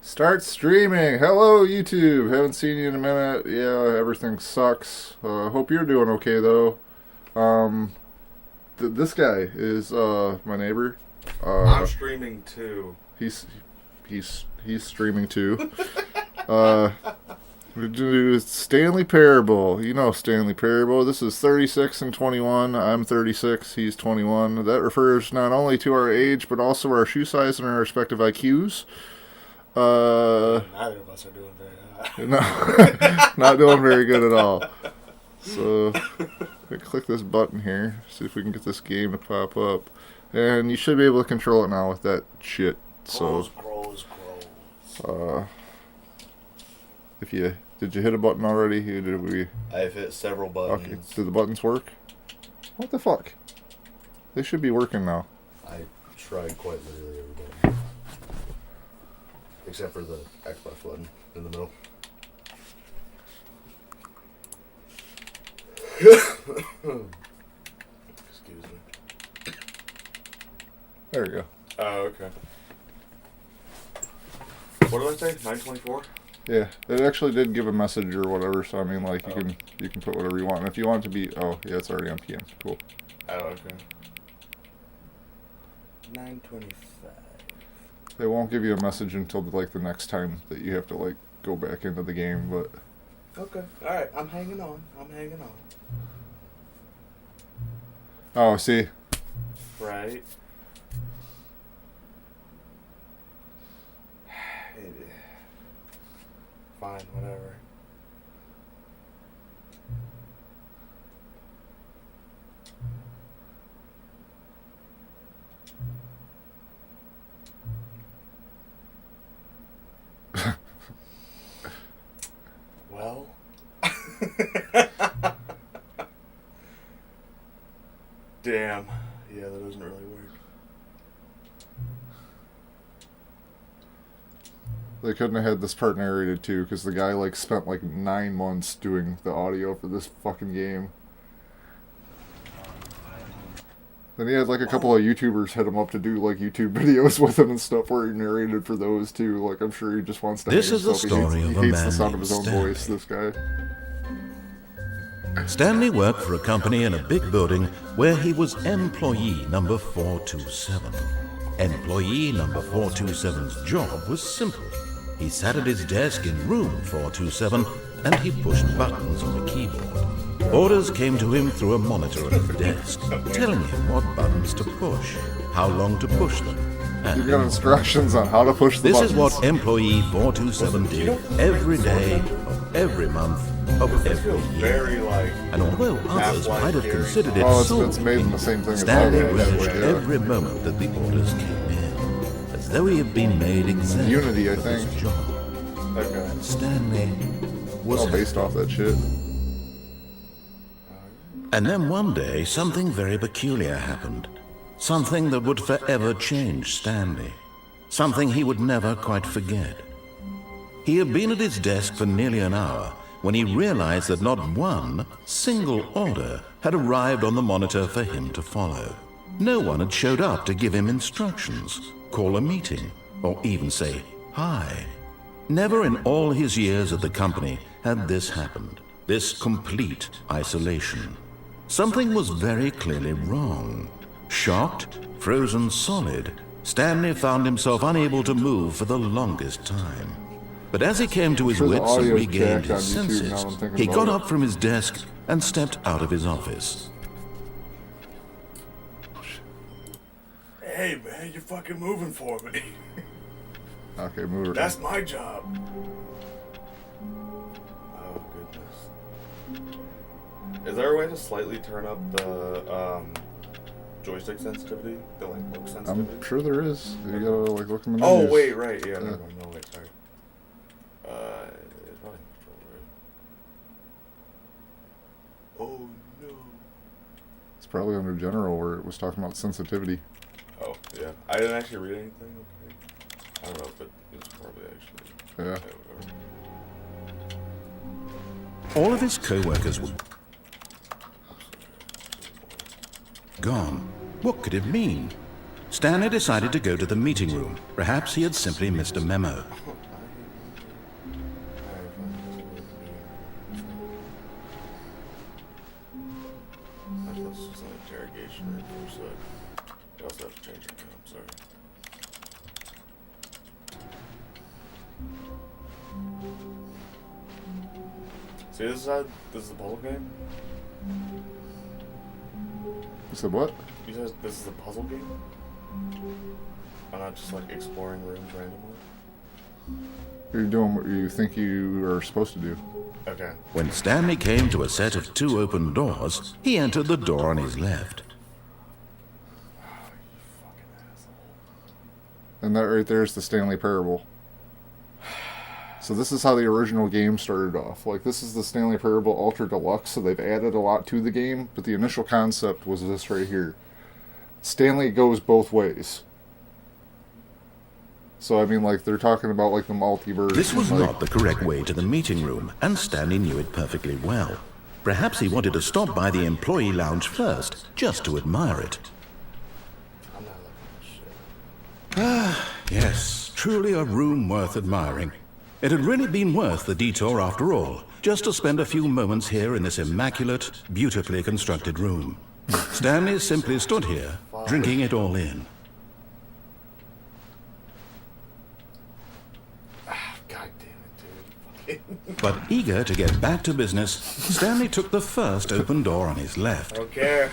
Start streaming. Hello, YouTube. Haven't seen you in a minute. Yeah, everything sucks. Hope you're doing okay though. Um, this guy is my neighbor. I'm Uh, streaming too. he's he's streaming too. Uh, we do Stanley Parable. You know Stanley Parable. This is 36 and 21. I'm 36. He's 21. That refers not only to our age but also our shoe size and our respective IQs. Neither of us are doing very No, not doing very good at all. So, click this button here. See if we can get this game to pop up, and you should be able to control it now with that shit. So, Grows. uh, if you did you hit a button already? Did we? I've hit several Okay, buttons. did the buttons work? What the fuck? They should be working now. I tried quite literally every button. Except for the Xbox button in the middle. Excuse me. There we go. Oh, okay. What did I say? 924? Yeah, it actually did give a message or whatever. So I mean, like you can put whatever you want. And if you want it to be, oh yeah, it's already on PM. Cool. Oh, okay. 925. They won't give you a message until like the next time that you have to like go back into the game, but Okay. Alright, I'm hanging on. oh, see, Right. Fine, whatever. Well. Damn. Yeah, that doesn't really work. they couldn't have had this part narrated too, because the guy like spent like 9 months doing the audio for this fucking game. Then he had like a couple of YouTubers hit him up to do like YouTube videos with him and stuff where he narrated for those too. Like I'm sure he just wants to. This hang is the himself. story He of a hates the man sound of his own named voice. Stanley. This guy. Stanley worked for a company in a big building where he was employee number 427. Employee number 427's job was simple. He sat at his desk in room 427 and he pushed buttons on a keyboard. Orders came to him through a monitor at the desk, telling him what buttons to push, how long to push them, and You've got instructions on how to push the this buttons. is what employee 427 did every day of every month of every year. Very like. And although others might have considered it Oh, silly, it's made in the same thing as Stanley that. relished Yeah. every moment that the orders came in, as though he had been made exactly Unity, I for this think. job. Okay. Stanley was All based off that shit. And then one day, something very peculiar happened. Something that would forever change Stanley. Something he would never quite forget. He had been at his desk for nearly an hour when he realized that not one single order had arrived on the monitor for him to follow. No one had showed up to give him instructions, call a meeting, or even say hi. Never in all his years at the company had this happened. This complete isolation. Something was very clearly wrong. Shocked, frozen solid, Stanley found himself unable to move for the longest time. But as he came to his sure the wits and audio's regained jacked his on YouTube now senses, I'm thinking he about got it. up from his desk and stepped out of his office. Hey man, you're fucking moving for me. Okay, move it. That's my job. Oh goodness. Is there a way to slightly turn up the joystick sensitivity? The like look sensitivity? I'm sure there is. You gotta like look in the Oh menus. wait, right, yeah, never mind. No wait, sorry. It's probably in control, right? Oh no. It's probably under general where it was talking about sensitivity. Oh, yeah. I didn't actually read anything, okay. I don't know, but it's probably actually Yeah. whatever. All of his co-workers were gone. What could it mean? Stanley decided to go to the meeting room. Perhaps he had simply missed a memo. it's just an interrogation room for a sec. You also have to change your name, sorry. See this side? This is a puzzle game? You said what? You said this is a puzzle game? I'm not just like exploring rooms randomly? You're doing what you think you are supposed to do. Okay. When Stanley came to a set of 2 open doors, he entered the door on his left. And that right there is the Stanley Parable. So this is how the original game started off. Like, this is the Stanley Parable Ultra Deluxe, so they've added a lot to the game, but the initial concept was this right here. Stanley goes both ways. So, I mean, like, they're talking about, like, the multiverse. This was and, like, not the correct way to the meeting room, and Stanley knew it perfectly well. Perhaps he wanted to stop by the employee lounge first, just to admire it. I'm not looking at shit. Yes, truly a room worth admiring. It had really been worth the detour after all, just to spend a few moments here in this immaculate, beautifully constructed room. Stanley simply stood here, drinking it all in. God damn it, dude. But eager to get back to business, Stanley took the first open door on his left. I don't care.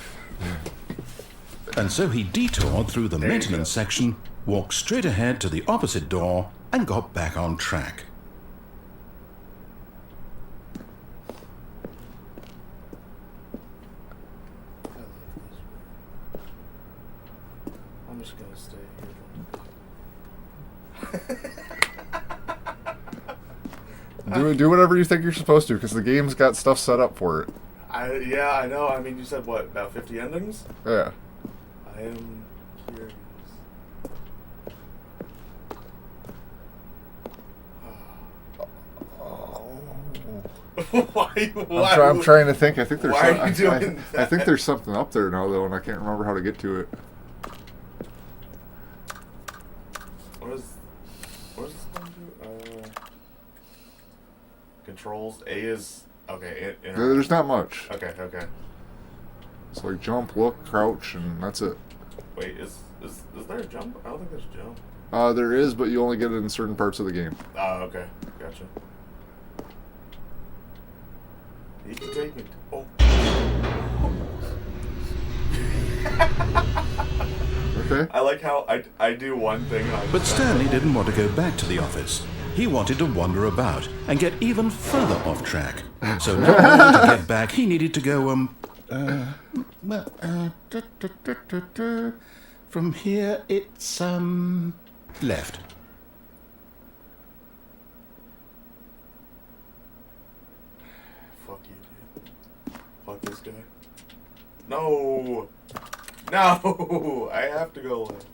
And so he detoured through the There you maintenance go. section, walked straight ahead to the opposite door, and got back on track. I'm just gonna stay here. do whatever you think you're supposed to, because the game's got stuff set up for it. Yeah, I know. I mean, you said what, about 50 endings? Yeah. I am curious. Why? I'm trying to think. I think there's. Why are you doing I think that? there's something up there now, though, and I can't remember how to get to it. What is this one do? Controls. A is okay. There's not much. Okay. It's like jump, look, crouch, and that's it. Wait, is there a jump? I don't think there's a jump. There is, but you only get it in certain parts of the game. Oh, okay. Gotcha. You can take me. Oh. Okay. I like how I do one thing. And But Stanley didn't want to go back to the office. He wanted to wander about and get even further off track. So now in order to get back, he needed to go, from here it's, left. Fuck you, dude. Fuck this guy. No! No! I have to go left.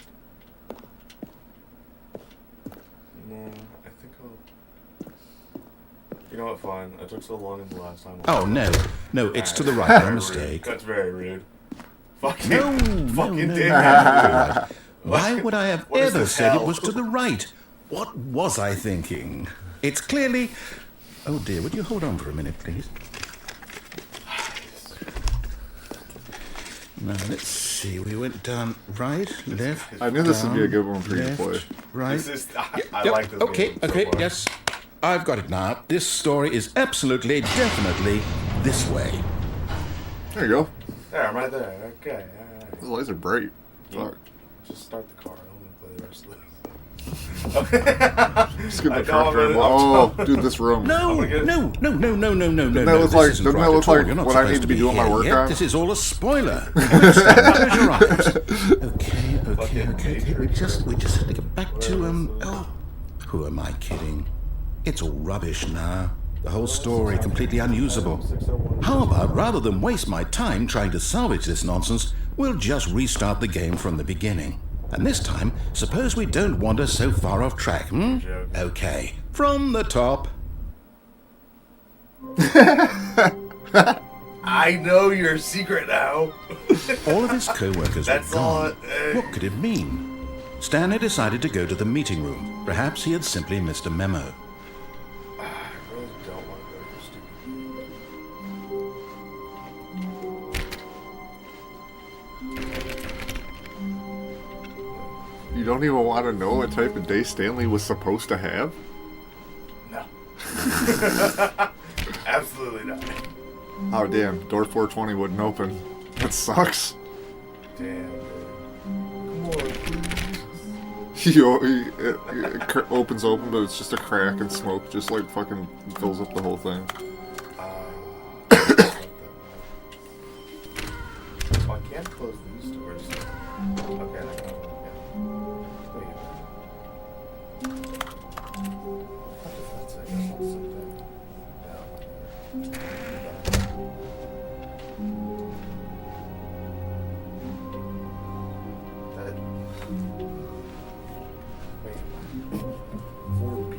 No, I think I'll... You know what, fine. I took so long in the last time. Oh, no, it's to the right, my mistake. That's very rude. Fucking, No, fucking no, damn no. it. Why would I have What is ever this said hell? it was to the right? What was I thinking? It's clearly... Oh dear, would you hold on for a minute, please? Now, let's see. We went down right, left, I knew this would be a down, good one for you to left, play. Right. This is... I Yep, like this okay, game so okay, far. yes. I've got it now. This story is absolutely, definitely this way. There you go. There, I'm right there. Okay, alright. The lights are bright. Fuck. Just start the car. I don't want to play the rest of this. Skip I the know, front I'm frame. gonna- Oh, dude, this room. No, gonna get- no. Doesn't that This look like- isn't doesn't that right look at all. like You're not what I supposed need to be doing my here work yet. on? This is all a spoiler. Close your eyes. Okay. We just have to get back to Oh, who am I kidding? It's all rubbish now. The whole story completely unusable. How about rather than waste my time trying to salvage this nonsense, we'll just restart the game from the beginning. And this time, suppose we don't wander so far off track, hmm? Okay, from the top. I know your secret now. All of his co-workers were That's all. gone. What could it mean? Stanley decided to go to the meeting room. Perhaps he had simply missed a memo. I really don't want to go to your stupid. don't even want to know what type of day Stanley was supposed to have? No. Absolutely not. Oh, damn. Door 420 wouldn't open. That sucks. Damn. Come on, It opens open, but it's just a crack and smoke just like fucking fills up the whole thing. Oh, I can't close these doors. Okay, I can. Wait. What does that say? That's not something. That. Wait. 4B?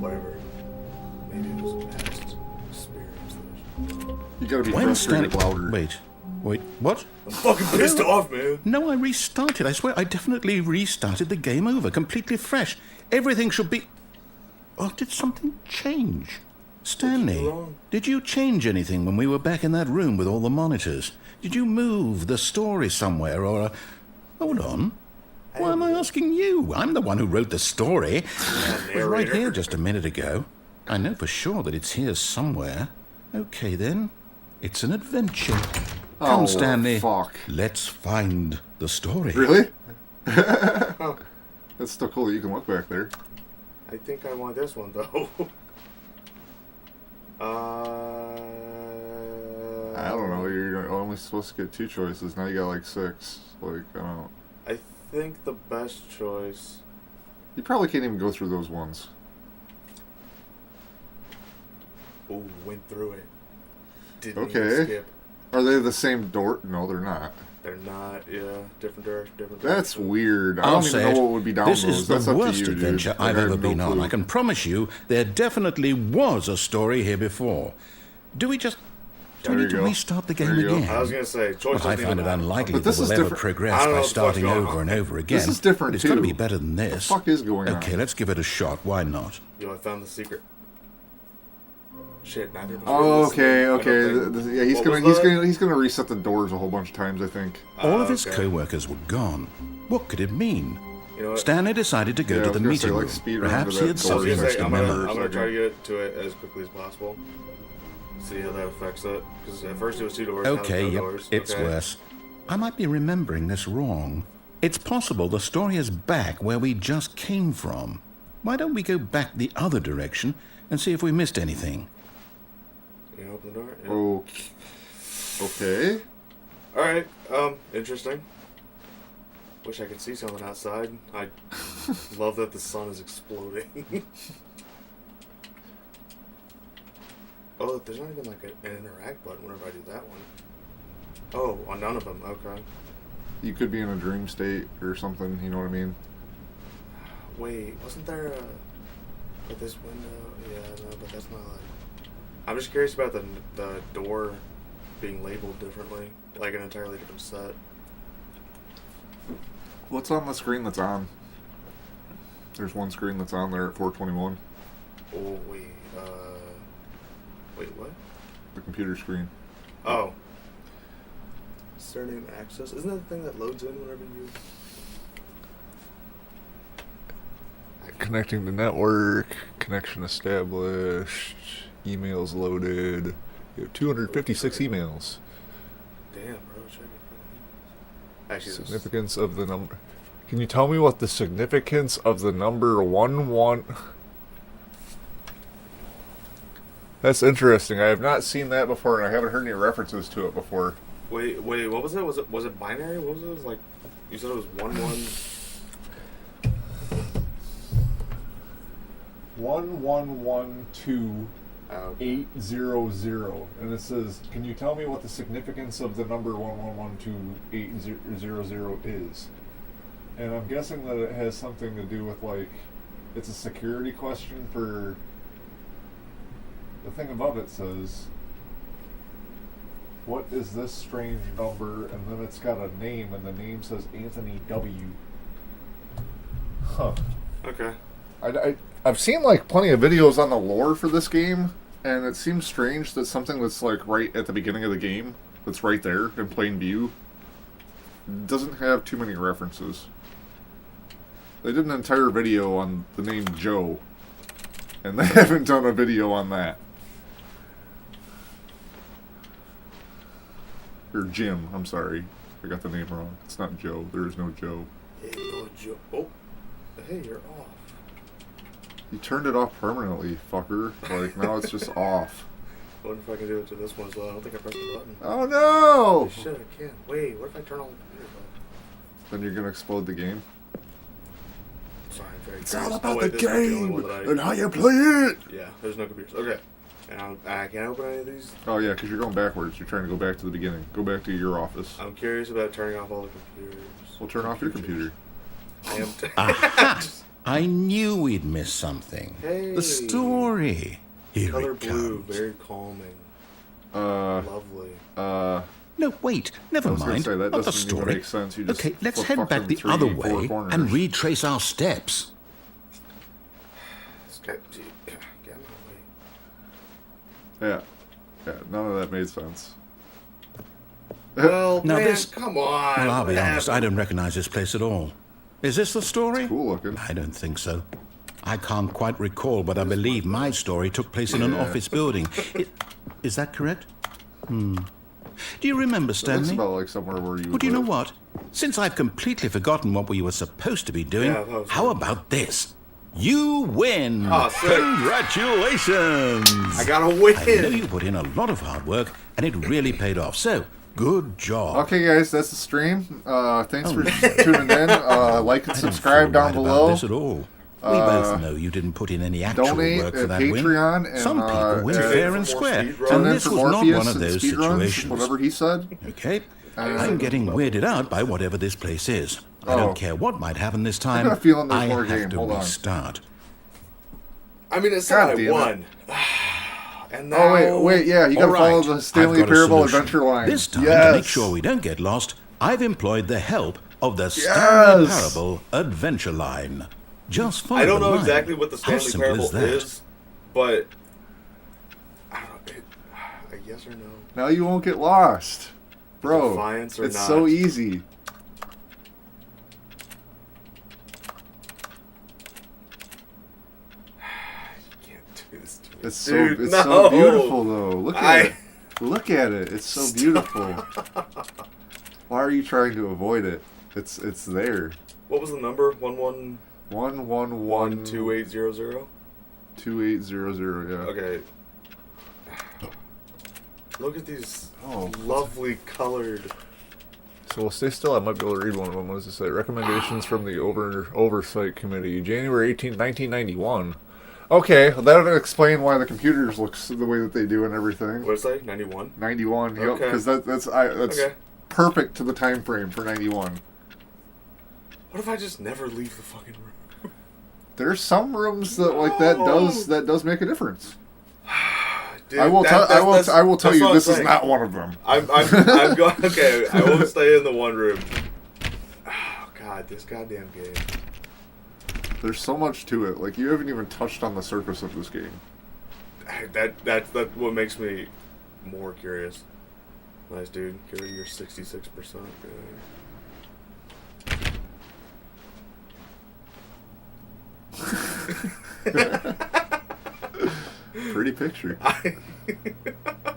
Whatever. Maybe it was a past experience. You gotta be When frustrated Stanley... louder. Wait, what? I'm fucking pissed off, man. No, I restarted. I swear I definitely restarted the game over, completely fresh. Everything should be... Oh, did something change? Stanley, wrong? did you change anything when we were back in that room with all the monitors? Did you move the story somewhere or... Hold on. Why am I asking you? I'm the one who wrote the story. It was right here just a minute ago. I know for sure that it's here somewhere. Okay, then. It's an adventure. Come, Oh, Stanley. fuck. Let's find the story. Really? That's still cool that you can look back there. I think I want this one, though. I don't know. You're only supposed to get 2 choices. Now you got like 6. Like, I don't know. I think the best choice... You probably can't even go through those ones. Oh, went through it. Didn't Okay. even skip. Are they the same door? No, they're not. They're not, yeah. Different direction, different That's direction. weird. I I'll don't say even know it. what would be down This those. is That's the up to worst you, dude. adventure I I've have ever no been on. clue. I can promise you there definitely was a story here before. Do we just... Do we There need you to go. restart the There game you go. again? I was going to say, choice But I doesn't find it even matter. unlikely But that this we'll is ever different. I progress don't know by what the fuck's starting going over on. and over again. This is different, But it's got to too. be better than this. What the fuck is going on? Okay, let's give it a shot. Why not? Yo, I found the secret. Shit, neither of us Oh, were okay, listening. I okay. don't think- Yeah, he's What gonna was that? he's gonna reset the doors a whole bunch of times, I think. All of his okay. co-workers were gone. What could it mean? You know what? Stanley decided to go Yeah, I to was the gonna meeting say, like, room. speed around Perhaps to he that had door I was something gonna to say, I'm remember. gonna try to get to it as quickly as possible. See how that affects it. Because at first it was 2 doors. now Okay, there's no yep, doors. it's Okay. worse. I might be remembering this wrong. It's possible the story is back where we just came from. Why don't we go back the other direction and see if we missed anything? You gonna open the door? Yeah. Okay. Alright, interesting. Wish I could see something outside. I love that the sun is exploding. Oh, there's not even like an interact button whenever I do that one. Oh, on none of them. Okay. You could be in a dream state or something. You know what I mean? Wait, wasn't there a... But this window... Yeah, no, but that's not like... I'm just curious about the door being labeled differently. Like an entirely different set. What's on the screen that's on? There's one screen that's on there at 421. Oh, wait, Wait, what? The computer screen. Oh. Surname access? Isn't that the thing that loads in whenever you... Connecting to network. Connection established. Emails loaded. You have 256 emails. Damn, bro. Check it. Actually, Significance of the number. Can you tell me what the significance of the number 11? That's interesting. I have not seen that before, and I haven't heard any references to it before. Wait, what was it? Was it binary? What was it? It was like, you said it was 1-1... 1112 Oh. 800, and it says, "Can you tell me what the significance of the number 1112-800 is?" And I'm guessing that it has something to do with, like, it's a security question for. The thing above it says, what is this strange number? And then it's got a name, and the name says Anthony W. Huh. Okay. I've seen like plenty of videos on the lore for this game, and it seems strange that something that's like right at the beginning of the game, that's right there in plain view, doesn't have too many references. They did an entire video on the name Joe, and they haven't done a video on that. Or Jim, I'm sorry. I got the name wrong. It's not Joe. There is no Joe. Hey, no Joe. Oh. Hey, you're off. You turned it off permanently, fucker. Like, now it's just off. I wonder if I can do it to this one as well. I don't think I pressed the button. Oh no! Holy shit, I can't. Wait, what if I turn all the computers off? Then you're gonna explode the game. Sorry, I'm very It's curious. all about Oh, wait, the this is not only game one that and how you play it! Yeah, there's no computers. Okay. And I can't open any of these. Oh yeah, because you're going backwards. You're trying to go back to the beginning. Go back to your office. I'm curious about turning off all the computers. Well, turn off your computer. I am. Aha! I knew we'd miss something. Hey. The story. Here Color it blue, comes. very calming. Lovely. No, wait, never I was gonna mind. say, that Not the doesn't even story. make sense. You just Okay, let's flip head back fucking the other 3, 4 way corners. and retrace our steps. Get out of my way. Yeah, none of that made sense. Well, Now man, this- come on. Well, I'll be what honest, I happened? don't recognize this place at all. Is this the story? Cool looking. I don't think so. I can't quite recall, but I believe my story took place in an office building. Is that correct? Do you remember, It looks Stanley? about like somewhere where you Well, would do you know live. what? Since I've completely forgotten what we were supposed to be doing, Yeah, that was how good. about this? You win! Oh, sick. Congratulations! I gotta win. I know you put in a lot of hard work, and it really paid off. So, good job. Okay, guys, that's the stream. Thanks for Oh. tuning in. Like and I don't subscribe feel down right about below. this at all. We both know you didn't put in any actual Donate work at for that Patreon win. and, Some people win and fair for and more square, speed runs. Tune and in this for was not Morpheus one of and those speed runs, situations. whatever he said. Okay, I'm getting weirded out by whatever this place is. I Oh. don't care what might happen this time. got a feeling there's I more have game. to Hold on. restart. I mean, it's God not damn it. one. And now, Oh, wait, yeah, you All gotta right, follow the I've Stanley got a Parable solution. adventure line. This time, yes. to make sure we don't get lost, I've employed the help of the Stanley Yes. Parable adventure line. Just follow I don't the know line. exactly what the How Stanley simple Parable that? is, but I don't know. A yes or no? Now you won't get lost. Bro, Defiance or it's not. so easy. You can't do this to me. It's Dude, so it's no. so beautiful though. Look at I- it. Look at it. It's so beautiful. Why are you trying to avoid it? It's there. What was the number? 1112800. 111 2800. Yeah. Okay. Look at these Oh. lovely colored. So we'll stay still. I might be able to read one of them. What does it say? Recommendations from the Oversight Committee, January 18, 1991. Okay, well, that would explain why the computers look the way that they do and everything. What did it say? 91. 91. Yep. Okay. Because that's Okay. perfect to the time frame for 91. What if I just never leave the fucking room? There's some rooms that like that does make a difference. Dude, I will tell that's you what this I'm is saying. not one of them. I'm going. Okay, I won't stay in the one room. Oh God, this goddamn game. There's so much to it. Like you haven't even touched on the surface of this game. That's what makes me more curious. Nice, dude. Give it your 66%. Pretty picture.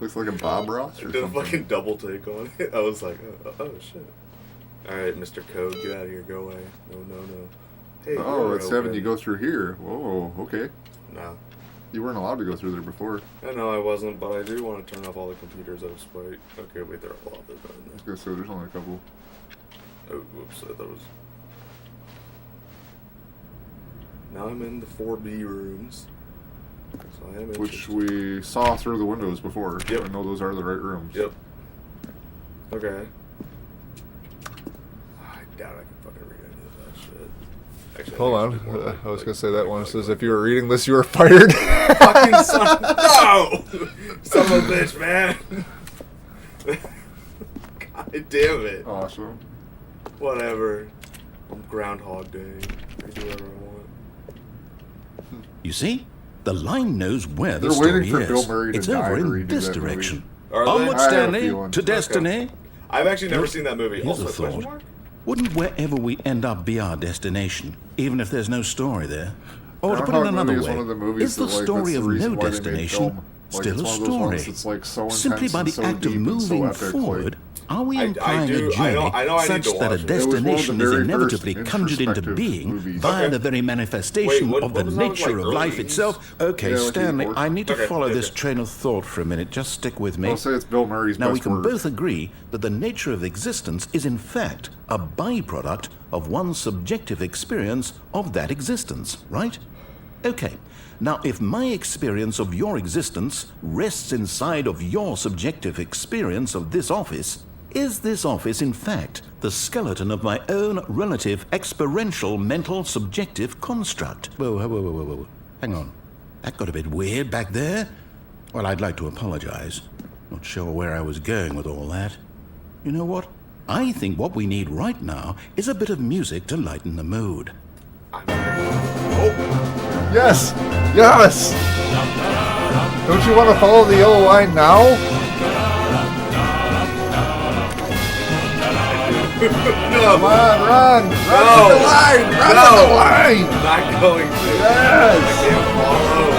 Looks like a Bob Ross or Did a something. fucking double take on it. I was like, oh shit. All right, Mr. Code, get out of here. Go away. No. Hey. Oh, you're it's having open. you go through here. Whoa, okay. No. You weren't allowed to go through there before. I know I wasn't, but I do want to turn off all the computers out of spite. Okay, wait, they're all out there. I guess so. There's only a couple. Oh, whoops, I thought it was... Now I'm in the 4B rooms. So I am Which interested. we saw through the windows before. Yep. I know those are the right rooms. Yep. Okay. I doubt I can fucking read any of that shit. Actually, I Hold think it's on. more like- I was like- going to say that one. It like- says, if you were reading this, you were fired. Fucking son. No! Son of a bitch, man. God damn it. Awesome. Whatever. I'm Groundhog Day. I do whatever I want. You see? The line knows where the They're story waiting for is. Bill Murray to It's die over to in redo this that movie. direction. Are they? Onward, I have a Stanley, feeling. to destiny. I've actually never Look, seen that movie. here's Also, a question thought. mark? Wouldn't wherever we end up be our destination, even if there's no story there? Or to put it Groundhog another Movie is way, one of the movies is the that, like, story that's of the reason no why they made destination film. Like, still it's a one of those story? ones that's, like, so Simply intense by and the so act of deep and so moving epic, forward, are we I implying do- a journey I know I need such to that a watch it. It was one of the destination is very inevitably first conjured into introspective being movies. via Okay. the very manifestation Wait, of the what was that, nature like, of life early itself? Okay, Yeah, like Stanley, 84. I need to Okay, follow this okay. train of thought for a minute. Just stick with me. I'll say it's Bill Murray's Now, we best can work. both agree that the nature of existence is, in fact, a byproduct of one's subjective experience of that existence, right? Okay. Now, if my experience of your existence rests inside of your subjective experience of this office, is this office, in fact, the skeleton of my own relative experiential mental subjective construct? Whoa. Hang on. That got a bit weird back there. Well, I'd like to apologize. Not sure where I was going with all that. You know what? I think what we need right now is a bit of music to lighten the mood. Yes! Yes! Don't you want to follow the yellow line now? No, Come on, run! Run No. to the line! Run No. to the line! I'm not going to. Yes. I can't follow.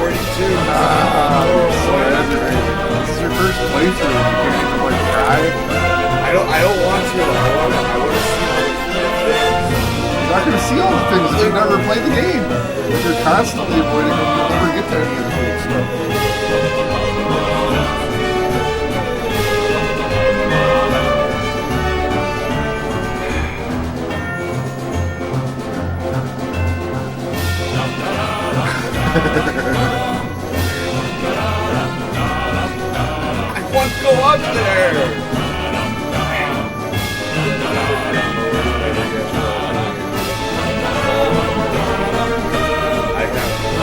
42. So aggravating. This is your first playthrough and you can't even like try. I don't want to. I want to see all the things. You're not gonna see all the things if you never play the game. If you're constantly avoiding them, you'll never get to any of the cool stuff. I want to go up there. I have.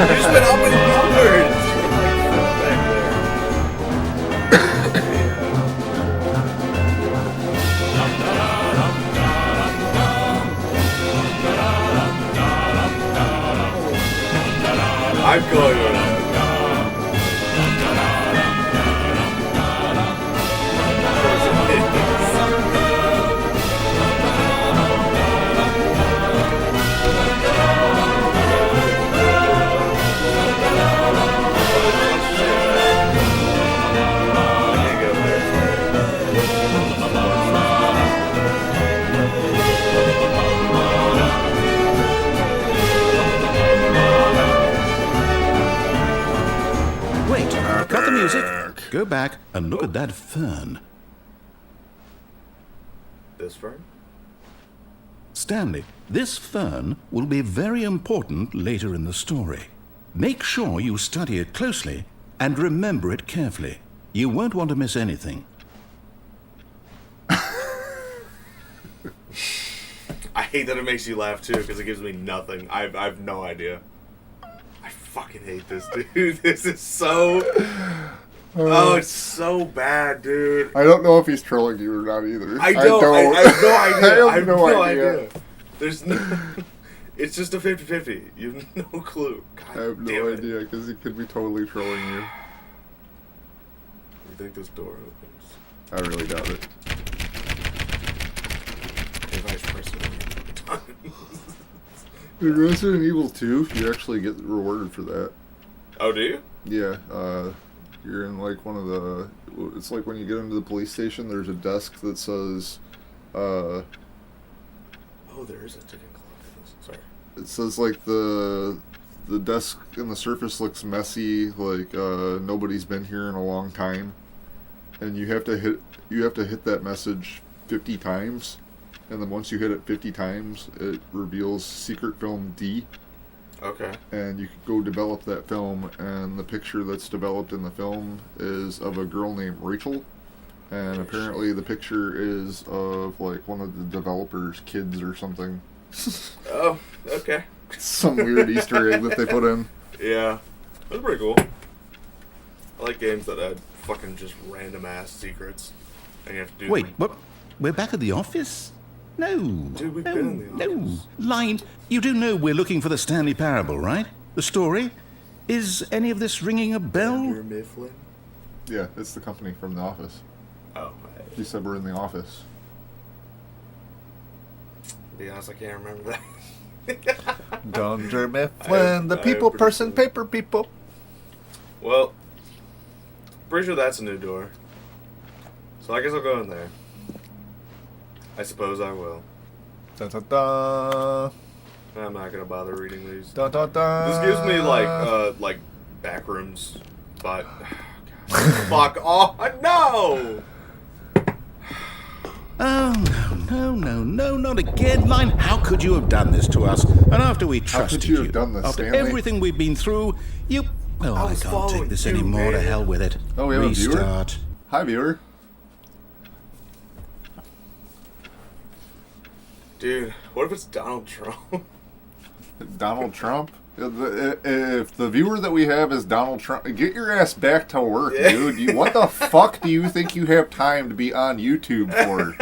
You just went up and upwards. I'm going with it. Wait, cut the music. Go back and look at that fern. This fern? Stanley, this fern will be very important later in the story. Make sure you study it closely and remember it carefully. You won't want to miss anything. I hate that it makes you laugh too, because it gives me nothing. I've no idea. I fucking hate this, dude. This is so. Oh, it's so bad, dude. I don't know if he's trolling you or not either. I don't. I have no idea. I have no idea. There's no. It's just a 50-50. You have no clue. God I have damn no it. idea because he could be totally trolling you. You think this door opens? I really doubt it. If I press it any time. In Resident Evil 2, you actually get rewarded for that. Oh, do you? Yeah, you're in like one of the. It's like when you get into the police station, there's a desk that says. Oh, there is a ticking clock in this. Sorry. It says like the desk and the surface looks messy, like nobody's been here in a long time, and you have to hit that message 50 times, and then once you hit it 50 times, it reveals secret film D. Okay. And you could go develop that film, and the picture that's developed in the film is of a girl named Rachel. And apparently the picture is of, like, one of the developers' kids or something. Oh, okay. Some weird Easter egg that they put in. Yeah. That's pretty cool. I like games that add fucking just random-ass secrets. And you have to do Wait, them. what? We're back at the office? No. Dude, we've been in the office. No. Line, you do know we're looking for the Stanley Parable, right? The story? Is any of this ringing a bell? Dunder Mifflin? Yeah, it's the company from The Office. Oh, He said we're in the office. to be honest, I can't remember that. Dunder Mifflin, the people person, paper people. Well, pretty sure that's a new door. So I guess I'll go in there. I suppose I will. Dun, dun, dun. I'm not gonna bother reading these. Dun, dun, dun. This gives me like backrooms, but fuck off! No. Oh, no, not again. Line, how could you have done this to us? And after we trusted you have done this, after Stanley? everything we've been through, you... Oh, I was can't following take this you, anymore. To man. hell with it. Oh, we have a viewer? Restart. Hi, viewer. Dude, what if it's Donald Trump? Donald Trump? If the viewer that we have is Donald Trump, get your ass back to work, Yeah. dude. What the fuck do you think you have time to be on YouTube for?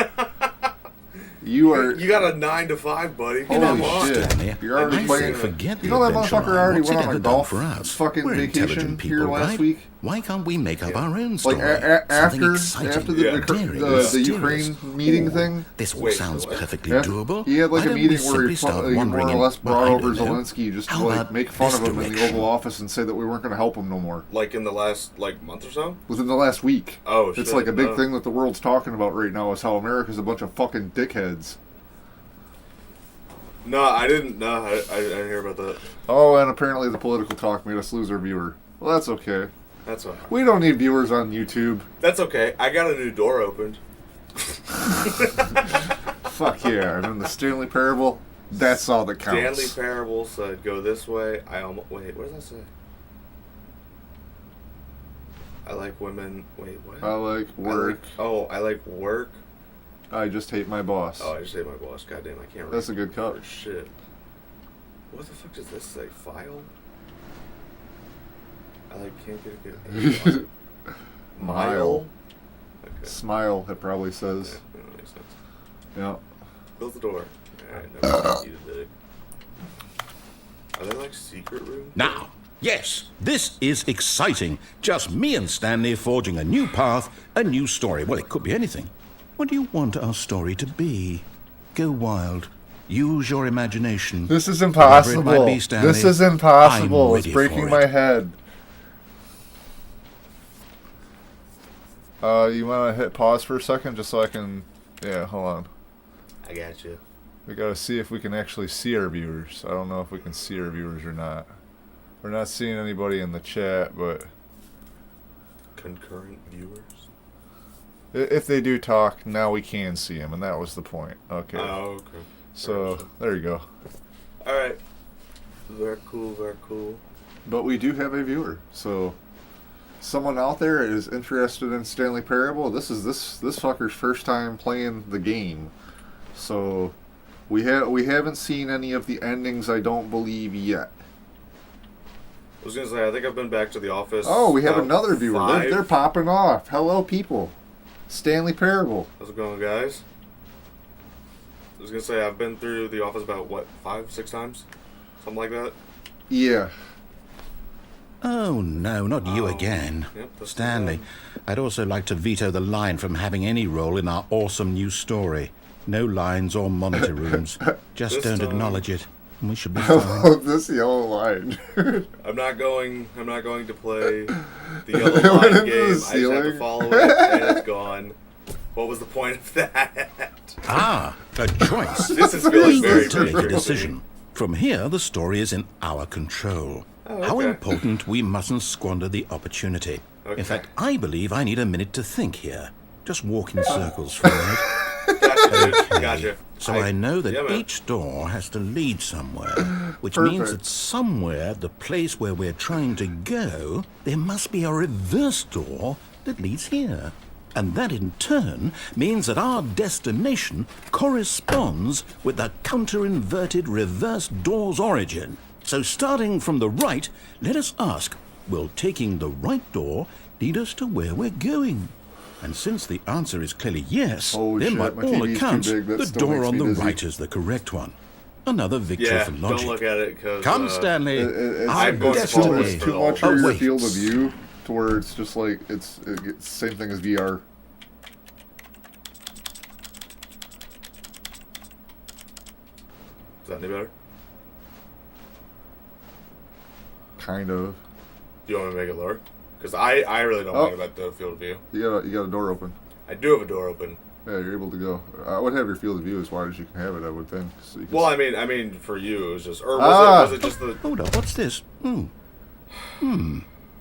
You are... You got a 9 to 5, buddy. Holy Come on. shit. Stanley, You're already I playing... say forget You the know that adventure motherfucker line. already What's went it on a ever done golf for us? fucking We're vacation intelligent here people, last right? week. Why can't we make up our own Like, story? Something after exciting, the, Yeah. daring, the mysterious. Ukraine meeting thing, This all Wait, sounds what? perfectly yeah, doable. he had like Why a don't we meeting where simply he start more wandering or in- less well, brought I over don't know. Zelensky just to How like about make fun this of him in the direction? Oval Office and say that we weren't going to help him no more. Like in the last month or so? Within the last week. Oh, It's shit, like a big no. thing that the world's talking about right now is how America's a bunch of fucking dickheads. No, I didn't. No, I didn't hear about that. Oh, and apparently the political talk made us lose our viewer. Well, that's okay. That's all right. We don't need viewers on YouTube. That's okay. I got a new door opened. Fuck yeah. And then the Stanley Parable, that's all that counts. Stanley Parable said, "Go this way." I almost wait. What does that say? I like women. Wait, what? I like work. I like work. I just hate my boss. Oh, I just hate my boss. Goddamn, I can't read. That's a good cut. Oh, shit. What the fuck does this say? File? I like can't get a good. Mile. Okay. Smile, it probably Yeah, says. that makes sense. Yeah. Close the door. Alright, no, you did. Are there like secret rooms? Now, yes, this is exciting. Just me and Stanley forging a new path, a new story. Well, it could be anything. What do you want our story to be? Go wild. Use your imagination. This is Whatever it might impossible. be, Stanley, This is impossible. I'm It's ready breaking for my it. head. You want to hit pause for a second just so I can... Yeah, hold on. I got you. We gotta see if we can actually see our viewers. I don't know if we can see our viewers or not. We're not seeing anybody in the chat, but... Concurrent viewers? If they do talk, now we can see them, and that was the point. Okay. Oh, okay. So, there you go. Alright. Very cool, very cool. But we do have a viewer, so... Someone out there is interested in Stanley Parable. This is this fucker's first time playing the game. So, we haven't seen any of the endings, I don't believe, yet. I was gonna say, I think I've been back to the office. Oh, we have about another viewer. 5. They're popping off. Hello, people. Stanley Parable. How's it going, guys? I was gonna say, I've been through the office about, what, 5, 6 times? Something like that? Yeah. Oh, no, not you again. Yep, that's Stanley, the I'd also like to veto the line from having any role in our awesome new story. No lines or monitor rooms. Just This don't time- acknowledge it. and We should be I fine. love this yellow line. I'm not going to play the yellow It went line into the game. I just have ceiling. to follow it, and it's gone. What was the point of that? Ah, a choice. This is feeling We very, get to very make a crazy. decision. From here, the story is in our control. Oh, How okay. important we mustn't squander the opportunity. Okay. In fact, I believe I need a minute to think here. Just walk in circles for a minute. Gotcha, dude. Okay. Gotcha. So I know that yeah, man. each door has to lead somewhere, which Perfect. means that somewhere, the place where we're trying to go, there must be a reverse door that leads here. And that in turn means that our destination corresponds with the counter-inverted reverse door's origin. So starting from the right, let us ask, will taking the right door lead us to where we're going? And since the answer is clearly yes, Oh, then shit, by my all TV's too accounts, big. That the still door makes on me the dizzy. right is the correct one. Another victory Yeah, for don't logic. look at it because. Come, Stanley. It's, Our I'm going to destiny follow it's too much of your awaits. field of view to where it's just like it's the same thing as VR. Is that any better? Kind of. Do you want me to make it lower? Because I really don't Oh. mind about the field of view. You got a door open. I do have a door open. Yeah, you're able to go. I would have your field of view as wide as you can have it. I would think. So you can Well, I mean, for you, it was just, or Ah. was it just the? Hold up, what's this?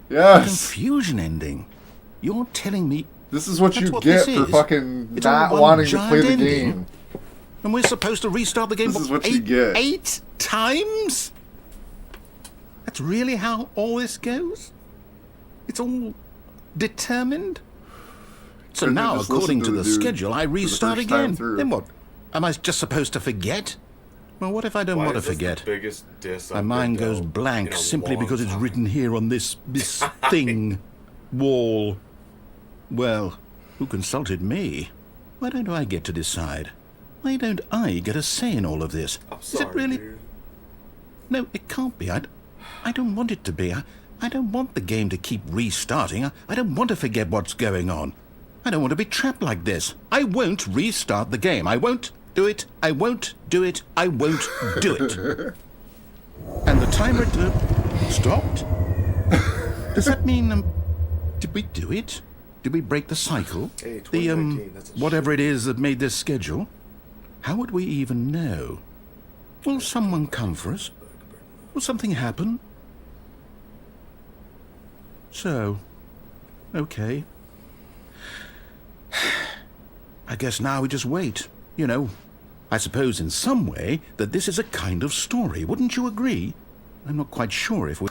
yes, Confusion ending. You're telling me, this is what That's you what get this for is. fucking It's all not one wanting to giant play the ending. game. and we're supposed to restart the game This is for what you get. 8 times? That's really how all this goes? It's all determined? So Couldn't you now, just according listen to to the the dude schedule, I for the restart first time again. through? Then what? Am I just supposed to forget? Well, what if I don't Why want to is this forget? The biggest diss My I've mind been goes dealt blank in a simply long because it's time. written here on this thing wall. Well, who consulted me? Why don't I get to decide? Why don't I get a say in all of this? I'm Is sorry, it really? dude. No, it can't be. I don't want it to be. I don't want the game to keep restarting. I don't want to forget what's going on. I don't want to be trapped like this. I won't restart the game. I won't do it. I won't do it. I won't do it. And the timer stopped? Does that mean, did we do it? Did we break the cycle? Hey, The, 2019, that's a whatever it is that made this schedule? How would we even know? Will someone come for us? Will something happen? So, okay. I guess now we just wait. You know, I suppose in some way that this is a kind of story. Wouldn't you agree? I'm not quite sure if we're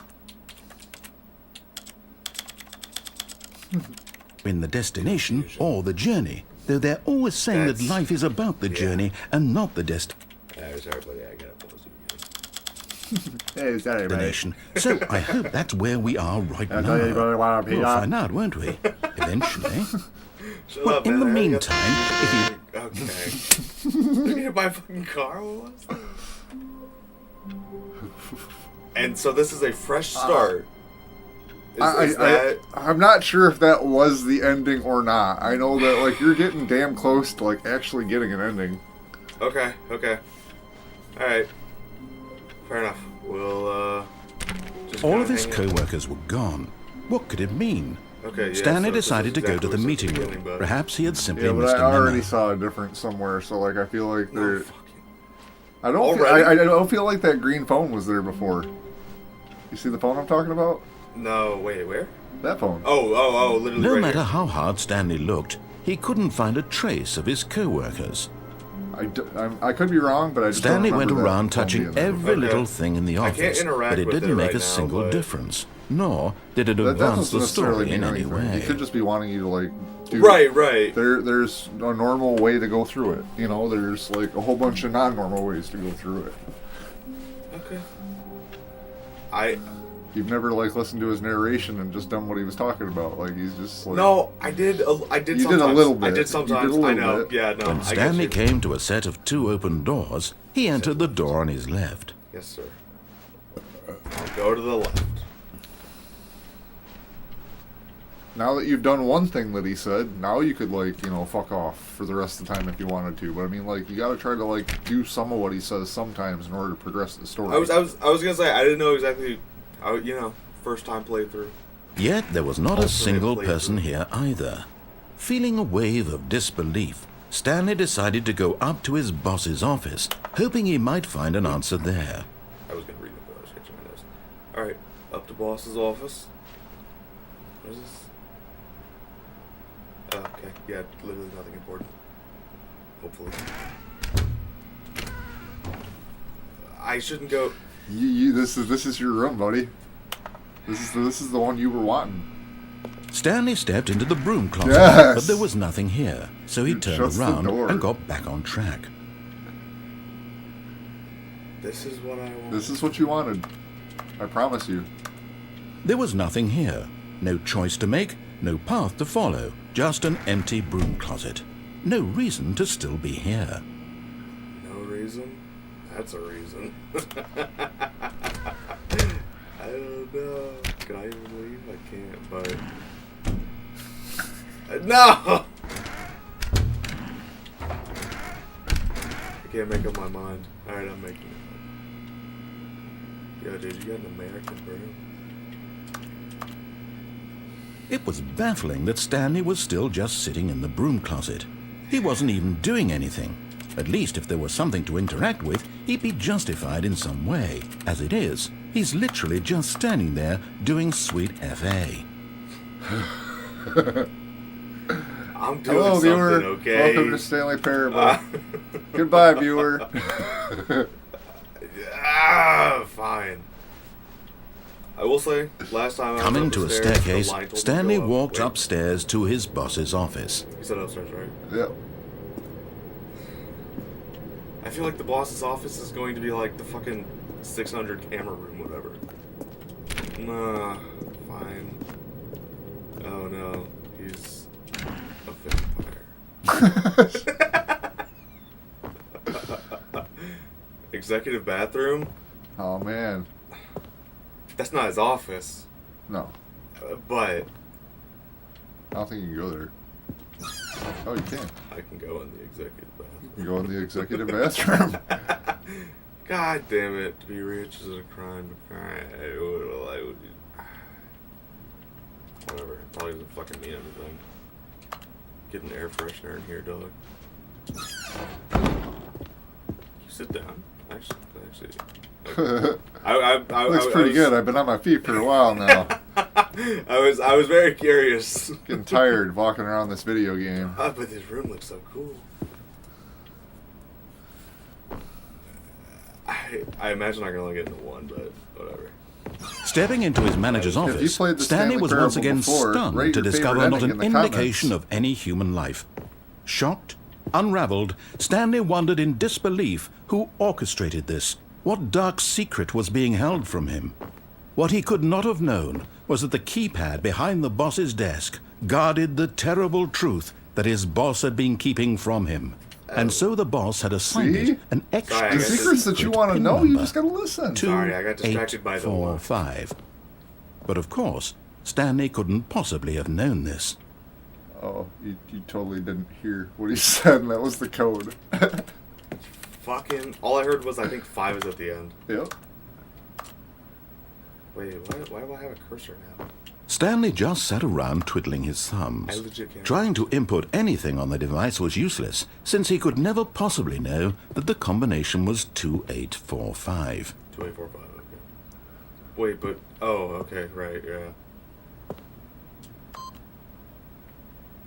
in the destination or the journey, though they're always saying that That's- life is about the journey and not the Yeah, sorry, buddy. I gotta pause you again. Hey, sorry, destination. So I hope that's where we are right now. tell you what I wanna be We'll at. find out, won't we? Eventually. Shut Well, up, in the man. I gotta- meantime, if you... Okay. Did you hit my fucking car? What was that? And so this is a fresh start. Is that... I'm not sure if that was the ending or not. I know that like you're getting damn close to like actually getting an ending. Okay, okay. Alright. Fair enough. We'll, just All kinda of his hang out. co-workers were gone. What could it mean? Okay, yeah, Stanley so this decided is to go to exactly the what meeting it's room. beginning, but- Perhaps he had simply Yeah, but missed I a memo. already saw a difference somewhere, so like I feel like No, there. fuck you. I don't. Feel, Already? I don't feel like that green phone was there before. You see the phone I'm talking about? No, wait, where? That phone. Oh, literally No right matter here. how hard Stanley looked, he couldn't find a trace of his co-workers. I could be wrong, but I just Stanley don't went remember that around phone touching being there. every Okay. little thing in the I can't office, interact but it with it didn't make right a now, single but- difference. Nor did it That advance doesn't the necessarily story in mean any anything. He way. could just be wanting you to like. Do Right. There's a normal way to go through it. You know, there's like a whole bunch of non-normal ways to go through it. Okay. You've never like listened to his narration and just done what he was talking about. Like he's just like. No, I did. I did. You did a sometimes. little bit. I You did did a sometimes. little I know. bit. Yeah, no. When I get Stanley you. came to a set of 2 open doors, he entered the door on his left. Yes, sir. I'll go to the left. Now that you've done one thing that he said, now you could like fuck off for the rest of the time if you wanted to. But I mean, like you got to try to like do some of what he says sometimes in order to progress the story. I was gonna say I didn't know exactly. First time playthrough. Yet there was not a Alternate single playthrough. person here either. Feeling a wave of disbelief, Stanley decided to go up to his boss's office, hoping he might find an answer there. I was gonna read it, but I was catching my nose. All right, up to boss's office. What is this? Oh, okay. Yeah, literally nothing important. Hopefully. I shouldn't go. This is your room, buddy. This is the one you were wanting. Stanley stepped into the broom closet, Yes. but there was nothing here, so he turned shuts the around door. and got back on track. This is what I want. This is what you wanted. I promise you. There was nothing here. No choice to make, no path to follow, just an empty broom closet. No reason to still be here. No reason? That's a reason. I don't know. Can I even leave? I can't, but... No! I can't make up my mind. Alright, I'm making it up. Yo, dude, you got an American broom? It was baffling that Stanley was still just sitting in the broom closet. He wasn't even doing anything. At least if there was something to interact with, he'd be justified in some way. As it is, he's literally just standing there doing sweet FA. I'm doing Hello, something, viewer. okay? Welcome to Stanley Parable. Goodbye, viewer. Fine. I will say, last time I was Coming up to the a stairs, the staircase, light told me to Stanley go up. walked Wait, upstairs to his boss's office. You said upstairs, right? Yep. I feel like the boss's office is going to be like the fucking 600 camera room, whatever. Nah, fine. Oh no, he's a vampire. Executive bathroom? Oh man. That's not his office. No. But I don't think you can go there. Oh, you can. I can go in the executive bathroom. You go in the executive bathroom. God damn it. To be rich is a crime. Whatever. It probably doesn't fucking mean anything. Get an air freshener in here, dog. You sit down. Actually. Looks pretty good. I've been on my feet for a while now. I was very curious. Getting tired walking around this video game. But this room looks so cool. I imagine I can only get into one, but whatever. Stepping into his manager's If you office, played the Stanley was Stanley once Parable again before, stunned rate to your discover favorite not ending an in the indication comments. of any human life. Shocked, unraveled, Stanley wondered in disbelief who orchestrated this. What dark secret was being held from him? What he could not have known was that the keypad behind the boss's desk guarded the terrible truth that his boss had been keeping from him. And so the boss had assigned See? it an extra Sorry, I The guess secrets that you secret want to pin know, you number. just gotta listen. Sorry, I got distracted by the 2845. But of course, Stanley couldn't possibly have known this. Oh, you totally didn't hear what he said, and that was the code. Fucking. All I heard was I think 5 is at the end. Yep. Wait, why do I have a cursor now? Stanley just sat around twiddling his thumbs. I legit can't. Trying to input anything on the device was useless, since he could never possibly know that the combination was 2845. 2845, okay. Wait, but. Oh, okay, right, yeah.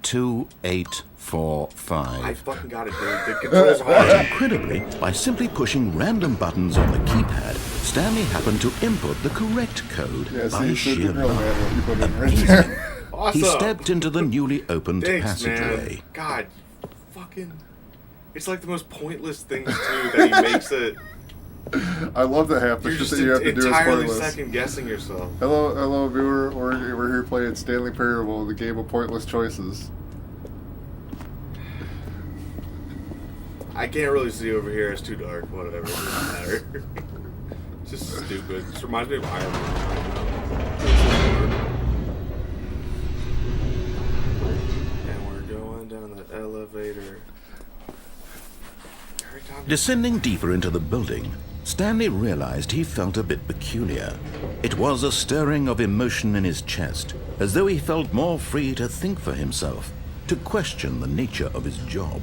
2845. I fucking got it, dude. The controls hard. Incredibly, by simply pushing random buttons on the keypad, Stanley happened to input the correct code Yeah, by see, so it sheer didn't really luck. matter what you put in right Amazing. there. Awesome. He stepped into the newly opened Thanks, passageway. man. God, you fucking. It's like the most pointless things, too, that he makes it. I love that half the You're shit just that you have to do is entirely pointless. second guessing yourself. Hello, viewer. We're here playing Stanley Parable, the game of pointless choices. I can't really see over here. It's too dark. Whatever. It doesn't matter. It's just stupid. It reminds me of Iron Man. And we're going down the elevator. Every time. Descending deeper into the building, Stanley realized he felt a bit peculiar. It was a stirring of emotion in his chest, as though he felt more free to think for himself, to question the nature of his job.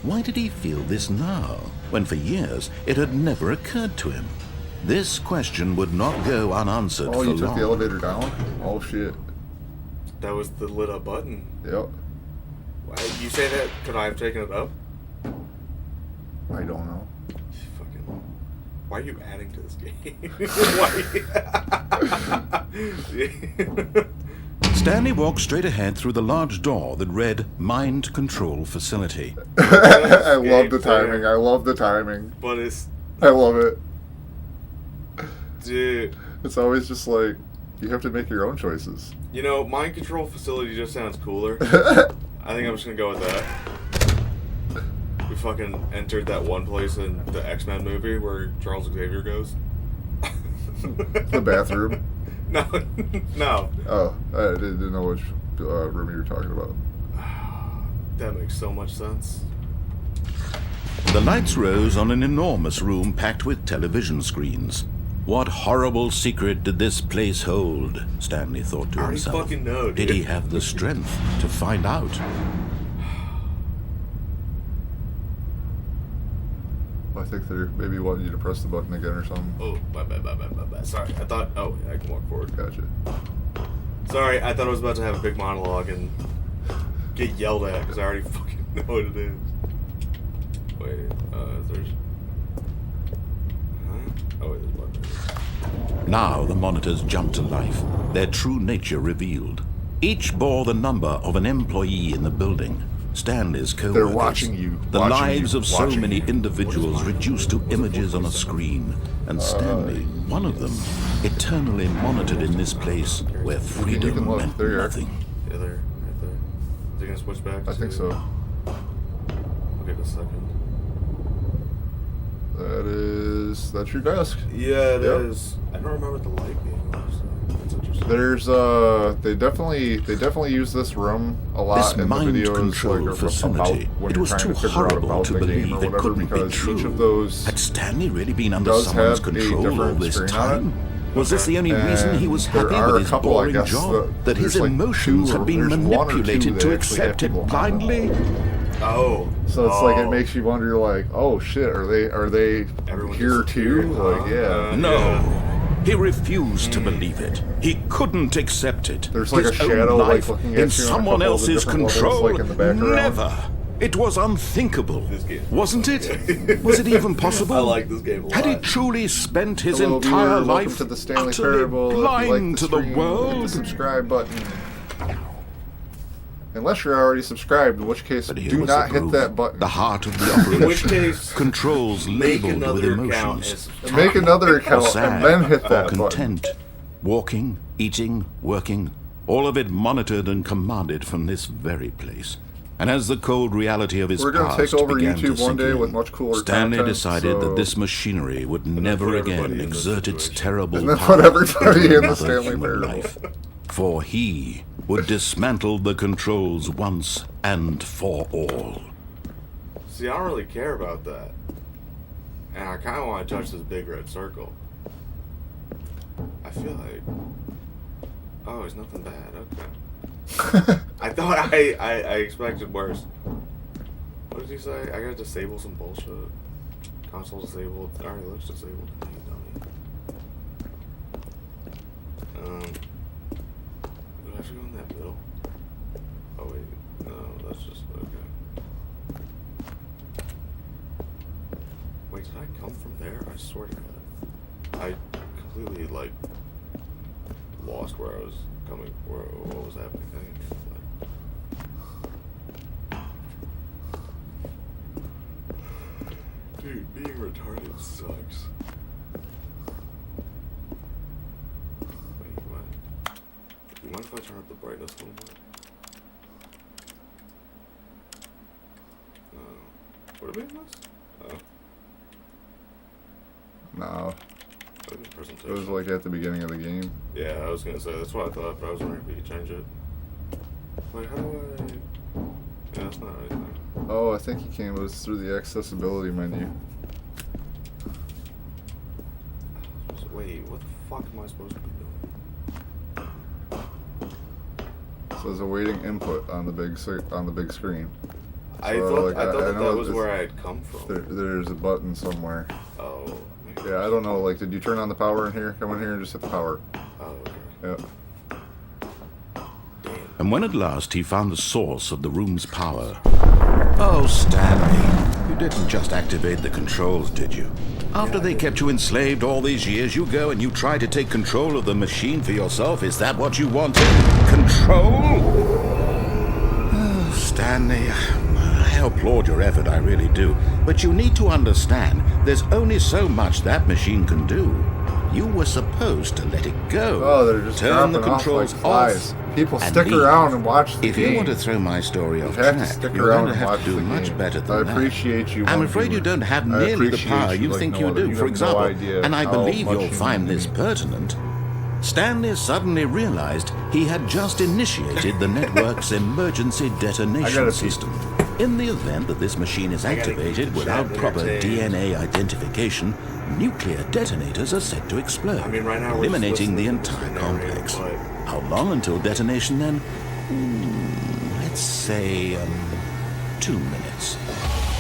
Why did he feel this now, when for years it had never occurred to him? This question would not go unanswered Oh, for you took long. the elevator down? Oh, shit. That was the lit up button. Yep. Why, you say that? Could I have taken it up? I don't know. Fucking. Why are you adding to this game? Stanley walked straight ahead through the large door that read Mind Control Facility. I love the timing. I love the timing. But it's... I love it. Dude. It's always just like, you have to make your own choices. You know, Mind Control Facility just sounds cooler. I think I'm just gonna go with that. We fucking entered that one place in the X-Men movie where Charles Xavier goes. The bathroom? No. No. Oh, I didn't know which room you were talking about. That makes so much sense. The lights rose on an enormous room packed with television screens. What horrible secret did this place hold? Stanley thought to I already himself. fucking know, dude. Did he have the strength to find out? I think they're maybe wanting you to press the button again or something. Oh, my bad. Sorry, I thought... Oh, I can walk forward. Gotcha. Sorry, I thought I was about to have a big monologue and get yelled at because I already fucking know what it is. Wait, there's... Huh? Oh, wait, there's a button. Now the monitors jumped to life, their true nature revealed. Each bore the number of an employee in the building. Stanley's co-workers. They're watching you. The Watching lives you. of so Watching many you. individuals reduced to images on a screen. And Stanley, one of them, eternally monitored in this place where You freedom can look. meant There you are. nothing. Yeah, there. Right there. Is it gonna switch back? I think so. Okay, just a second. That's your desk. Yeah, it Yep. is. I don't remember the light being off, so that's interesting. There's they definitely use this room a lot This in the mind videos, control like facility, about when it you're was trying too to figure out horrible about to the game believe or it whatever, couldn't be because true. each of those Had Stanley really been under does someone's have a control all different this screen on time? it. Was this the only reason he was And there happy are with a his couple, I boring guess, job? That his there's like emotions two or- had been there's one or two manipulated that to actually have accept it people on it. blindly? Oh. So it's like it Oh. makes you wonder, like, oh shit, are they Everyone here too? disappeared, Like, huh? yeah. No. He refused to believe it. He couldn't accept it. There's like His a shadow, own like, life looking at in you on a someone couple of the else's different levels, control. like, in the background. Never. It was unthinkable, This game. wasn't it? Was it even possible? I like this game a lot. Had he truly spent his Hello, entire viewer, life welcome to the Stanley utterly Parable. If you like blind to the stream, hit the world? subscribe button. Unless you're already subscribed, in which case, But here do was not the hit proof. that button. The heart of the In operation. which case, Controls make labeled with another account emotions. and Make another account Sad and then hit or that button. content. Walking, eating, working, all of it monitored and commanded from this very place. And as the cold reality of his We're gonna past take over began YouTube to one sink day in, with much cooler Stanley content, decided so- that this machinery would never put again everybody in this exert its situation. terrible And then power put everybody into in the another Stanley human Parable. life. For he would dismantle the controls once and for all. see, I don't really care about that. And I kind of want to touch this big red circle. I feel like... Oh, it's nothing bad. Okay. I thought I expected worse. What did he say? I gotta disable some bullshit. Console disabled. It already looks disabled to me, dummy. Do I have to go in that middle? Oh wait, no, that's just okay. Wait, did I come from there? I swear to God, I completely like lost where I was coming, what was happening. Dude, being retarded sucks. Wait, what? You mind if I turn up the brightness a little more? Would it be this? Oh. No, Maybe presentation. it was like at the beginning of the game. Yeah, I was gonna say, that's what I thought, but I was wondering if we could change it. Wait, how do I... Yeah, that's not anything. Oh, I think it was through the accessibility menu. Wait, what the fuck am I supposed to be doing? It says awaiting input on the big screen. I So, thought, like, I thought I that, know was it's- where I had come from. There's a button somewhere. Oh, maybe. Yeah, I don't know. Like, did you turn on the power in here? Come in here and just hit the power. Oh, okay. Yeah. And when at last he found the source of the room's power, Oh, Stanley, you didn't just activate the controls, did you? After they kept you enslaved all these years, you go and you try to take control of the machine for yourself. Is that what you wanted? Control? Oh, Stanley, I applaud your effort, I really do. But you need to understand, there's only so much that machine can do. You were supposed to let it go. Oh, they're just turn the dropping off controls like flies. off. People and stick leave. around and watch the If game. you want to throw my story off You have to track, stick you're around going to and have watch to do the much game. better than I that. appreciate you. I'm one afraid you viewer. don't have I nearly the appreciate power you like think no you other. do. You For have no example, idea and I how believe much you'll you find mean this to me. pertinent, Stanley suddenly realized he had just initiated the network's emergency detonation system. In the event that this machine is activated without proper DNA identification, nuclear detonators are set to explode, I mean, right now we're just eliminating the listening to entire this complex. narrative, How long until detonation then? Let's say 2 minutes.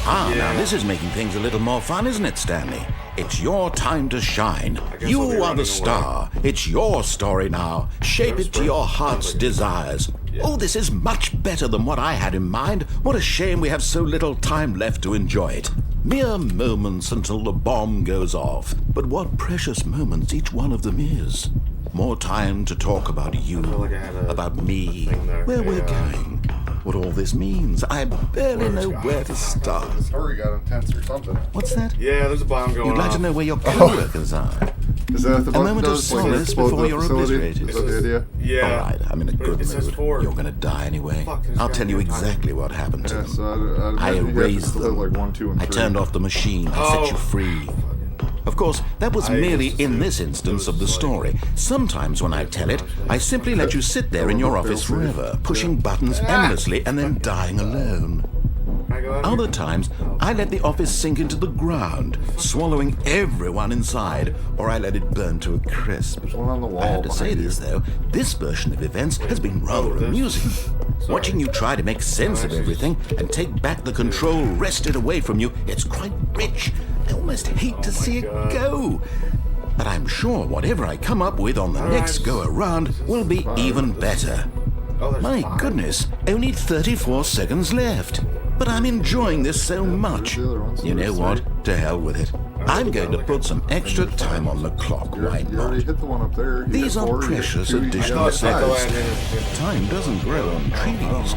Now Yeah. this is making things a little more fun, isn't it, Stanley? It's your time to shine. guess I'll be You are running the away. star. It's your story now. Shape it to your heart's desires. Oh, this is much better than what I had in mind. What a shame we have so little time left to enjoy it. Mere moments until the bomb goes off. But what precious moments each one of them is. More time to talk about you, feel like I had a about me, thing there. where we're Yeah. going, what all this means. I barely know where to start. The story got intense or something. What's that? Yeah, there's a bomb going You'd like off. to know where your co-workers are. Is that the A moment of does, like, solace explode before the you're facility? obliterated. Is that the idea? Yeah. All right, I'm in a But good it says mood. 4. You're gonna die anyway. Fuck, there's I'll tell you goddamn time. exactly what happened to Yeah, them. so I you have to erased split them. like 1, 2, and I 3. turned off the machine. I Oh. set you free. Of course, that was I merely used to in say this it instance of the was like- story. Sometimes when I tell it, I simply let you sit there in your office forever, pushing buttons endlessly and then dying alone. Can I go out Other here? times, I let the office sink into the ground, swallowing everyone inside, or I let it burn to a crisp. There's one on the wall. I have to say behind this, you. though, this version of events has been rather this? amusing. Watching you try to make sense of everything and take back the control wrested away from you, it's quite rich. I almost hate to see it go. But I'm sure whatever I come up with on the next go around will be even better. Oh, there's My 5. goodness, only 34 seconds left. But I'm enjoying this so much. the other ones? You know what? To hell with it. I'm going to put some extra time on the clock. Why You already not? hit the one up there. You These hit are 4, you hit precious 2, you additional hit I thought 5. I had it. Time doesn't grow on trees.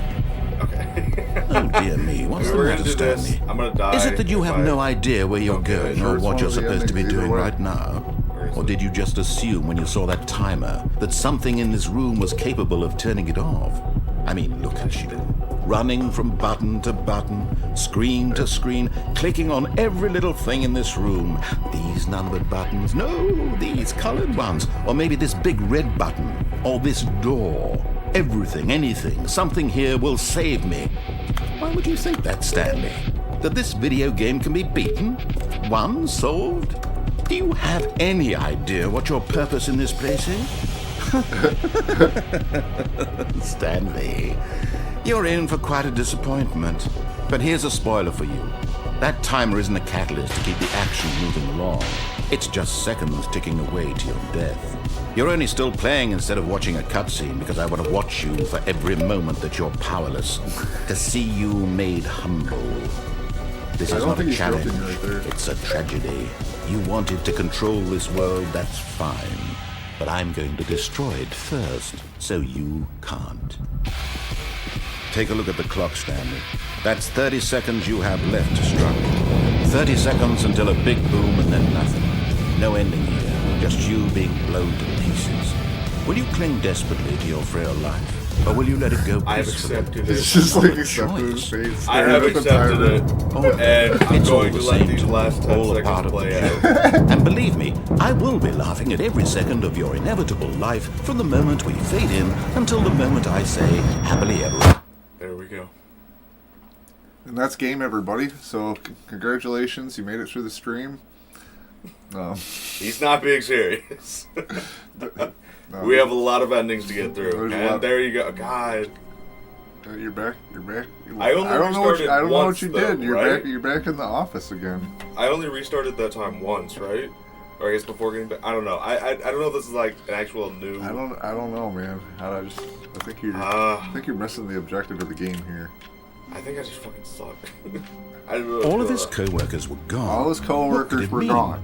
Okay. Oh dear me, what's the We're matter, gonna do this. Stanley? I'm gonna die. Is it that you have if no I- idea where you're going sure or it's what one you're of the supposed to be endings either doing way. right now? is Or did you just assume when you saw that timer that something in this room was capable of turning it off? I mean, look at you. Running from button to button, screen to screen, clicking on every little thing in this room. These numbered buttons, no, these colored ones. Or maybe this big red button, or this door. Everything, anything, something here will save me. Why would you think that, Stanley? That this video game can be beaten? Won? Solved? Do you have any idea what your purpose in this place is? Stanley, you're in for quite a disappointment. But here's a spoiler for you. That timer isn't a catalyst to keep the action moving along. It's just seconds ticking away to your death. You're only still playing instead of watching a cutscene because I want to watch you for every moment that you're powerless. To see you made humble. This I is don't not think a he's challenge. joking right there. It's a tragedy. You wanted to control this world, that's fine. But I'm going to destroy it first, so you can't. Take a look at the clock, Stanley. That's 30 seconds you have left to struggle. 30 seconds until a big boom and then nothing. No ending here, just you being blown to pieces. Will you cling desperately to your frail life? Or will you let it go I have peacefully? accepted It's it. just Not like a accepted his choice. face. I have staring at the accepted timer. it. Oh, And I'm it's all going the to let same these to me, last 10 all a part seconds of the play joke. out. And believe me, I will be laughing at every second of your inevitable life from the moment we fade in until the moment I say happily ever after. There we go. And that's game, everybody. So congratulations, you made it through the stream. He's not being serious. We have a lot of endings to get through. There's a And lot. there you go. God. You're back. You're back. I only don't know what restarted I don't know once, what you though, did. You're right? back. You're back in the office again. I only restarted that time once, right? Or I guess before getting back. I don't know. I don't know if this is like an actual new. I don't know, man. I think you're Ah. I think you're missing the objective of the game here. I think I just fucking suck. All of his co-workers were gone. All his What co-workers could it were mean? gone.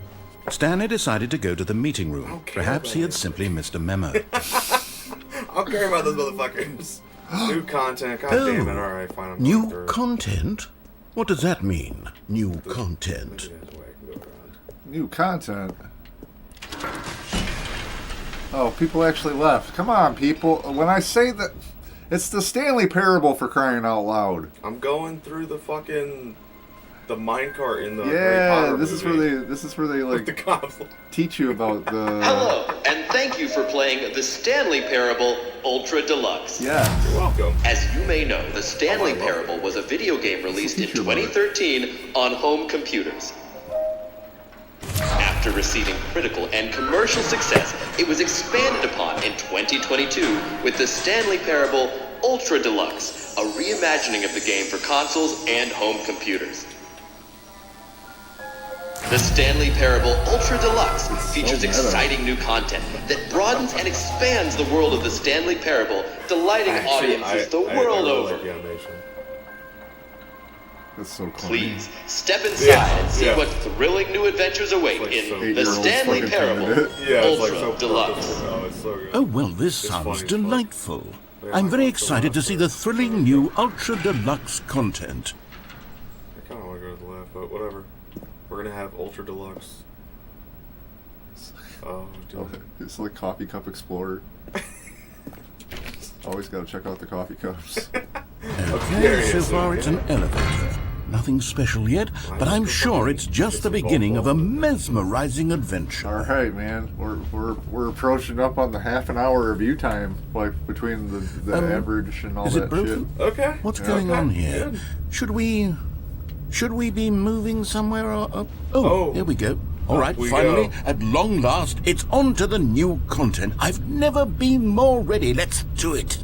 Stanley decided to go to the meeting room. don't care Perhaps he about had it. simply missed a memo. I don't care about those motherfuckers. New content. God damn it. Alright, fine. I'm going New through it. content? What does that mean? New content. Maybe that's the way I can go around. New content. Oh, people actually left. Come on, people. When I say that, it's the Stanley Parable, for crying out loud. I'm going through the fucking the minecart in the Harry Potter Yeah, this is where movie. they With the like cops. teach you about the. Hello, and thank you for playing the Stanley Parable Ultra Deluxe. Yeah. You're welcome. As you may know, the Stanley Oh, I love Parable was a video game released in teach you about it. 2013 on home computers. After receiving critical and commercial success, it was expanded upon in 2022 with the Stanley Parable Ultra Deluxe, a reimagining of the game for consoles and home computers. The Stanley Parable Ultra Deluxe features meta. exciting new content that broadens and expands the world of the Stanley Parable, delighting audiences the world really over. like the animation. That's so cool. Please step inside Yeah, and see yeah. what thrilling new adventures await Like in so- the 8-year-olds Stanley fucking Parable playing it. Yeah, it's like Ultra so Deluxe. purposeful. Oh, it's so good. Oh, well, this It's sounds funny as fuck. delightful. Yeah, I'm my very mom's the excited to one see for the it. thrilling new Ultra Deluxe content. I kind of want to go to the left, but whatever. We're gonna have Ultra Deluxe. Oh, dude. It's like Coffee Cup Explorer. Always got to check out the coffee cups. Okay, curious, so far it's an yeah. elevator. Nothing special yet, but I'm sure it's just the beginning of a mesmerizing adventure. All right, man. We're approaching up on the half an hour review time, like between the average and all Is that it broken? Okay. What's Yeah. going Okay, on here? good. Should we be moving somewhere? Or, Oh. here we go. All Up right, we finally, go. at long last, it's on to the new content. I've never been more ready. Let's do it.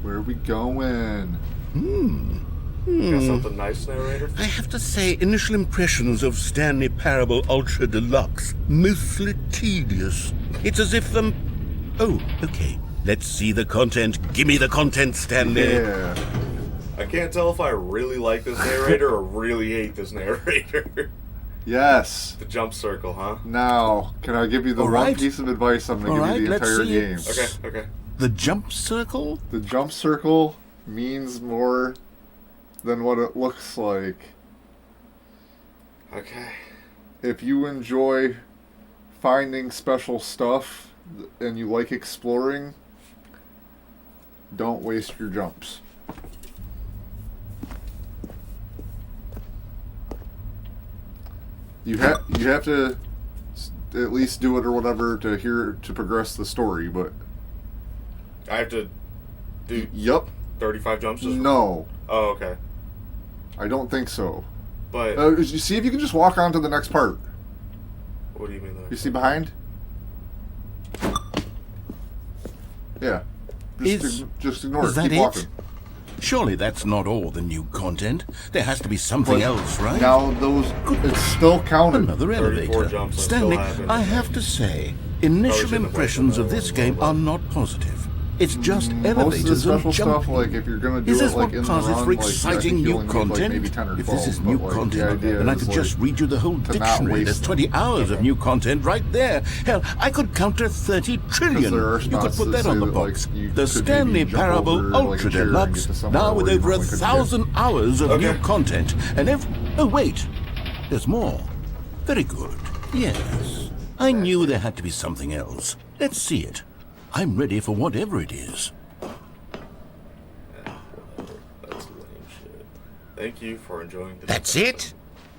Where are we going? Got something nice, narrator? I have to say, initial impressions of Stanley Parable Ultra Deluxe, mostly tedious. It's as if Oh, okay. Let's see the content. Give me the content, Stanley. Yeah. I can't tell if I really like this narrator or really hate this narrator. Yes. The jump circle, huh? Now, can I give you the All one right. piece of advice I'm going All to give you right, the let's entire see game? it. Okay. The jump circle? The jump circle means more than what it looks like. Okay. If you enjoy finding special stuff and you like exploring, don't waste your jumps. You have to at least do it or whatever to progress the story, but I have to do yup. 35 jumps? No, Oh, okay. I don't think so. But, You see if you can just walk on to the next part. what do you mean? You see behind? Yeah. Just ignore Is it. that Keep it? walking. Surely that's not all the new content. There has to be something But else, right? Now it's still counted. Another 34 elevator. jumps and Stanley, still haven't. I have to say, initial shouldn't have impressions waited of that this long. game are not positive. It's just Most of the elevators special and stuff, jumping. like if you're gonna do Is it this like what in the passes run, for like, I think exciting you new only need, like, content? maybe 10 or If this is 12, new but, like, the content, idea then I is, could like, just read you the whole to not dictionary. There's waste 20 hours of new content right there. Hell, I could counter 30 trillion. there are You could spots put that that on say the that, like, box. you The could Stanley maybe jump Parable over, like, a Ultra chair and Deluxe, get to somewhere now with where you over normally couldn't get. 1,000 hours of new Okay. content. And oh, wait. There's more. Very good. Yes. I knew there had to be something else. Let's see it. I'm ready for whatever it is. That's lame shit. Thank you for enjoying the That's it?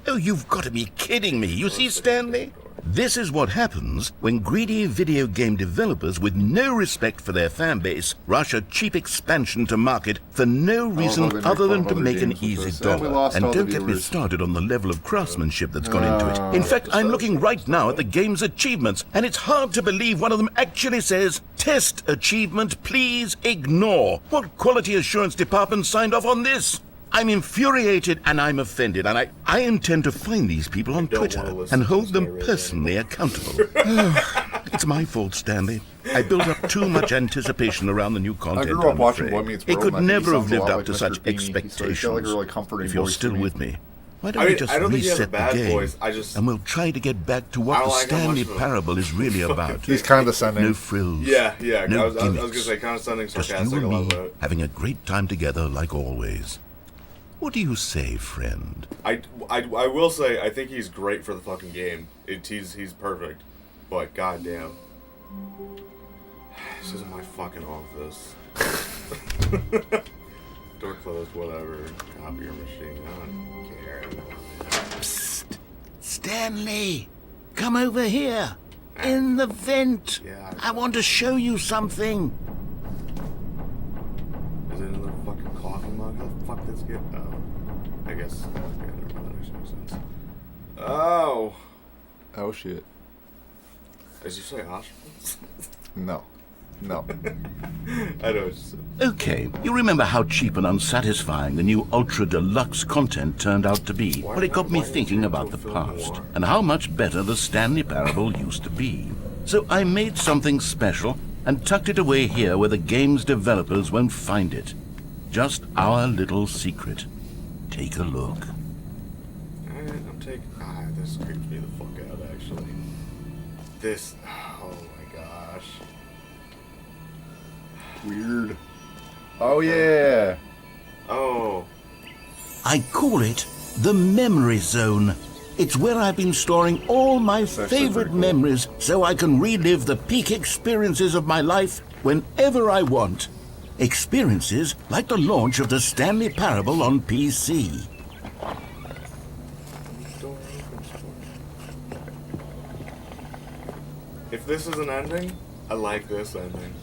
Oh, you've got to be kidding me. You see, Stanley? This is what happens when greedy video game developers with no respect for their fan base rush a cheap expansion to market for no reason they make other fun than of to other make an games with easy this. And we dollar. lost And all the don't get me viewers. started on the level of craftsmanship that's gone into it. In fact, I'm looking right now at the game's achievements, and it's hard to believe one of them actually says, "Test achievement, please ignore." What quality assurance department signed off on this? I'm infuriated and I'm offended, and I intend to find these people on don't Twitter wanna listen and to hold this them narrator personally accountable. It's my fault, Stanley. I built up too much anticipation around the new content. I grew up I'm watching afraid. Boy Meets It World, could and I think he never have sounds a lived lot up like to Mr. such Beanie. He's got, like, expectations. a really comforting If you're voice still to me. with me, why don't we just I don't think he has a reset the bad game, voice. I just... and we'll try to get back to I what don't the like how Stanley much of a Parable is really about. He's condescending. No frills. Yeah. No I was going to gimmicks. say condescending, Just sarcastic, you I and love me it. having a great time together like always. What do you say, friend? I will say, I think he's great for the fucking game. He's perfect. But goddamn. This isn't my fucking office. Door closed, whatever. Copier machine. I don't care. Psst! Stanley! Come over here! In the vent! Yeah, I want to show you something! Is it another fucking coffee mug? How the fuck does it get? Oh. I guess. Okay, never mind. That makes no sense. Oh! Oh shit. Did you say Auschwitz? No. I know what you said. Okay, you remember how cheap and unsatisfying the new Ultra Deluxe content turned out to be? Well, it got me thinking about the past, and how much better the Stanley Parable used to be. So I made something special and tucked it away here where the game's developers won't find it. Just our little secret. Take a look. Alright, I'm taking... this creeps me the fuck out, actually. This... Oh my gosh. Weird. Oh yeah. Oh. I call it the Memory Zone. It's where I've been storing all my actually favorite pretty cool. memories so I can relive the peak experiences of my life whenever I want. Experiences like the launch of the Stanley Parable on PC. Door opens for me. If this is an ending, I like this ending.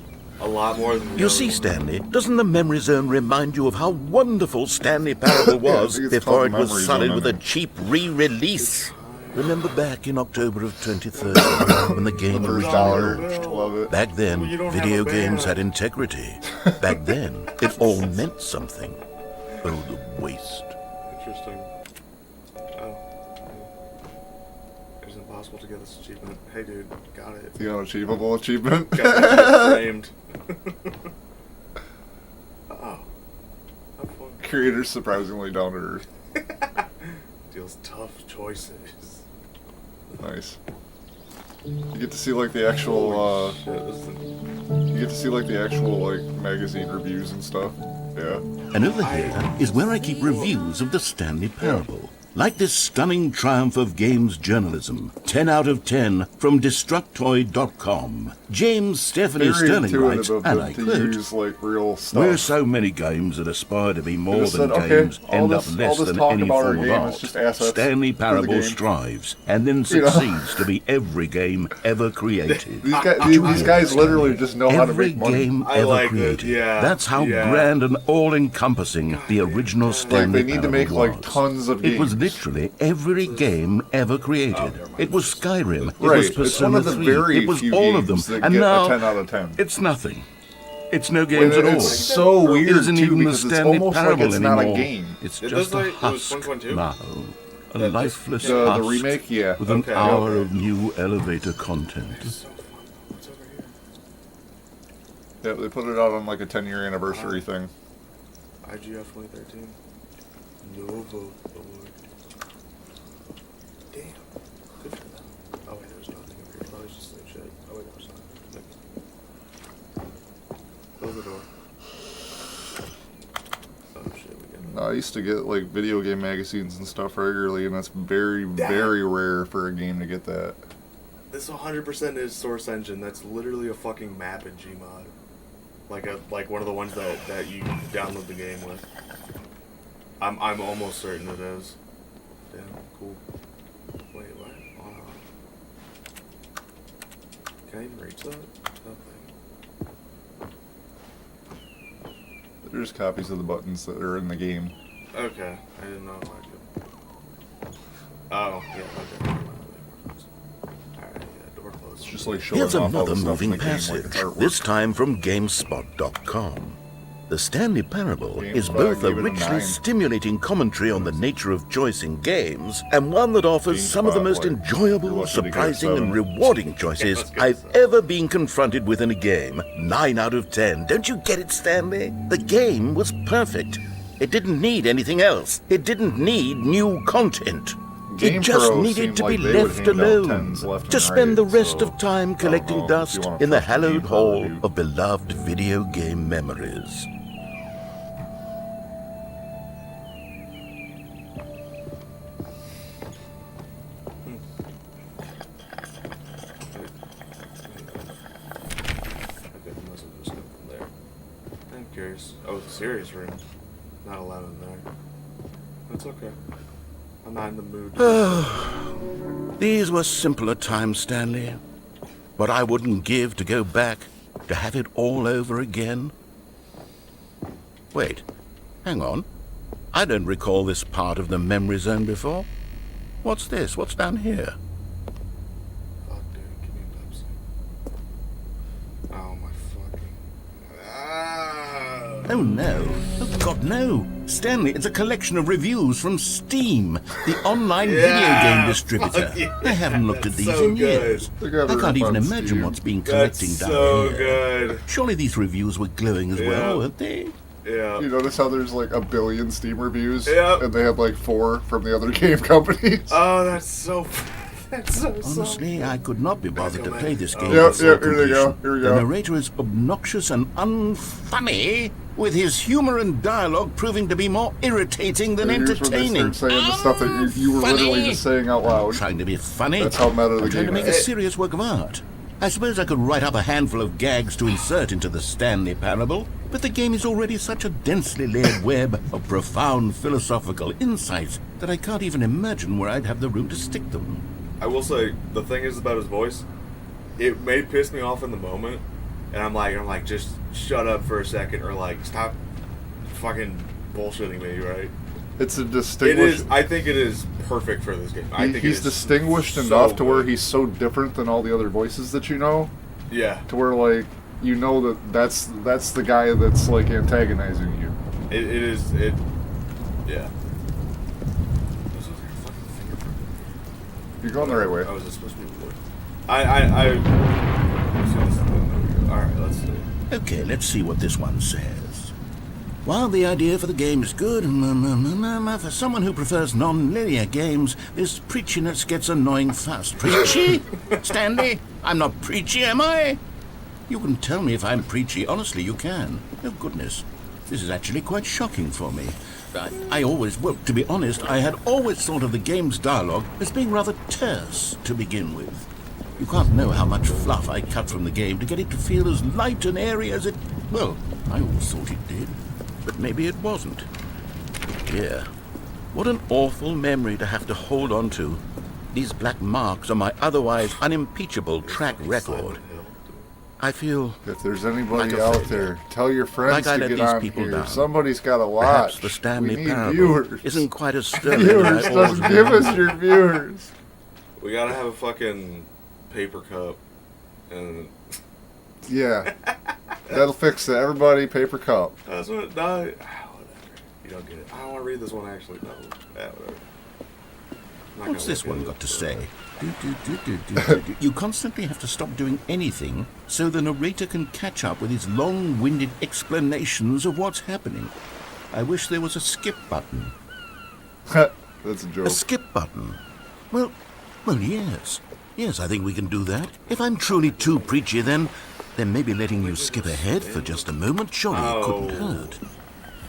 A lot more than the You other see, one. Stanley, doesn't the Memory Zone remind you of how wonderful Stanley Parable was think it's before called it the was Memory sullied Zone, with a isn't it? cheap re-release? Remember back in October of 2013 when the game First originally dollar. Love it. Back then, Well, you don't have video a games band. had integrity. Back then, it all meant something. Oh, the waste. Interesting. Oh. It's impossible to get this achievement. Hey dude, got it. The unachievable achievement. Got it framed. Oh. How fun. Creator's surprisingly down to earth. Deals tough choices. Nice. You get to see like the actual Shit, this is you get to see like the actual like magazine reviews and stuff. Yeah. And over here is where I keep reviews of the Stanley Parable. Like this stunning triumph of games journalism. 10 out of 10 from Destructoid.com. James Stephanie Very Sterling intuitive writes, of and them I to quote, use like real stuff. "Where so many games that aspire to be more just than said, okay, games all end this- up less all this than talk any about our form of game art, is just assets Stanley for the Parable game. strives and then You know? succeeds to be every game ever created." These guys literally just know how to Every make money. game I ever like it, created. yeah, That's how yeah. grand and all-encompassing the original Stanley Like they need to Parable make like was. tons of It was games. literally every game ever created. It was Skyrim. It Right, was it's one Persona of the 3. very It was few all of them. games that And get now a 10 out of 10. it's nothing. It's no games at all. It's so weird It isn't too even the because it's Stanley almost like Parable it's not anymore. a game. It's It just does a like- it was husk 1.2? now. A That- lifeless The husk remake, yeah. with Okay, an hour okay. of new elevator content. so fun. What's over here? Yeah, they put it out on like a 10-year anniversary thing. IGF 2013. Novo. Damn. Good for them. Oh wait, there's nothing over here. Probably just the same shit. Oh wait, there's something. Close the door. Oh shit, we got I used to get like video game magazines and stuff regularly, and that's very, very rare for a game to get that. This 100% is Source Engine. That's literally a fucking map in Gmod. Like one of the ones that you download the game with. I'm almost certain it is. Damn, cool. Wait, what? Hold on. Can I even reach that? There's copies of the buttons that are in the game. Okay, I didn't know if I could. Oh, yeah, okay. Alright, yeah, door closed. It's just like showing Here's off all another the stuff in moving the game, like passage, the artwork. this time from GameSpot.com. The Stanley Parable Game is five, both a give it a richly 9. stimulating commentary on the nature of choice in games, and one that offers Game some of the five, most like, enjoyable, you're lucky to get a surprising, and 7. rewarding choices Yeah, I was gonna I've say. ever been confronted with in a game. 9 out of 10. Don't you get it, Stanley? The game was perfect. It didn't need anything else. It didn't need new content. Game It just Pro needed seemed to be like they would left hand out alone 10s left to and spend the right, rest so of time I don't collecting know if dust you wanna in the trust the Game hallowed Pro hall review. of beloved video game memories. Okay, it must have just come from there. I'm curious. Oh, the serious room. Not allowed in there. That's okay. I'm not in the mood. These were simpler times, Stanley. But I wouldn't give to go back, to have it all over again. Wait, hang on. I don't recall this part of the memory zone before. What's this? What's down here? Fuck, dude. Give me a Pepsi. Oh, my fucking... Ah! Oh no. Oh God, no. Stanley, it's a collection of reviews from Steam, the online video game distributor. Fuck yeah. I haven't looked at these That's so in good. years. They got I it can't up even on imagine Steam. what's been That's collecting down so here. good. Surely these reviews were glowing as well, Yeah. weren't they? Yeah. You notice how there's like a billion Steam reviews? Yep. And they have like 4 from the other game companies? Oh, that's so... That's so... Honestly, I could not be bothered to go, play man. this Oh. game. Yep, before yep, here they go, completion. here we The go. narrator is obnoxious and unfunny, with his humor and dialogue proving to be more irritating than Here's where they entertaining. start saying the stuff that you were literally Unfunny. just saying out loud. Trying to be funny. That's how meta the I'm trying to game make a is. serious work of art. I suppose I could write up a handful of gags to insert into the Stanley Parable, but the game is already such a densely layered web of profound philosophical insights that I can't even imagine where I'd have the room to stick them. I will say, the thing is about his voice, it may piss me off in the moment, and I'm like, just shut up for a second, or like, stop fucking bullshitting me, right? It's a It distinguished... is, I think it is perfect for this game. I think he's it is distinguished so enough to where good. he's so different than all the other voices that you know, Yeah. to where like you know that's the guy that's like antagonizing you. It is, yeah. This is like a fucking fingerprint. You're going the right way. Oh, is it supposed to be wood? Let's see this thing. Alright, let's see. Okay, let's see what this one says. While the idea for the game is good, for someone who prefers non-linear games, this preachiness gets annoying fast. Preachy? Stanley? I'm not preachy, am I? You can tell me if I'm preachy. Honestly, you can. Oh, goodness. This is actually quite shocking for me. Well, to be honest, I had always thought of the game's dialogue as being rather terse to begin with. You can't know how much fluff I cut from the game to get it to feel as light and airy as it... Well, I always thought it did. But maybe it wasn't. Dear, what an awful memory to have to hold on to. These black marks on my otherwise unimpeachable track record. I feel If there's anybody like a out failure. there, tell your friends Like I to let get these on people here. down. Somebody's got to watch. perhaps the Stanley we need Parable viewers. isn't quite as sterling Viewers, as I always just give us remembered. your viewers. We gotta have a fucking paper cup. And Yeah, that'll fix it. Everybody, paper cup. that's what, no, whatever. You don't get it. I don't want to read this one actually. No. Yeah, whatever. I'm not What's gonna this look one at got it, to so- say? You constantly have to stop doing anything so the narrator can catch up with his long-winded explanations of what's happening. I wish there was a skip button. That's a joke. A skip button? Well, yes. Yes, I think we can do that. If I'm truly too preachy, then maybe letting you skip ahead for just a moment surely it couldn't hurt.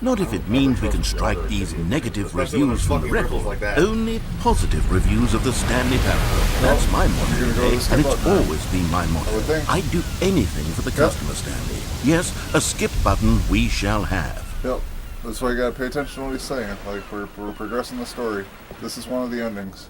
Not if it means we can strike these negative Especially when reviews there's from the fucking record. ripples like that. Only positive reviews of the Stanley Parable. That's my motto, You're gonna go to the skip and it's button. always been my motto. I would think. I'd do anything for the customer, Stanley. Yes, a skip button we shall have. Yep. That's why you gotta pay attention to what he's saying. Like, we're progressing the story. This is one of the endings.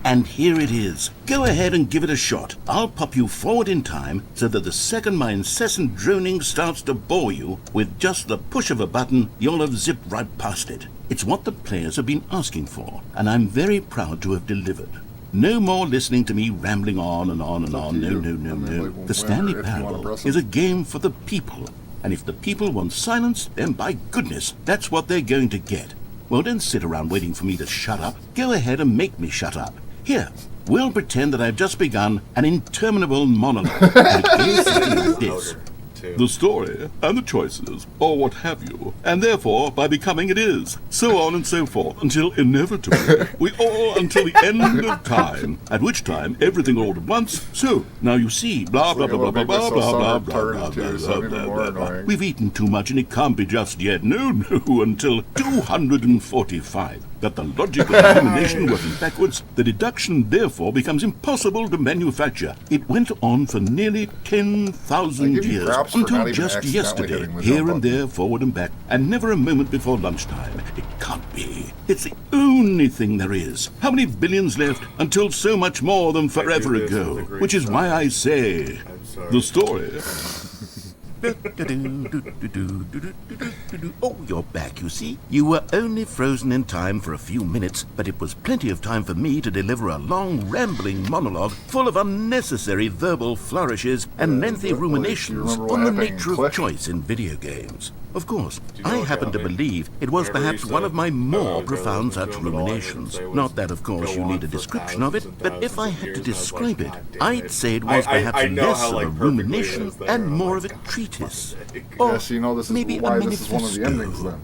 And here it is. Go ahead and give it a shot. I'll pop you forward in time so that the second my incessant droning starts to bore you, with just the push of a button, you'll have zipped right past it. It's what the players have been asking for, and I'm very proud to have delivered. No more listening to me rambling on and on and It's up on. to No, you. no, I no, mean, no. like, The Stanley if you wanna Parable press is a them. game for the people. And if the people want silence, then by goodness, that's what they're going to get. Well, don't sit around waiting for me to shut up. Go ahead and make me shut up. Here, we'll pretend that I've just begun an interminable monologue. And it goes something like this. The story and the choices, or what have you, and therefore, by becoming it is, so on and so forth, until inevitably, we all until the end of time, at which time everything all at once. So, now you see, blah, blah, Like, blah, I'm blah, gonna blah, make blah, myself blah, sound blah, blah, retarded, blah, too, so blah, I'm even blah, more blah. annoying. We've eaten too much and it can't be just yet. No, no, until 245. That the logic of elimination working backwards, the deduction therefore becomes impossible to manufacture. It went on for nearly 10,000 I give you years, props for until not even just accidentally yesterday, hitting the here jump and button. there, forward and back, and never a moment before lunchtime. It can't be. It's the only thing there is. How many billions left until so much more than forever this ago? with a great Which is why I say, I'm sorry. the story. Oh, you're back, you see. You were only frozen in time for a few minutes, but it was plenty of time for me to deliver a long, rambling monologue full of unnecessary verbal flourishes and lengthy but, like, ruminations you remember what on the happened in nature of Click? choice in video games. Of course, you know I what happen to got me? believe it was Whenever perhaps you one said, of my "Oh, more no, profound there's such no all I didn't ruminations. say was Not that, of course, go you on need a for description of it, thousands and but if I thousands of had to years, and I was describe like, it, "God damn I'd it." say it was perhaps I know less how, of like, a perfectly it rumination is there, and I'm more like, of a "God, treatise. fuck's sake." Or Yes, you know, this is maybe a why this is one of the manifesto. endings then.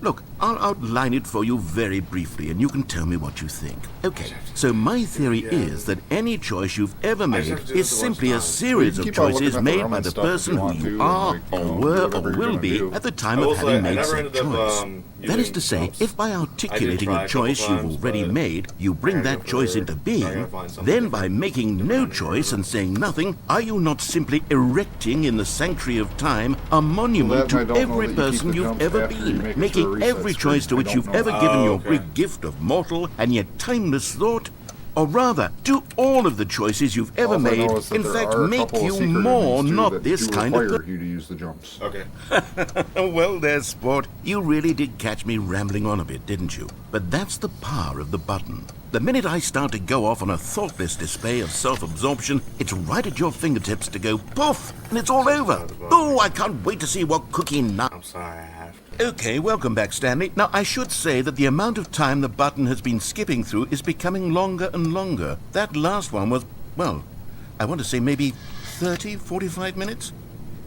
Look, I'll outline it for you very briefly, and you can tell me what you think. Okay, so my theory is that any choice you've ever just made have to do is this the one simply a time. series Well, of you keep on looking choices at the made Roman by the stuff if person you who want to, you and, are, like, or do were, or whatever you're will gonna be do. at the time I of will say, having I made never said ended up, choice. That is using to say, jumps. if by I did articulating try a a couple choice times, you've already but made, you bring I gotta that go choice for- into I gotta being, find something then by different. making no Different choice and environment. saying nothing, are you not simply erecting in the sanctuary of time a monument Well, that I to don't know every that you keep person the you've jumps ever after you been, make it to a making reset every screen. choice to I which don't you've know ever that. given Oh, your okay. great gift of mortal and yet timeless thought? Or rather, do all of the choices you've ever All I made, know is that in there fact, are a make couple of you secret more endings, too, not that this do kind of require you to use the jumps. Okay. Well, there, sport. You really did catch me rambling on a bit, didn't you? But that's the power of the button. The minute I start to go off on a thoughtless display of self-absorption, it's right at your fingertips to go poof, and it's all over. Oh, I can't wait to see what cookie nut. I'm sorry, I have to. Okay, welcome back, Stanley. Now, I should say that the amount of time the button has been skipping through is becoming longer and longer. That last one was, well, I want to say maybe 30, 45 minutes?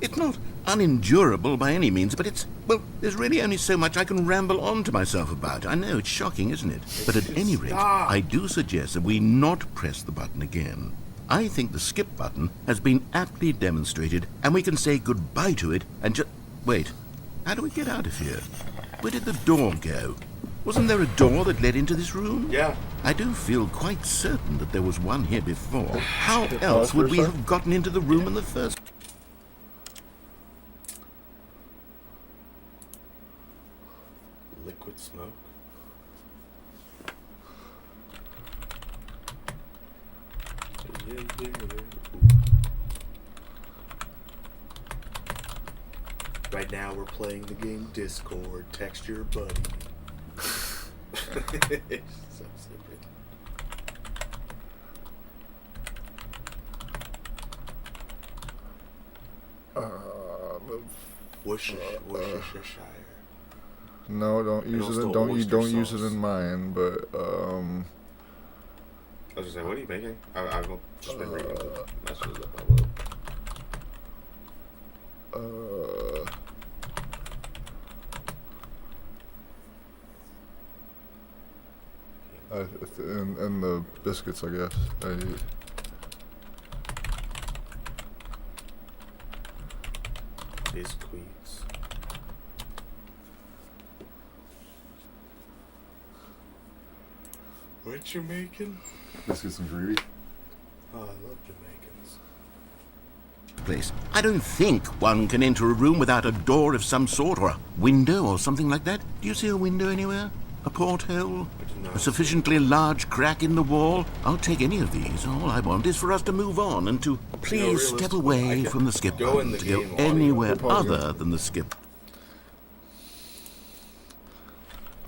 It's not unendurable by any means, but it's, well, there's really only so much I can ramble on to myself about. I know, it's shocking, isn't it? But at any rate, Stop. I do suggest that we not press the button again. I think the skip button has been aptly demonstrated, and we can say goodbye to it and just... Wait, how do we get out of here? Where did the door go? Wasn't there a door that led into this room? Yeah. I do feel quite certain that there was one here before. How Pause else for would a we sec. have gotten into the room in the first... Liquid smoke. Right now we're playing the game Discord. Text your buddy. It's so stupid. Worcestershire. No, don't use also it. Don't you oyster don't use it sauce. in mine. But I was just saying, what are you making? I've just been reading the messages that pop up. and the biscuits, I guess. Biscuits. What you making? Biscuits and gravy. Oh, I love Jamaicans. place. I don't think one can enter a room without a door of some sort, or a window or something like that. Do you see a window anywhere? A porthole? A sufficiently large crack in the wall? I'll take any of these. All I want is for us to move on and to please step realistically, I away can from the skip go in button, the to go game audio. anywhere We'll pause other than the skip.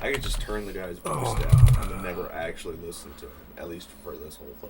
I could just turn the guy's voice down and then never actually listen to him, at least for this whole thing.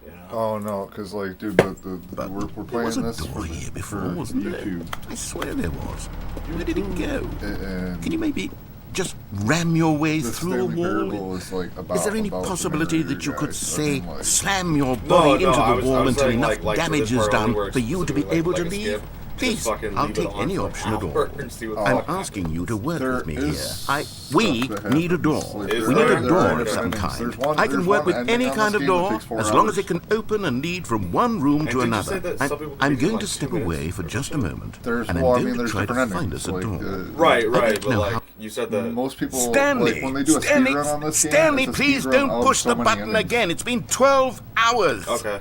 You know? Oh no, because like, dude, we're There playing was a this door for, here before, for wasn't YouTube. there? I swear there was. Where did it go? And Can you maybe just ram your way the through a Stanley wall? Parable is like about. Is there any about the possibility that you narrator, could guys. say, I mean, like, slam your No, body into I the was wall until saying, enough like damage for this is part done only where it's for you to be specifically able to like a leave? skip, Please, just fucking I'll leave it take on any for an option at all. hour and see what I'm fucking asking you to work there with me here. is We stuff that need a door. happens. Like, Is We there- need a there door are of some endings. kind. There's one- I can there's work one with ending any on kind this of game that door takes 4 as long as hours. it can open and lead from one room to did you another. say that some people I'm can do going like to 2 step minutes? away for just a moment, There's, and I'm well, I going mean, to there's try to different find endings. us a Like, door. Right, don't but know like how- you said that. most people, Stanley, like, when they do a Stanley, speedrun on this game, Stanley, it's a please speedrun don't of push so the many button endings. again. It's been 12 hours. Okay.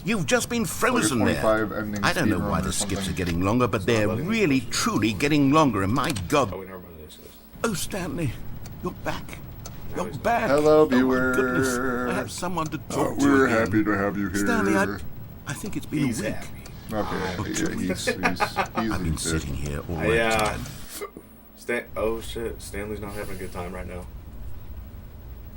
You've just been like a frozen there. 25 ending I don't know speedrun why or the skips something. are getting longer, but they're letting me really, push it. truly getting longer, and my God. Oh, wait, never mind. This is. Oh, Stanley, you're back. You're he's not. back. Hello, Oh, my goodness. viewers. I have someone to talk to We're again. happy to have you here. Stanley, I think it's been He's a week. happy. Okay, yeah, he's I've been sitting here all that Yeah. time. Oh shit, Stanley's not having a good time right now.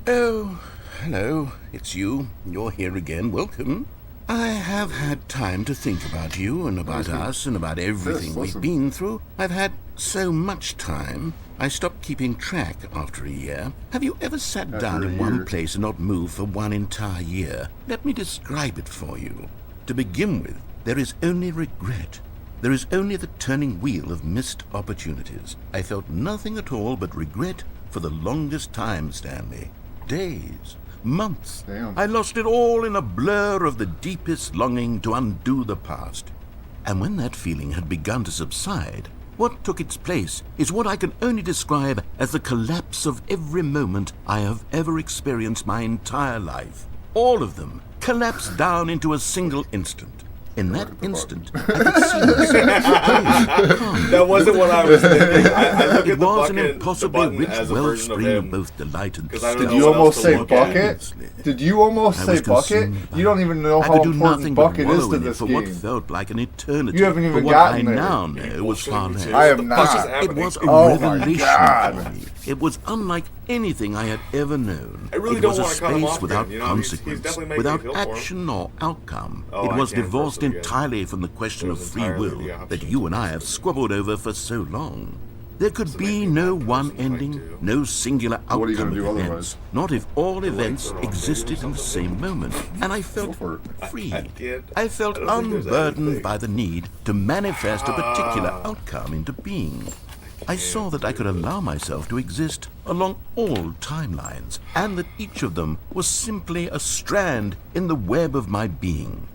Oh, hello. It's you. You're here again. Welcome. I have had time to think about you and about us and about everything we've listen. been through. I've had so much time. I stopped keeping track after a year. Have you ever sat down a in one year. place and not moved for one entire year? Let me describe it for you. To begin with, there is only regret. There is only the turning wheel of missed opportunities. I felt nothing at all but regret for the longest time, Stanley. Days, months. Damn. I lost it all in a blur of the deepest longing to undo the past. And when that feeling had begun to subside, what took its place is what I can only describe as the collapse of every moment I have ever experienced my entire life. All of them collapsed down into a single instant. In that instant, I could see myself calm. That wasn't what I was thinking. I look It at the was an bucket, the impossibly button rich as a version of wellspring of him. both delight and 'Cause I don't Did know you what almost else to say look at. bucket? Did you almost I say was bucket? consumed by You don't even know I how could do important nothing but bucket is wallow to in it this for what game. felt like an eternity. You haven't even but what gotten I there. now know was far Bullshitting me less. too. I am What the not. fuck is It happening? was a Oh my revelation God. for me. It was unlike anything I had ever known. I really it don't was a wanna cut him space off without again, you know, he's consequence, definitely making me without feel for him. action or outcome. Oh, it I was can't divorced press it again. entirely from the question It of was free entirely will the that option you to and I press have it. squabbled over for so long. There could Doesn't be make me no that one person if I ending, do. no singular What are you outcome gonna of do events, otherwise? not if all events throw it off maybe or existed in the something? same moment. And I felt for it. free. I can't- I felt I don't think there's unburdened anything. by the need to manifest a particular outcome into being. I saw that I could allow myself to exist along all timelines, and that each of them was simply a strand in the web of my being.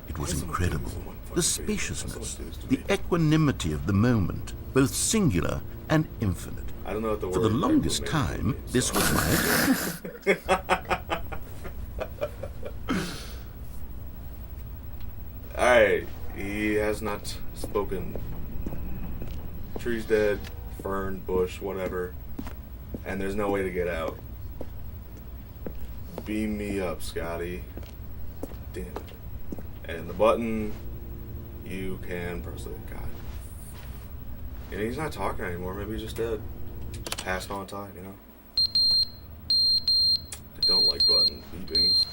It was incredible. The spaciousness, the equanimity of the moment, both singular and infinite. I don't know what the For word the longest equanimity time, means, this so- was my Alright, he has not spoken. Tree's dead, fern, bush, whatever. And there's no way to get out. Beam me up, Scotty. Damn it. And the button, you can press it. God. And he's not talking anymore. Maybe he's just dead. Just passed on time, you know? I don't like button beepings.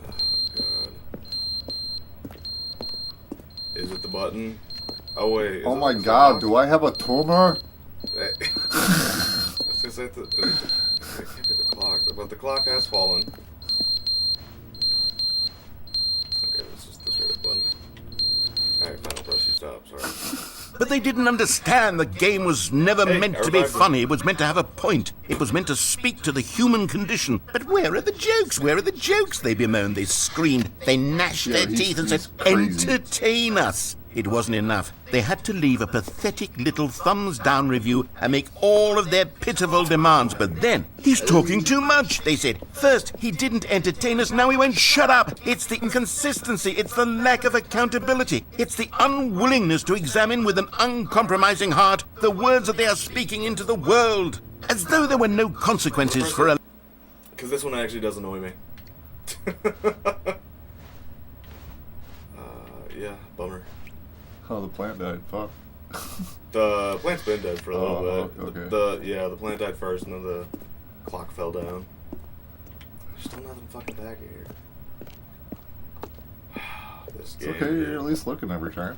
Oh, God. Is it the button? Oh, wait. Oh my God, do I have a tumor? I was gonna say it can't be the clock, but the clock has fallen. Okay, this is the straight up button. Alright, final press, you stop, sorry. But they didn't understand the game was never Hey, meant to be everybody- funny. It was meant to have a point. It was meant to speak to the human condition. But where are the jokes? Where are the jokes? They bemoaned, they screamed, they gnashed Yeah, their he's- teeth and said, he's crazy. entertain us. It wasn't enough. They had to leave a pathetic little thumbs-down review and make all of their pitiful demands. But then, he's talking too much, they said. First, he didn't entertain us, now he won't shut up. It's the inconsistency, it's the lack of accountability, it's the unwillingness to examine with an uncompromising heart the words that they are speaking into the world. As though there were no consequences for a... Because this one actually does annoy me. Yeah, bummer. Oh, the plant died. Fuck. The plant's been dead for a little bit. Okay. The plant died first, and then the clock fell down. There's still nothing fucking back here. This It's game, okay, dude. you're at least looking every time.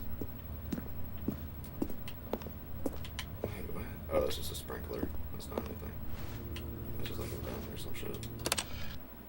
Wait, what? Oh, that's just a sprinkler. That's not anything. That's just like a vent or some shit.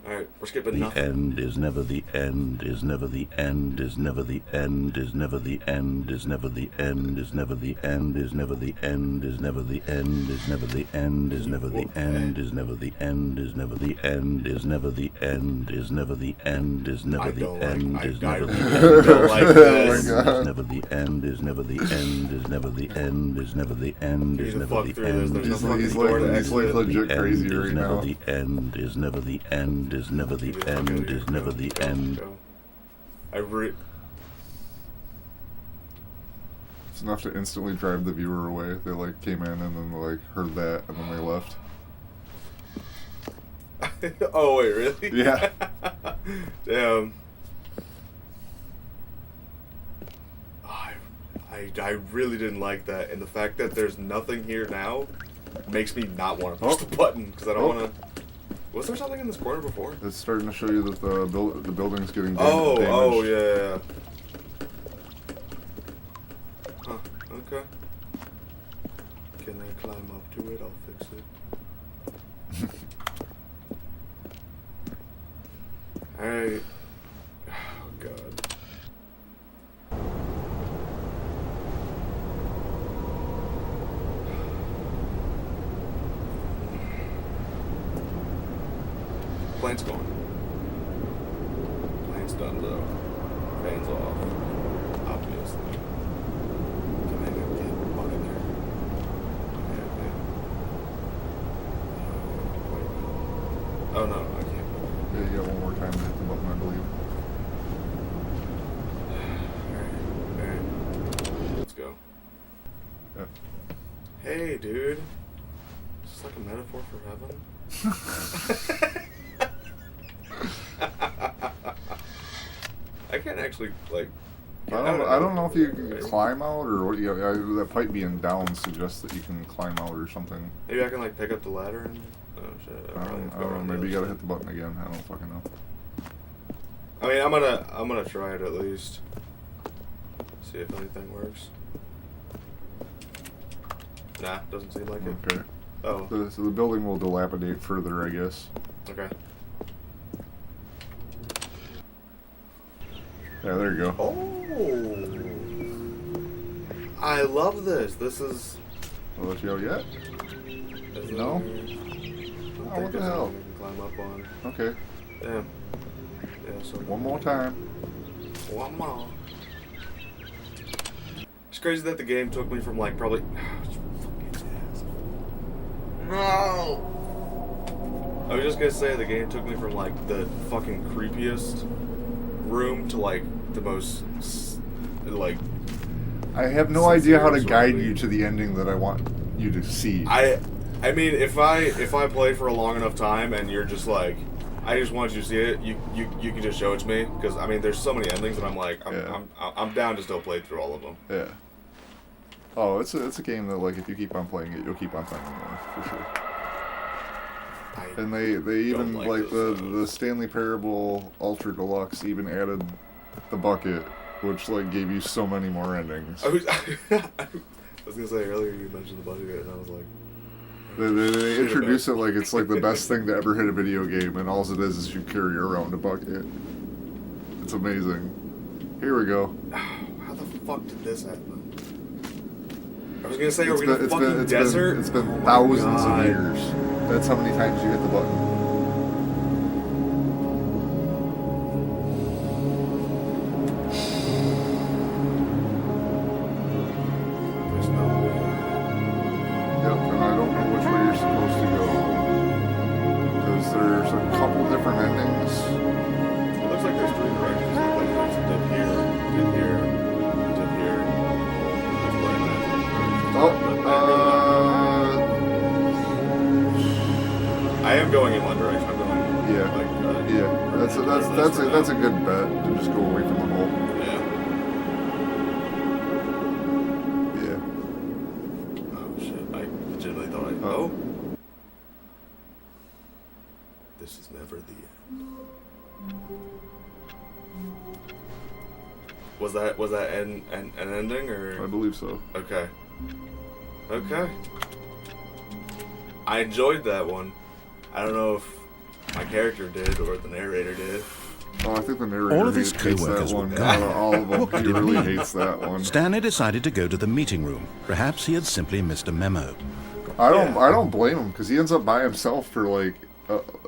Alright, we're skipping The nothing. end is never the end, is never the end, is never the end, is never the end, is never the end, is never the end, is never the end, is never the end, is never the end, is never the end, is never the end, is never the end, is never the end, is never the end, is never the end, is never the end. Don't like Oh this. my God. Is never the end, is never the end, is never the end, is never the end, He's is a never fuck the through this. end. There's no He's fucking he's door to like he's like exit. legit crazy right Is never now. the end, is never the end, is never the Get the fuck out of end, here. is never the Go, end. go. It's enough to instantly drive the viewer away. They like came in and then like heard that and then they left. Oh wait, really? Yeah. Damn. I really didn't like that, and the fact that there's nothing here now makes me not want to push Oh. the button because I don't Oh. want to. Was there something in this corner before? It's starting to show you that the building's getting Oh, damaged. yeah. Huh, okay. Can I climb up to it? I'll fix it. Alright. Oh, God. Plant's gone. Plant's done though. Fans off. Obviously. Can I get the bug in there? Okay. Oh no, I can't. Yeah, you got one more time to hit the button, I believe. Alright. Let's go. Yeah. Hey, dude. Is this like a metaphor for heaven? I can't actually like. I don't know if you can climb out or what. That pipe being down suggests that you can climb out or something. Maybe I can like pick up the ladder and. Oh shit! I don't know. Maybe you gotta hit the button again. I don't fucking know. I mean, I'm gonna try it at least. See if anything works. Nah, doesn't seem like it. Okay. Oh, So the building will dilapidate further, I guess. okay. Yeah, there you go. Oh, I love this. This is. I'll let you out yet? is No? there- I Oh, think what the there's hell? something I can climb up on. Okay. Damn. Yeah. So One more time. One more. It's crazy that the game took me from like probably. No. I was just gonna say the game took me from like the fucking creepiest room to like the most like. I have no idea how to Sincerely. guide you to the ending that I want you to see. I mean, if I play for a long enough time and you're just like, I just want you to see it, you can just show it to me because I mean, there's so many endings and I'm like, I'm down to still play through all of them. Yeah. Oh, it's a game that like if you keep on playing it, you'll keep on finding more for sure. And they even like like those the Stanley Parable Ultra Deluxe even added the bucket, which like gave you so many more endings. I was gonna say earlier you mentioned the bucket and I was like. They introduce it like it's like the best thing to ever hit a video game, and all it is you carry around a bucket. It's amazing. Here we go. How the fuck did this happen? I was gonna say, are we in a fucking desert? It's been Oh my thousands God. of years. That's how many times you hit the button. There's no way. Yep, and I don't know which way you're supposed to go. Because there's a couple different endings. It looks like there's three directions. It looks like there's dip here, dip here, dip here. That's what I imagine. I am going in one direction. I'm going Yeah. like Yeah, that's a good bet to just go away from the hole. Yeah. Yeah. this is never the end. Was that an ending or? I believe so. Okay. I enjoyed that one. I don't know if my character did or the narrator did. Oh, I think the narrator All of his hates co-workers that were one. gone. All of them. What He could it really mean? hates that one. Stanley decided to go to the meeting room. Perhaps he had simply missed a memo. I don't blame him because he ends up by himself for like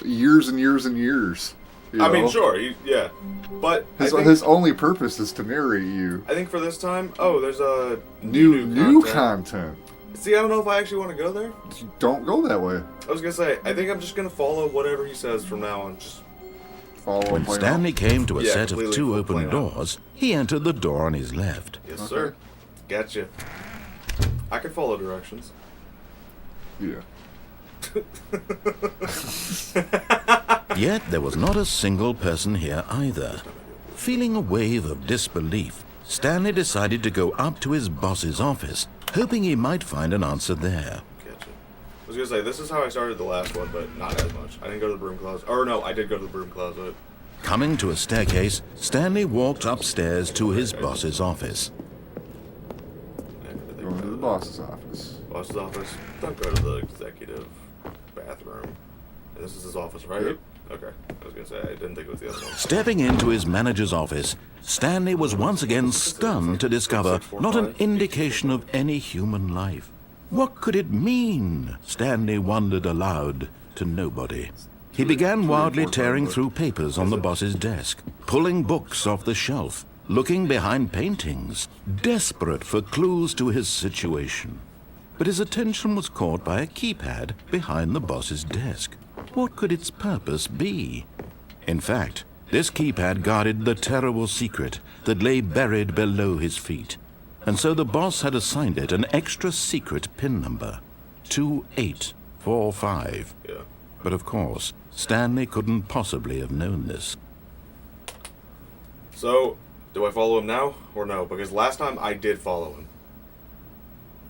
years and years and years. You I mean, know? sure, yeah, but His only purpose is to narrate you. I think for this time, there's a New content. See, I don't know if I actually want to go there. Don't go that way. I was gonna say, I think I'm just gonna follow whatever he says from now on. Just Follow When him. plain Stanley came to a Yeah, set of completely two open plain out. doors, he entered the door on his left. yes, Okay. sir. Gotcha. I can follow directions. out. Yeah. Yet there was not a single person here either. Feeling a wave of disbelief, Stanley decided to go up to his boss's office, hoping he might find an answer there. Gotcha. I was gonna say, this is how I started the last one, but not as much. I didn't go to the broom closet. Or no, I did go to the broom closet. Coming to a staircase, Stanley walked upstairs to his boss's office. Going to the boss's office. Boss's office. Don't go to the executive bathroom. And this is his office, right? Yep. Okay. I was gonna say, I didn't think it was the other one. Stepping into his manager's office, Stanley was once again stunned to discover not an indication of any human life. What could it mean? Stanley wondered aloud to nobody. He began wildly tearing through papers on the boss's desk, pulling books off the shelf, looking behind paintings, desperate for clues to his situation. But his attention was caught by a keypad behind the boss's desk. What could its purpose be? In fact, this keypad guarded the terrible secret that lay buried below his feet. And so the boss had assigned it an extra secret PIN number, 2845. Yeah. But of course, Stanley couldn't possibly have known this. So, do I follow him now or no? Because last time I did follow him.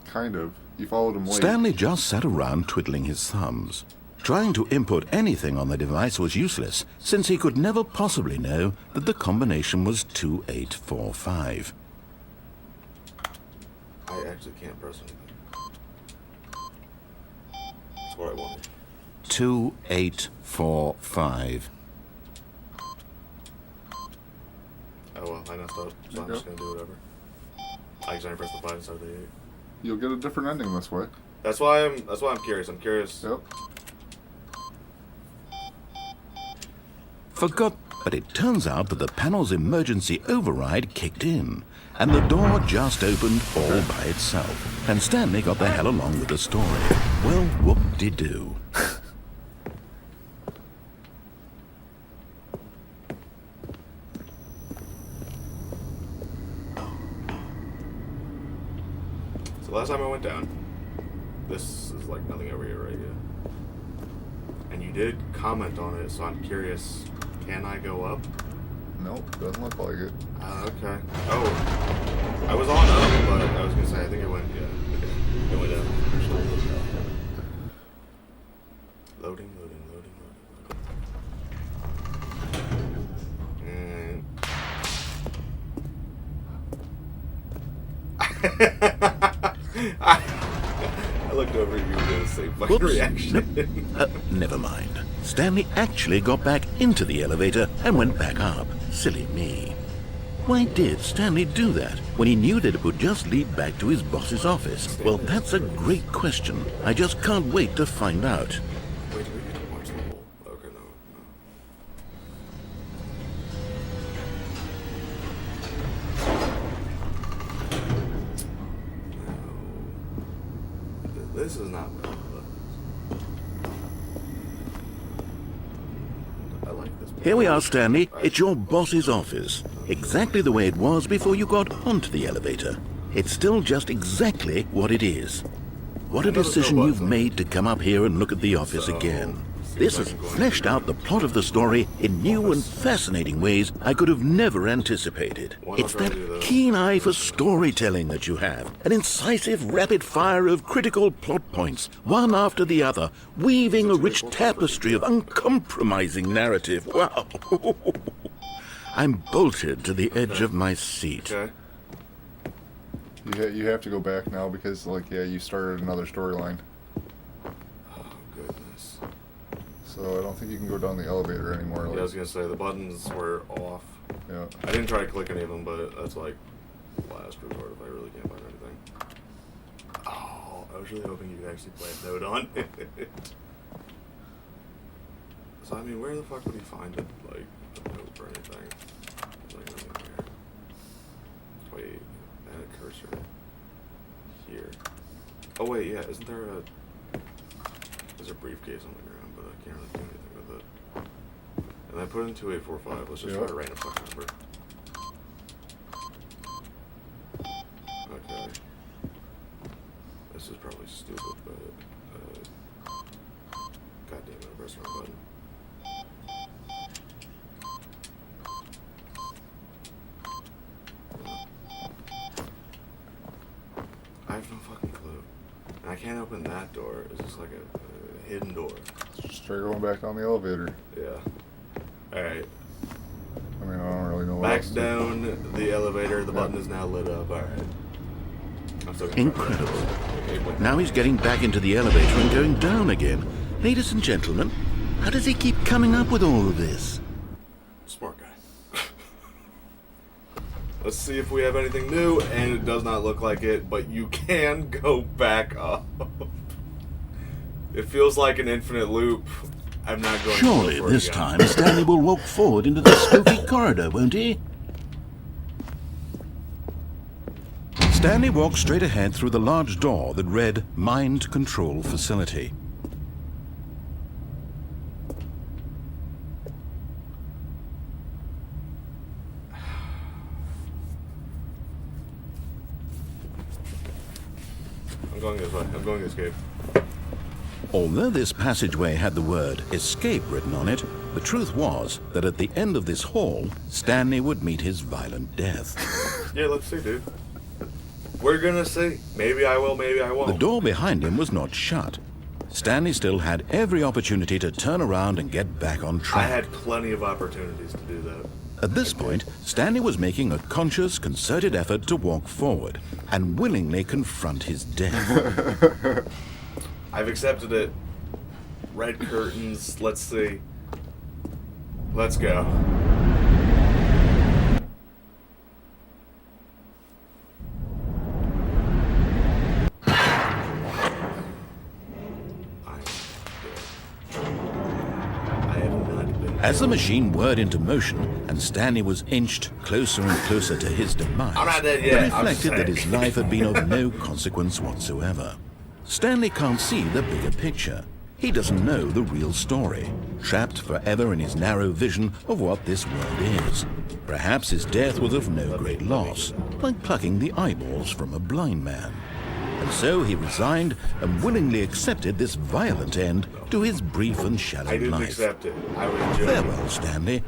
Kind of. You followed him late. Stanley just sat around twiddling his thumbs. Trying to input anything on the device was useless, since he could never possibly know that the combination was 2845. I actually can't press anything. That's what I wanted. 2845. Oh well, I messed up, so I'm just gonna do whatever. I accidentally pressed the 5 instead of the 8. You'll get a different ending this way. That's why I'm curious. I'm curious. Yep. But it turns out that the panel's emergency override kicked in, and the door just opened all by itself. And Stanley got the hell along with the story. Well, whoop-de-doo. So last time I went down, this is like nothing over here, right? Yeah. And you did comment on it, so I'm curious. Can I go up? Nope, doesn't look like it. Okay. Oh, I was on up, but I was gonna say I think it went. Yeah. Okay. It went down. Loading. And. I looked over at you to see my Whoops. reaction. Never mind. Stanley actually got back into the elevator and went back up. Silly me. Why did Stanley do that when he knew that it would just lead back to his boss's office? Well, that's a great question. I just can't wait to find out. Wait, do we get to watch the whole? Okay, no. This is not bad. I like this. Here we are, Stanley. It's your boss's office. Exactly the way it was before you got onto the elevator. It's still just exactly what it is. What a decision you've made to come up here and look at the office again. This has fleshed out the plot of the story in new and fascinating ways I could have never anticipated. It's that keen eye for storytelling that you have, an incisive rapid fire of critical plot points, one after the other, weaving a rich tapestry of uncompromising narrative. Wow. I'm bolted to the edge of my seat. Okay. You have to go back now because, like, yeah, you started another storyline. Oh, goodness. So I don't think you can go down the elevator anymore. Yeah, Like, I was gonna say, the buttons were off. yeah. I didn't try to click any of them, but that's like last resort if I really can't find anything. Oh, I was really hoping you could actually play a note on it. So, I mean, where the fuck would he find it? Like, a note or anything? There's like nothing here. Wait, add a cursor here. Oh, wait, yeah, isn't there a... There's a briefcase on the ground, but I can't really do anything with it. And I put in 2845. Let's just try a random fucking number. Okay. This is probably stupid, but... God damn it, I pressed the wrong button. I have no fucking clue. And I can't open that door. It's just like a hidden door. Just try going back down the elevator. Yeah. Alright. I mean, I don't really know what Back else to do. down the elevator. The button is now lit up. Alright. I'm still gonna try that. Incredible. Okay, wait. Now he's getting back into the elevator and going down again. Ladies and gentlemen, how does he keep coming up with all of this? Smart guy. Let's see if we have anything new, and it does not look like it, but you can go back up. It feels like an infinite loop. I'm not going Surely to go for it this again. time Stanley will walk forward into the spooky corridor, won't he? Stanley walked straight ahead through the large door that read Mind Control Facility. I'm going this way. I'm going to escape. Although this passageway had the word escape written on it, the truth was that at the end of this hall, Stanley would meet his violent death. Yeah, let's see, dude. We're gonna see. Maybe I will, maybe I won't. The door behind him was not shut. Stanley still had every opportunity to turn around and get back on I track. had plenty of opportunities to do that. At this point, Stanley was making a conscious, concerted effort to walk forward and willingly confront his death. I've accepted it. Red curtains. Let's see. Let's go. As the machine whirred into motion and Stanley was inched closer and closer to his demise, I'm not dead he yet, I'm reflected that saying. his life had been of no consequence whatsoever. Stanley can't see the bigger picture. He doesn't know the real story, trapped forever in his narrow vision of what this world is. Perhaps his death was of no great loss, like plucking the eyeballs from a blind man. And so he resigned and willingly accepted this violent end to his brief and shallow I didn't life. accept it. I was joking. Farewell, Stanley.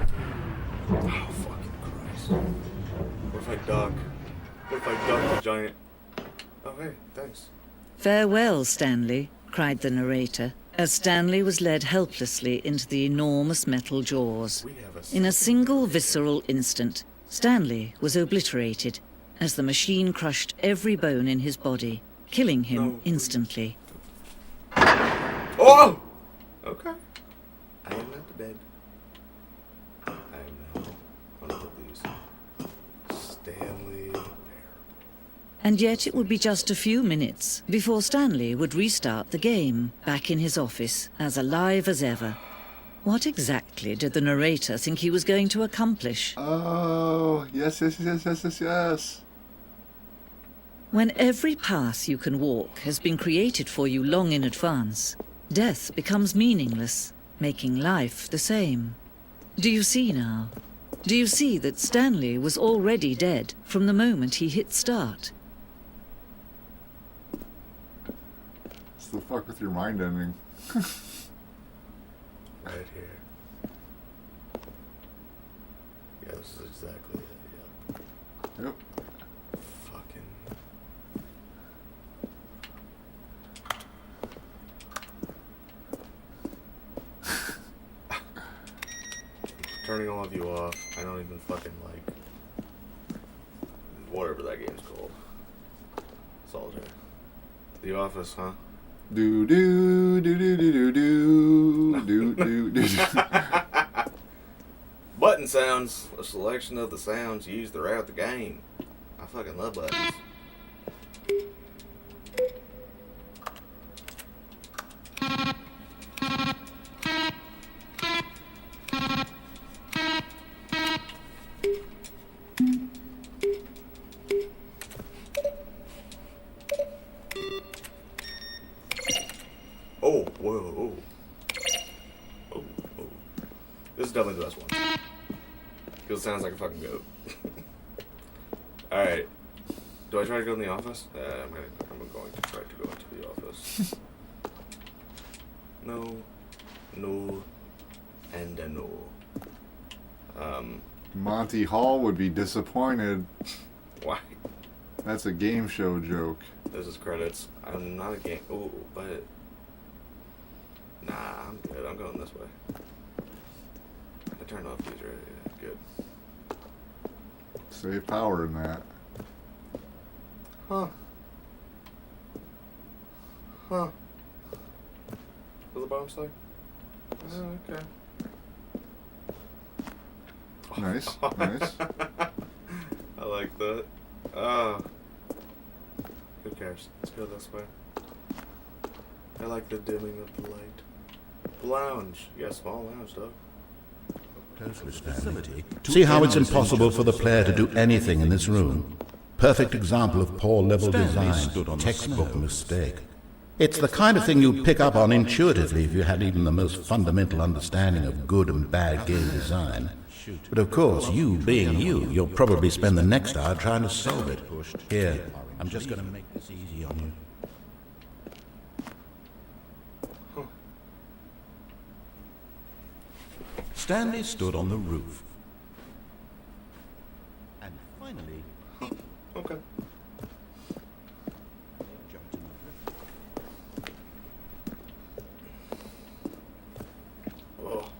Oh, fucking Christ. What if I duck? What if I duck the giant... Oh, hey, thanks. Farewell, Stanley, cried the narrator, as Stanley was led helplessly into the enormous metal jaws. We have a... In a single visceral instant, Stanley was obliterated as the machine crushed every bone in his body, killing him No, please. instantly. Oh! Okay. I am not dead. I am now one of these. Stanley Parable. And yet it would be just a few minutes before Stanley would restart the game, back in his office, as alive as ever. What exactly did the narrator think he was going to accomplish? Oh, yes. When every path you can walk has been created for you long in advance, death becomes meaningless, making life the same. Do you see now? Do you see that Stanley was already dead from the moment he hit start? It's the fuck with your mind ending. Right here. Yeah, this is exactly it. Yep. Yep. Fucking. Turning all of you off. I don't even fucking like whatever that game's called. Solitaire. The Office, huh? Do do do do do do do do do. Button sounds. A selection of the sounds used throughout the game. I fucking love buttons. Oh, whoa, oh, oh. This is definitely the best one. Because it sounds like a fucking goat. Alright. Do I try to go in the office? I'm going to try to go into the office. No. No. And a no. Monty Hall would be disappointed. Why? That's a game show joke. This is credits. I'm not a game. Oh, but. Nah, I'm good. I'm going this way. I turned off these right. Yeah, good. Save power in that. Huh. Huh. What's the bottom say? Oh, okay. Nice, nice. I like that. Ah. Who cares? Let's go this way. I like the dimming of the light. Lounge. Yeah, small lounge, though. See how it's impossible for the player to do anything in this room? Perfect example of poor level design, textbook mistake. It's the kind of thing you'd pick up on intuitively if you had even the most fundamental understanding of good and bad game design. But of course, you being you, you'll probably spend the next hour trying to solve it. Here, I'm just going to make this easy on you. Stanley stood on the roof. And finally, Okay. jumped in the river. Oh.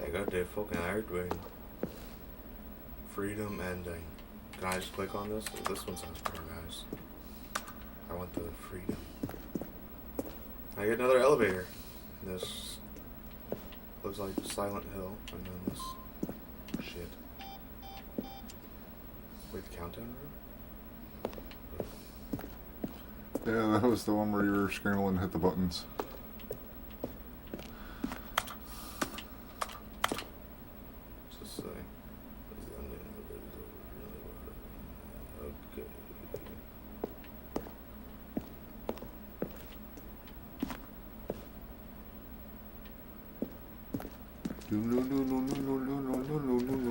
I got the fucking hardware. Freedom ending. Can I just click on this? This one sounds pretty nice. I want the freedom. I get another elevator. This looks like Silent Hill, and then this shit. Wait, the countdown room? Yeah, that was the one where you were scrambling and hit the buttons. What's this say? Okay.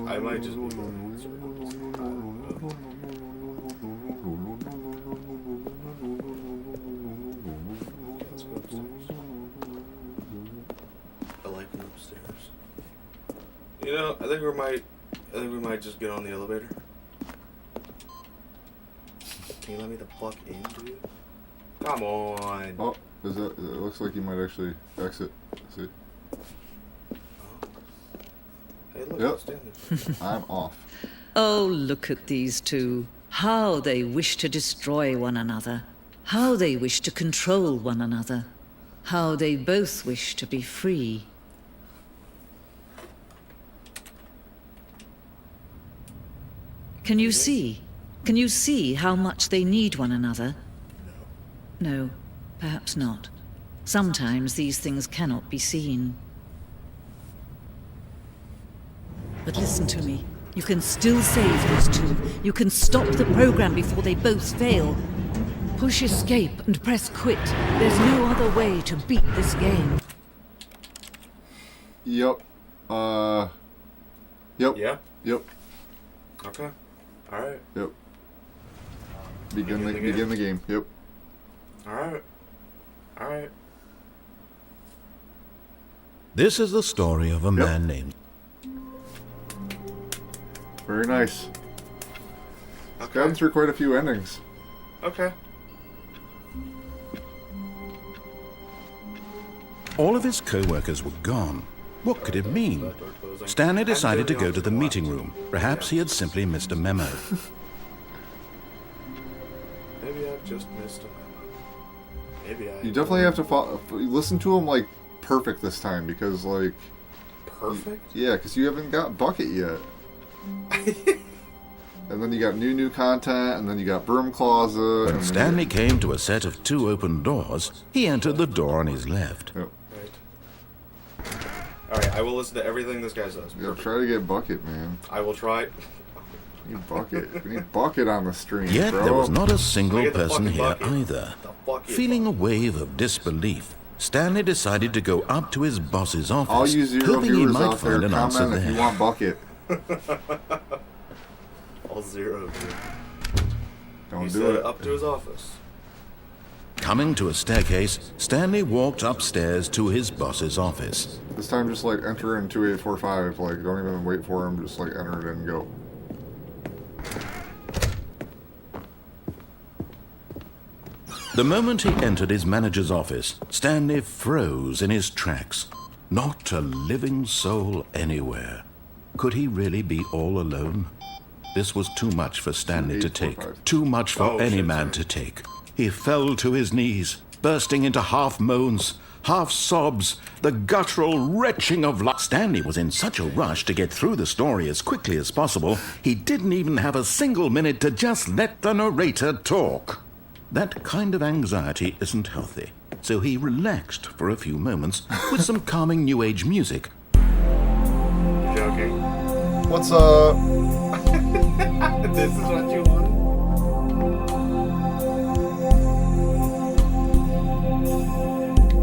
I might just be going in circles. Let's go upstairs. I like them upstairs. You know, I think we might just get on the elevator. Can you let me the fuck in, dude? Come on. Oh, is that? It looks like you might actually exit. See? Hey, look, Yep. it's Stanley. I'm off. Oh, look at these two. How they wish to destroy one another. How they wish to control one another. How they both wish to be free. Can you see? Can you see how much they need one another? No, perhaps not. Sometimes these things cannot be seen. But listen to me. You can still save those two. You can stop the program before they both fail. Push escape and press quit. There's no other way to beat this game. Yep. Yep. Yeah? Yep. Okay. Alright. Yep. Begin the game. Yep. Alright. Alright. This is the story of a man named... Very nice. Okay. Gotten through quite a few endings. Okay. All of his co-workers were gone. What could it mean? Stanley decided to go to the meeting room. Perhaps he had simply missed a memo. Maybe I've just missed a memo. Maybe I... You definitely have to listen to him, like, perfect this time, because, like... Perfect? Yeah, because you haven't got Bucket yet. And then you got new content, and then you got Broom Closet. When Stanley came to a set of 2 open doors, he entered the door on his left. Yep. Right. Alright, I will listen to everything this guy says. Yeah, try to get Bucket, man. I will try. We need Bucket. We need Bucket on the stream, Yet bro. there was not a I single get the person fucking here bucket. either. The bucket. Feeling a wave of disbelief, Stanley decided to go up to his boss's office, All you zero hoping he viewers might out there, find an answer comment if you there. want Bucket. All zero, dude. Don't He do said it. up to his office. Coming to a staircase, Stanley walked upstairs to his boss's office. This time, just like enter in 2845. Like, don't even wait for him. Just like enter it and go. The moment he entered his manager's office, Stanley froze in his tracks. Not a living soul anywhere. Could he really be all alone? This was too much for Stanley to take. 2845. Too much for Oh, any shit, man sorry. to take. He fell to his knees, bursting into half moans, half sobs, the guttural retching of life. Stanley was in such a rush to get through the story as quickly as possible, he didn't even have a single minute to just let the narrator talk. That kind of anxiety isn't healthy, so he relaxed for a few moments with some calming New Age music. You're joking. What's up? This is what you wanted?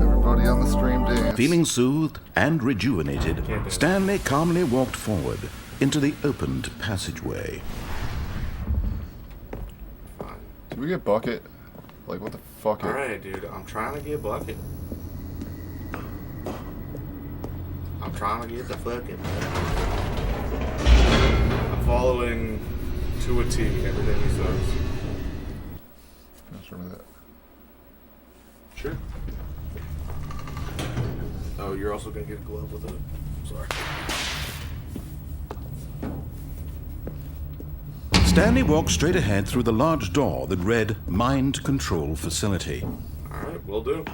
Everybody on the stream dance. Feeling soothed and rejuvenated, Stanley calmly walked forward into the opened passageway. Fine. Did we get Bucket? Like, what the fuck? Alright, dude. I'm trying to get Bucket. I'm trying to get the fucking I'm following to a T everything he says. Let's remember that. Sure. Oh, you're also gonna get a glove with it? Sorry. Stanley walked straight ahead through the large door that read Mind Control Facility. Alright, will do.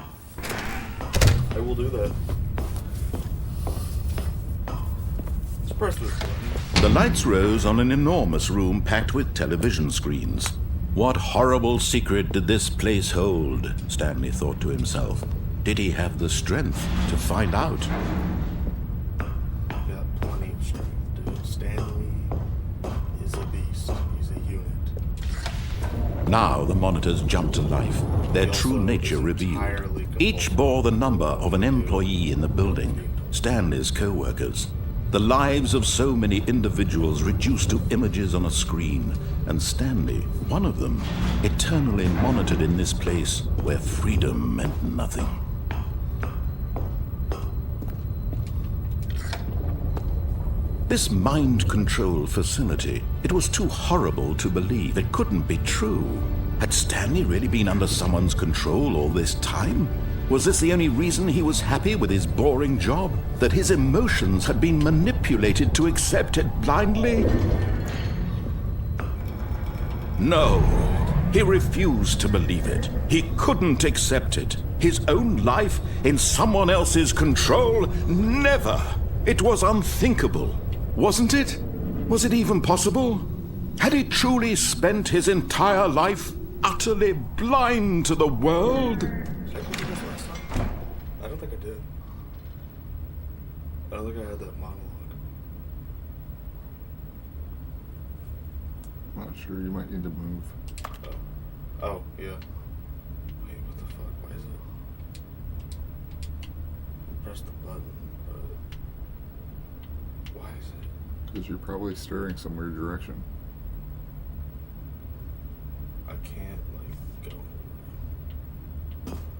I will do that. Let's press this button. The lights rose on an enormous room packed with television screens. What horrible secret did this place hold? Stanley thought to himself. Did he have the strength to find out? Got plenty of strength, dude. Stanley is a beast. He's a unit. Now the monitors jumped to life, their He true also nature is revealed. entirely Each bore the number of an employee in the building, Stanley's co-workers. The lives of so many individuals reduced to images on a screen, and Stanley, one of them, eternally monitored in this place where freedom meant nothing. This mind control facility, it was too horrible to believe. It couldn't be true. Had Stanley really been under someone's control all this time? Was this the only reason he was happy with his boring job? That his emotions had been manipulated to accept it blindly? No, he refused to believe it. He couldn't accept it. His own life in someone else's control? Never! It was unthinkable. Wasn't it? Was it even possible? Had he truly spent his entire life utterly blind to the world? Did I do this last time? I don't think I did. I don't think I had that monologue. Not sure. You might need to move. Oh, yeah. Wait, what the fuck? Why is it? Press the button, but why is it? Because you're probably staring some weird direction. I can't, like, go.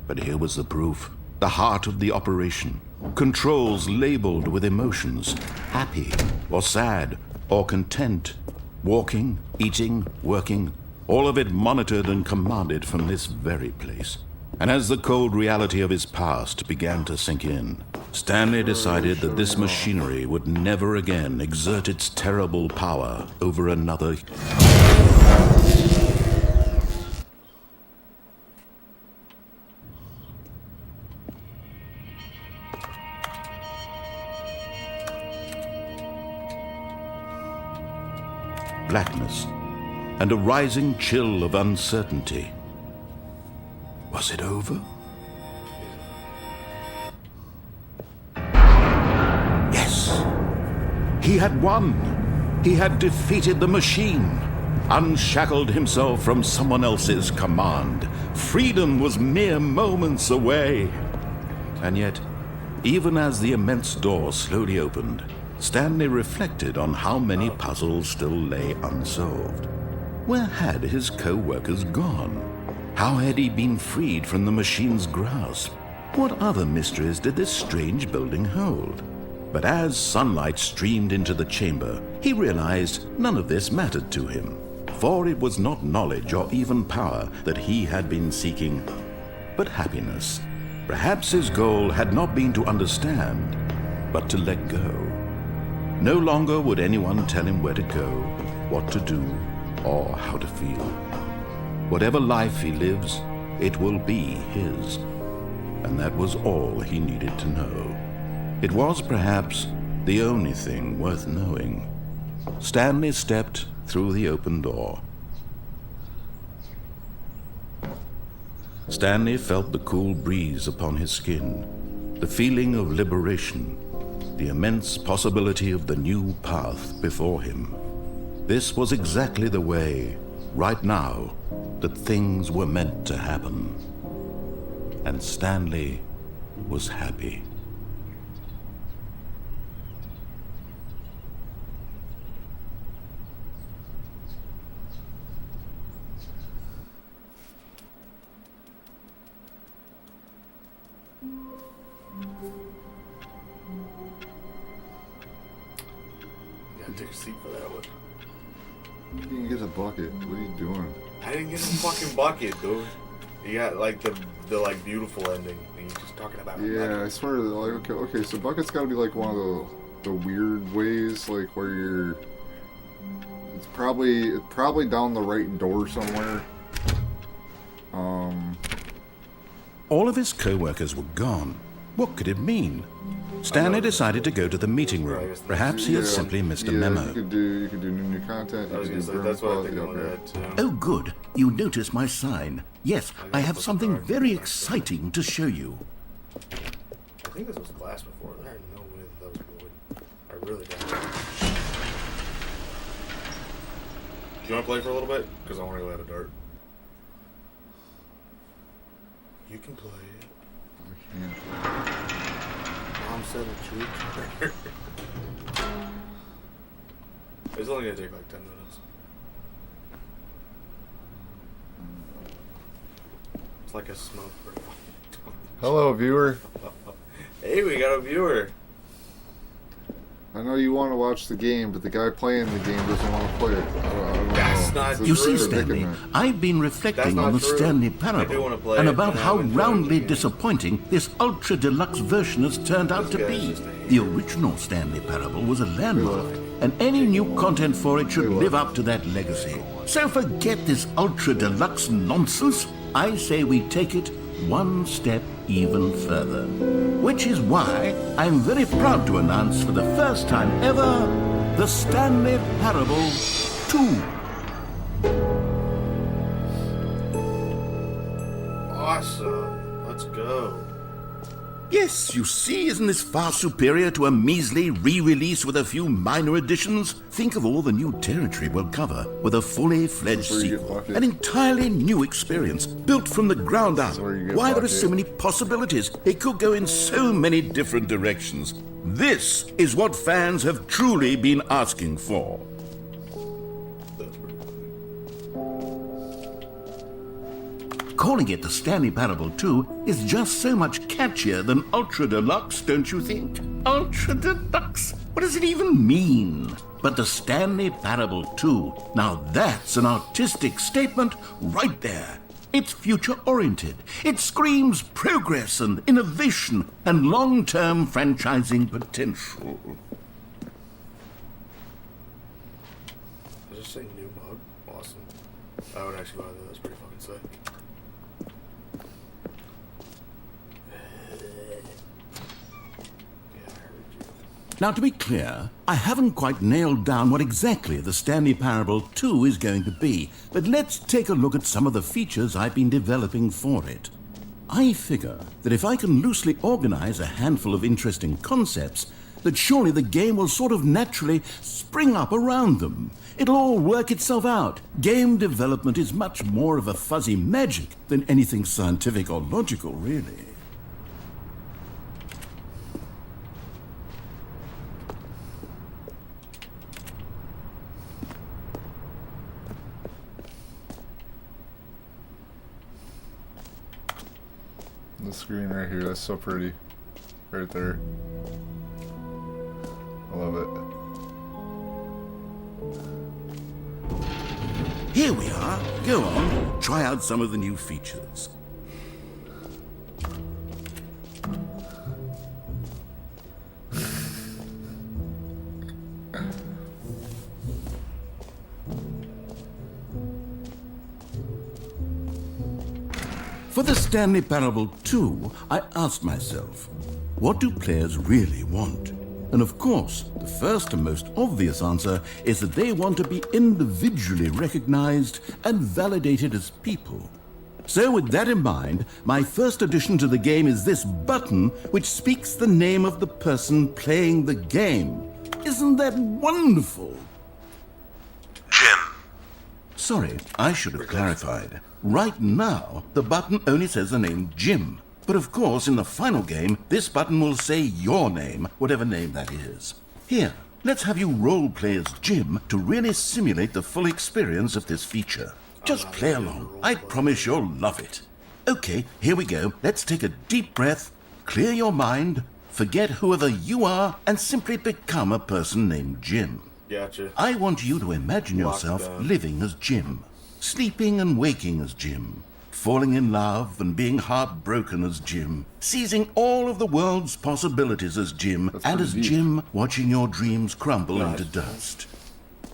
But here was the proof. the heart of the operation, controls labeled with emotions, happy or sad or content, walking, eating, working, all of it monitored and commanded from this very place. And as the cold reality of his past began to sink in, Stanley decided that this machinery would never again exert its terrible power over another. Blackness and a rising chill of uncertainty. Was it over? Yes! He had won! He had defeated the machine, unshackled himself from someone else's command. Freedom was mere moments away. And yet, even as the immense door slowly opened, Stanley reflected on how many puzzles still lay unsolved. Where had his co-workers gone? How had he been freed from the machine's grasp? What other mysteries did this strange building hold? But as sunlight streamed into the chamber, he realized none of this mattered to him, for it was not knowledge or even power that he had been seeking, but happiness. Perhaps his goal had not been to understand, but to let go. No longer would anyone tell him where to go, what to do, or how to feel. Whatever life he lives, it will be his. And that was all he needed to know. It was perhaps the only thing worth knowing. Stanley stepped through the open door. Stanley felt the cool breeze upon his skin, the feeling of liberation, the immense possibility of the new path before him. This was exactly the way, right now, that things were meant to happen. And Stanley was happy. Take a seat for that one. You didn't get a bucket. What are you doing? I didn't get a fucking bucket, dude. You got like the like beautiful ending, and you're just talking about. Yeah, I swear. Like, okay. So bucket's got to be like one of the weird ways, like where you're. It's probably down the right door somewhere. All of his co-workers were gone. What could it mean? Stanley decided to go to the meeting room. Perhaps he had simply missed a memo. You could do new content. I was gonna say that's what I think on that too. Oh, good. You noticed my sign. Yes, I have something very exciting to show you. I think this was glass before. There's no way that was wood. I really don't. Do you want to play for a little bit? Because I want to go have a dart. You can play it. I can't. Mom said a treat. It's only gonna take like 10 minutes. It's like a smoke break. Hello, viewer. Hey, we got a viewer. I know you want to watch the game, but the guy playing the game doesn't want to play it. I don't That's know. not It's a You see, predicament. Stanley, I've been reflecting That's on not the true. Stanley I do Parable wanna play and it, about and I how haven't played roundly it yet. disappointing this ultra-deluxe version has turned out to This guy's be. just a hater. The original Stanley Parable was a landmark, and any new content for it should live up to that legacy. So forget this ultra-deluxe nonsense. I say we take it one step even further. Which is why I'm very proud to announce for the first time ever, the Stanley Parable 2. Awesome. Let's go. Yes, you see, isn't this far superior to a measly re-release with a few minor additions? Think of all the new territory we'll cover with a fully fledged where you get sequel. bucket. An entirely new experience, built from the ground up. where you get Why, there are bucket. so many possibilities. It could go in so many different directions. This is what fans have truly been asking for. That's pretty funny. calling it the Stanley Parable 2 is just so much catchier than Ultra Deluxe, don't you think? Ultra Deluxe? What does it even mean? But the Stanley Parable 2, now that's an artistic statement right there. It's future-oriented. It screams progress and innovation and long-term franchising potential. Does it say new mug? Awesome. I would actually buy that. That's pretty fucking sick. Now, to be clear, I haven't quite nailed down what exactly the Stanley Parable 2 is going to be, but let's take a look at some of the features I've been developing for it. I figure that if I can loosely organize a handful of interesting concepts, that surely the game will sort of naturally spring up around them. It'll all work itself out. Game development is much more of a fuzzy magic than anything scientific or logical, really. The screen right here, that's so pretty. Right there. I love it. Here we are. Go on, try out some of the new features. For the Stanley Parable 2, I asked myself, what do players really want? And of course, the first and most obvious answer is that they want to be individually recognized and validated as people. So with that in mind, my first addition to the game is this button which speaks the name of the person playing the game. Isn't that wonderful? Jim. Sorry, I should have clarified. Right now, the button only says the name Jim. But of course, in the final game, this button will say your name, whatever name that is. Here, let's have you role-play as Jim to really simulate the full experience of this feature. Just play along. I promise you'll love it. Okay, here we go. Let's take a deep breath, clear your mind, forget whoever you are, and simply become a person named Jim. Gotcha. I want you to imagine yourself Lockdown. living as Jim, sleeping and waking as Jim, falling in love and being heartbroken as Jim, seizing all of the world's possibilities as Jim, That's and pretty as deep. Jim watching your dreams crumble Nice. into dust.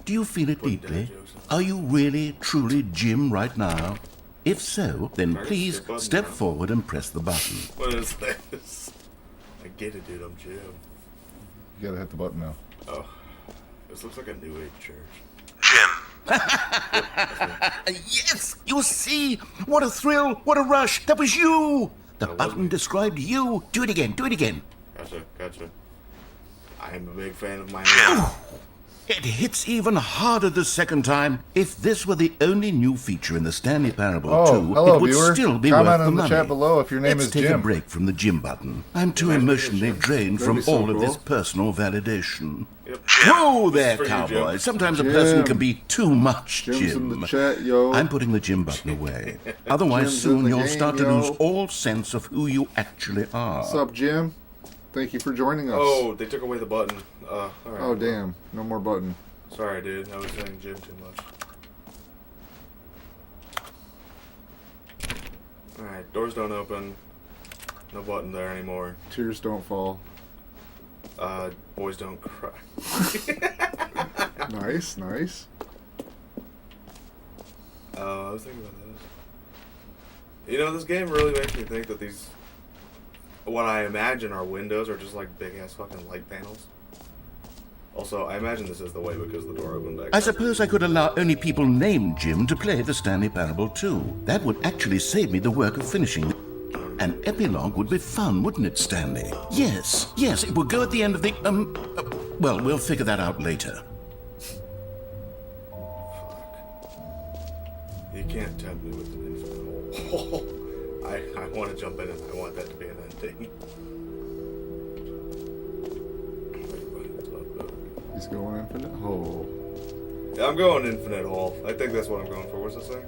Do you feel it Putting deeply? dad jokes in. Are you really, truly Jim right now? If so, then Press please the button step now. forward and press the button. What is this? I get it, dude. I'm Jim. You gotta hit the button now. Oh, this looks like a New Age church. Jim. Yes! You see? What a thrill! What a rush! That was you! The That was button me. described you. Do it again, do it again. Gotcha. I am a big fan of my Jim. It hits even harder the second time. If this were the only new feature in the Stanley Parable Oh, 2, hello, it would viewer. still be Comment worth the in the money. chat below if your name Let's is take a Jim. break from the Jim button. I'm too Imagine emotionally Jim. drained That'd from be so all of this cool. personal validation. Yep. Whoa This there, is for you, cowboy. Jim. Sometimes a Jim. person can be too much Jim's Jim. in the chat, yo. I'm putting the Jim button away. Otherwise, Jim's in soon the you'll game, start to yo. lose all sense of who you actually are. What's up, Jim? Thank you for joining us. Oh, they took away the button. All right. Oh, damn. No more button. Sorry, dude. I was saying Jim too much. Alright, doors don't open. No button there anymore. Tears don't fall. Boys don't cry. Nice, nice. I was thinking about this. You know, this game really makes me think that these, what I imagine are windows, are just like big ass fucking light panels. Also, I imagine this is the way because the door opened back. I suppose I could allow only people named Jim to play the Stanley Parable 2. That would actually save me the work of finishing. An epilogue would be fun, wouldn't it, Stanley? Yes, it would go at the end of the, well, we'll figure that out later. Fuck. You can't tempt me with an infinite hole. I want to jump in and I want that to be an ending. He's going infinite hole. Yeah, I'm going infinite hole. I think that's what I'm going for. What's this thing?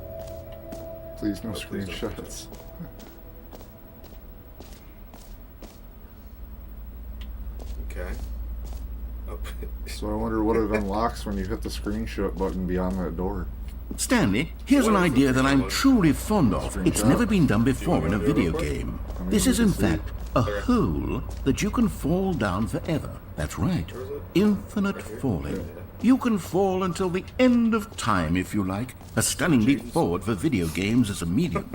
Please no Oh, please don't. screenshots. Okay. Oh, So I wonder what it unlocks when you hit the screenshot button beyond that door. Stanley, here's an idea that I'm truly fond of. It's never been done before in a video game. This is in fact a hole that you can fall down forever. That's right. Infinite falling. You can fall until the end of time if you like. A stunning leap forward for video games as a medium.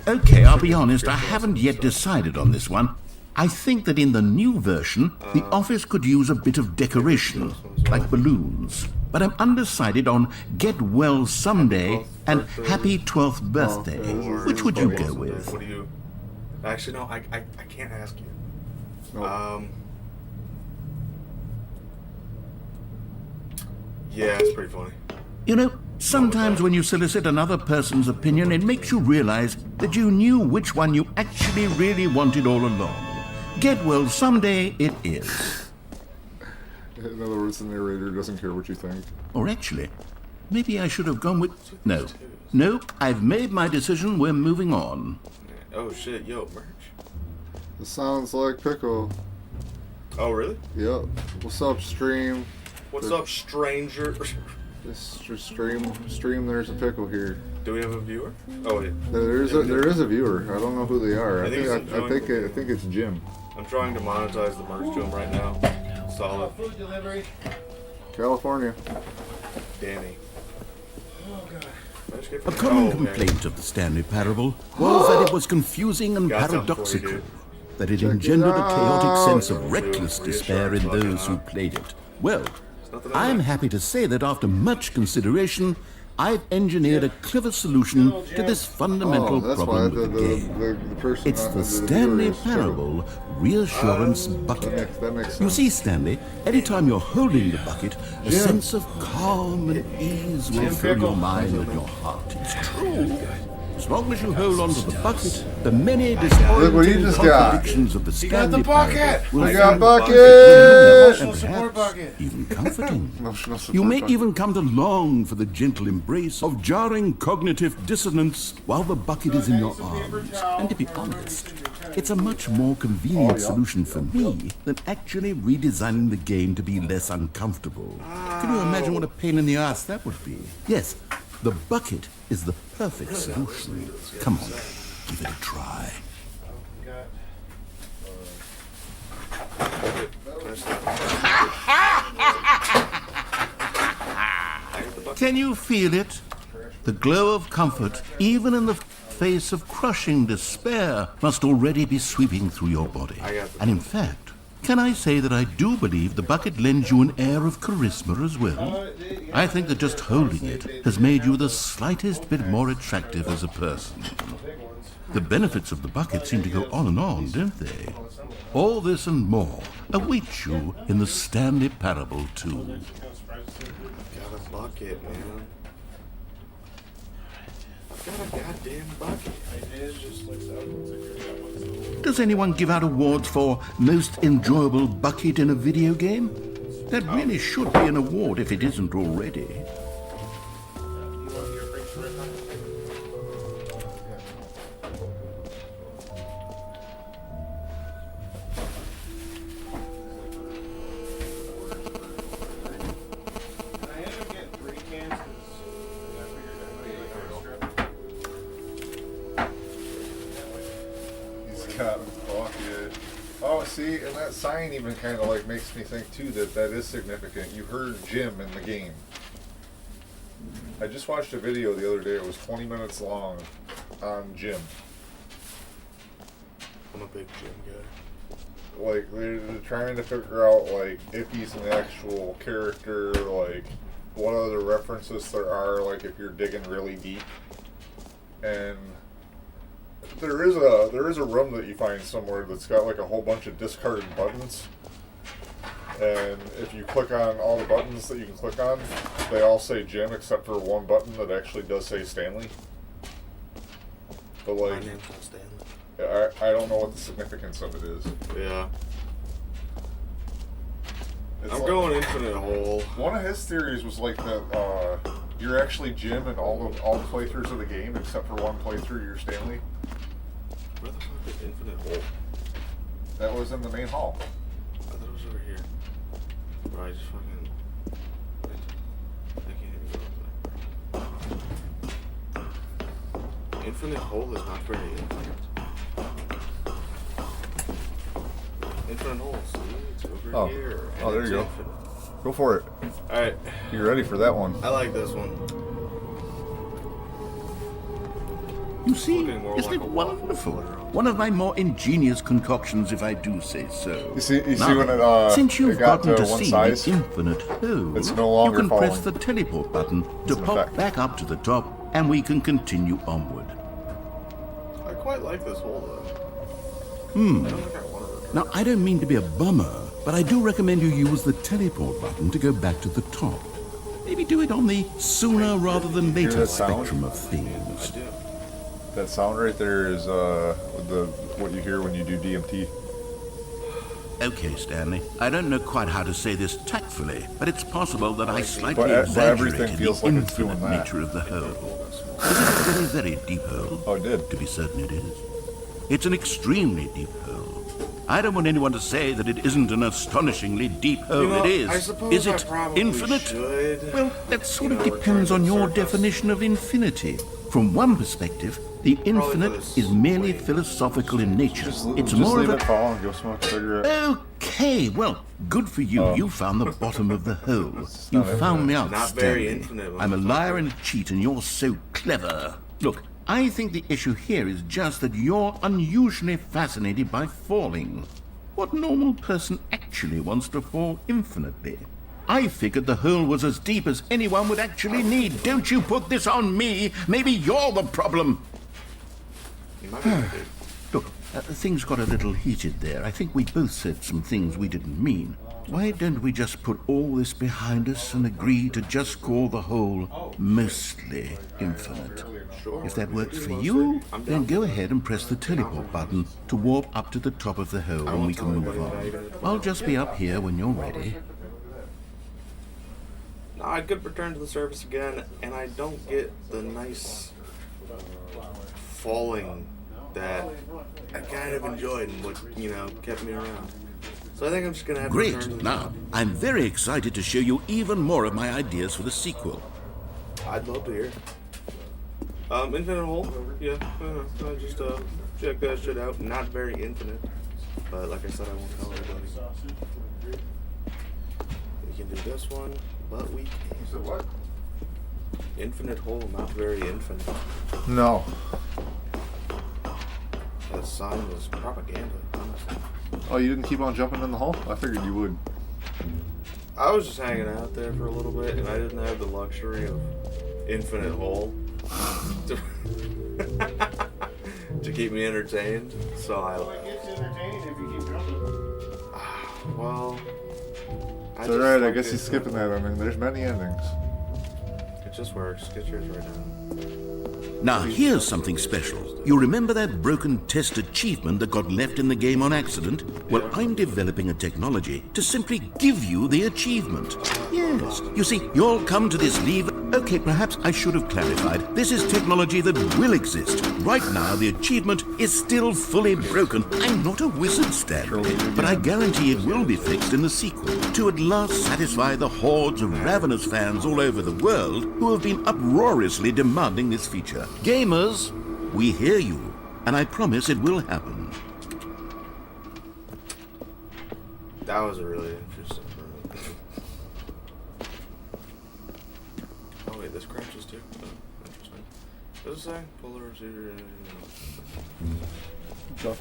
Okay, I'll be honest, I haven't yet decided on this one. I think that in the new version, the office could use a bit of decoration, like balloons. But I'm undecided on Get Well Someday and Happy 12th Birthday. Which would you go with? What do you... Actually, no, I can't ask you. Nope. Yeah, it's pretty funny. You know, sometimes when you solicit another person's opinion, it makes you realize that you knew which one you actually really wanted all along. Get Well Someday it is. In other words, the narrator doesn't care what you think. Or actually, maybe I should have gone with... No, I've made my decision. We're moving on. Oh shit, yo, merch. This sounds like Pickle. Oh really? Yep. What's up, stream? What's up, stranger? Just stream. There's a Pickle here. Do we have a viewer? Oh wait. There is a viewer. I don't know who they are. I think it's Jim. I'm trying to monetize the merch to him right now. Solid. Food delivery. California. Danny. Oh god. A common complaint of the Stanley Parable was that it was confusing and Got something for you, paradoxical, dude. that it engendered a chaotic sense of reckless despair in those who played it. Well, I'm happy to say that after much consideration, I've engineered a clever solution to this fundamental That's why problem with the game. the person. It's the viewer Stanley is Pickle. Parable Reassurance Bucket. That makes You sense. see, Stanley, anytime you're holding the bucket, a sense of calm and ease will fill your mind and your heart. It's true. As long as you hold on to the bucket, the many Look what you disorienting just got. contradictions of the Stanley bucket. Parable will We got feel bucket. and Emotional support perhaps bucket. even comforting. Emotional support You may bucket. even come to long for the gentle embrace of jarring cognitive dissonance while the bucket is in your arms. And to be honest, it's a much more convenient solution for me than actually redesigning the game to be less uncomfortable. Can you imagine what a pain in the ass that would be? Yes, the bucket is the perfect solution. Come on, give it a try. Can you feel it? The glow of comfort, even in the face of crushing despair, must already be sweeping through your body. And in fact, can I say that I do believe the bucket lends you an air of charisma as well? I think that just holding it has made you the slightest bit more attractive as a person. The benefits of the bucket seem to go on and on, don't they? All this and more await you in the Stanley Parable 2. Got a bucket, man. I've got a goddamn bucket. Does anyone give out awards for most enjoyable bucket in a video game? That really should be an award if it isn't already. He's got a bucket. Oh, see, and that sign even kind of like makes me think too that is significant. You heard Jim in the game. I just watched a video the other day. It was 20 minutes long on Jim. I'm a big gym guy. Like they're trying to figure out like if he's an actual character, like what other references there are, like if you're digging really deep. And there is a room that you find somewhere that's got like a whole bunch of discarded buttons. And if you click on all the buttons that you can click on, they all say Jim except for one button that actually does say Stanley. But My like, name's not Stanley. I don't know what the significance of it is. Yeah. It's I'm like- going infinite hole. One of his theories was like that You're actually Jim in all the playthroughs of the game, except for one playthrough. You're Stanley. Where the fuck is Infinite Hole? That was in the main hall. I thought it was over here. Bro, I just fucking... I can't even go up there. Infinite Hole is not very infinite. Infinite Hole, see? It's over here. And there it's you go. infinite. Go for it. Alright, You ready for that one? I like this one. You see, Looking more isn't like it a wonderful? waffle. One of my more ingenious concoctions, if I do say so. You see Now, when since you've it got gotten to one see size? the infinite hole, It's no longer you can press falling. the teleport button to an pop effect. back up to the top, and we can continue onward. I quite like this hole, though. I don't think I want to return. Now, I don't mean to be a bummer, but I do recommend you use the teleport button to go back to the top. Maybe do it on the sooner rather than later that sound? spectrum of I things. do. That sound right there is what you hear when you do DMT. Okay, Stanley. I don't know quite how to say this tactfully, but it's possible that I slightly But everything exaggerated feels the like it's doing infinite that. nature of the hole. It is a very, very deep hole. Oh, it did. To be certain it is. It's an extremely deep hole. I don't want anyone to say that it isn't an astonishingly deep hole. You know, It is. I suppose Is I it probably infinite? should, Well, that sort you of know, depends return on to your the surface. definition of infinity. From one perspective, the infinite this is merely way. philosophical in nature. It's Just more leave of it a... fall and go smoke a cigarette. Okay, well, good for you. You found the bottom of the hole. You not found me out, Not very Stanley. infinite, I'm a liar motherfucker. and a cheat, and you're so clever. Look, I think the issue here is just that you're unusually fascinated by falling. What normal person actually wants to fall infinitely? I figured the hole was as deep as anyone would actually need. Don't you put this on me. Maybe you're the problem. You might be right, dude. Look, things got a little heated there. I think we both said some things we didn't mean. Why don't we just put all this behind us and agree to just call the whole mostly infinite? Sure. If that works for Mostly. you, I'm then down. go ahead and press the teleport button to warp up to the top of the hole and we can move on. I'll just be up here when you're ready. No, I could return to the surface again, and I don't get the nice falling that I kind of enjoyed and what, kept me around. So I think I'm just going to have to return to Great. the Now, top. I'm very excited to show you even more of my ideas for the sequel. I'd love to hear. Infinite Hole? Yeah, I just check that shit out. Not very infinite, but like I said, I won't tell everybody. We can do this one, but we can't. What? Infinite Hole, not very infinite. No. That sign was propaganda, honestly. Oh, you didn't keep on jumping in the hole? I figured you would. I was just hanging out there for a little bit, and I didn't have the luxury of Infinite Hole to, to keep me entertained. So I. It's entertaining if you keep jumping. Well. It's alright, I guess he's skipping that. I mean, there's many endings. It just works. Get yours right now. Now, here's something special. You remember that broken test achievement that got left in the game on accident? Well, I'm developing a technology to simply give you the achievement. Yes. You see, you'll come to this lever. Okay, perhaps I should have clarified. This is technology that will exist. Right now, the achievement is still fully broken. I'm not a wizard, Stanley, but I guarantee it will be fixed in the sequel to at last satisfy the hordes of ravenous fans all over the world who have been uproariously demanding this feature. Gamers, we hear you, and I promise it will happen. That was a really interesting room. Oh wait, this crashes too. Oh, interesting. What does it say? Polar receiver.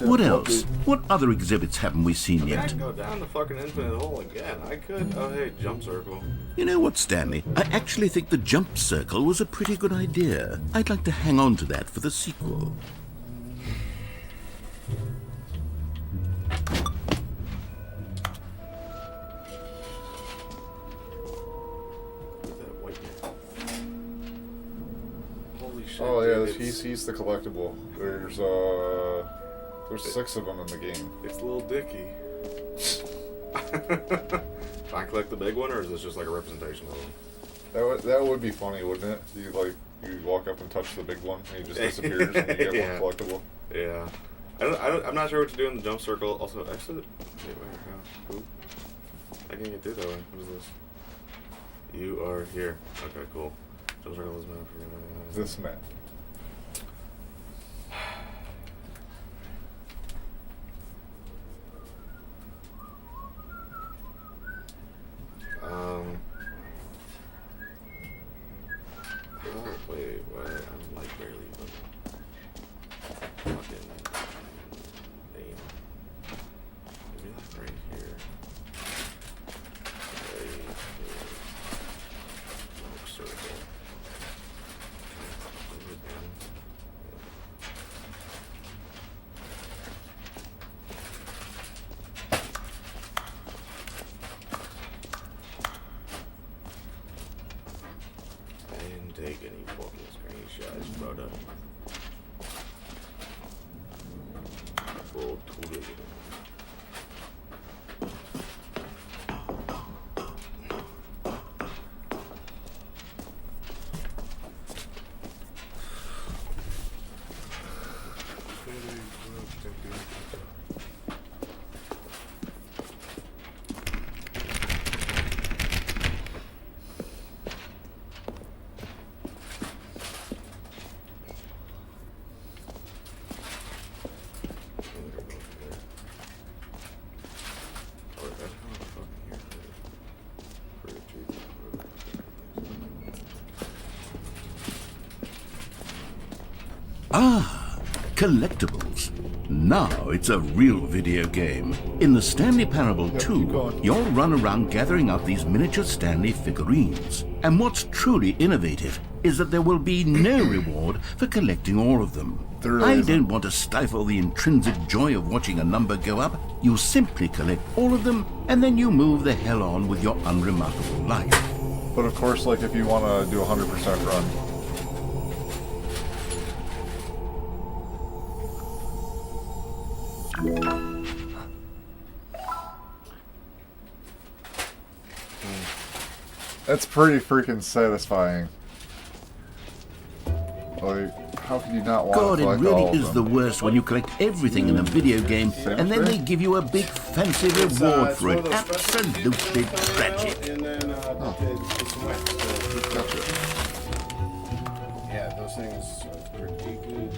What else? What other exhibits haven't we seen I yet? can go down the fucking infinite hole again. I could. Oh hey, jump circle. You know what, Stanley? I actually think the jump circle was a pretty good idea. I'd like to hang on to that for the sequel. Where's that white man? Holy shit. Oh yeah, dude, he's the collectible. There's 6 of them in the game. It's Little Dicky. Can I collect the big one, or is this just like a representation of him? That would be funny, wouldn't it? You walk up and touch the big one, and he just disappears, and you get Yeah. one collectible. Yeah. I'm not sure what to do in the jump circle. Also, actually, wait, how? Ooh. I can't get through that way. What is this? You are here. Okay, cool. Jump circle is map. This map. Oh, wait, what? I'm like barely even fucking name. Maybe like right here. Right here. Jump circle. Move it down. I didn't take any fucking screenshots, brother. Full tooted. Ah, collectibles. Now it's a real video game. In the Stanley Parable 2, you'll run around gathering up these miniature Stanley figurines. And what's truly innovative is that there will be no reward for collecting all of them. There I isn't. don't want to stifle the intrinsic joy of watching a number go up. You simply collect all of them, and then you move the hell on with your unremarkable life. But of course, like if you want to do a 100% run, that's pretty freaking satisfying. Like, how could you not want God, to it collect really all of is the them? worst when you collect everything in a video game and then they give you a big fancy reward for it. Absolutely tragic. And then it's wet. So Gotcha. yeah, those things are pretty good.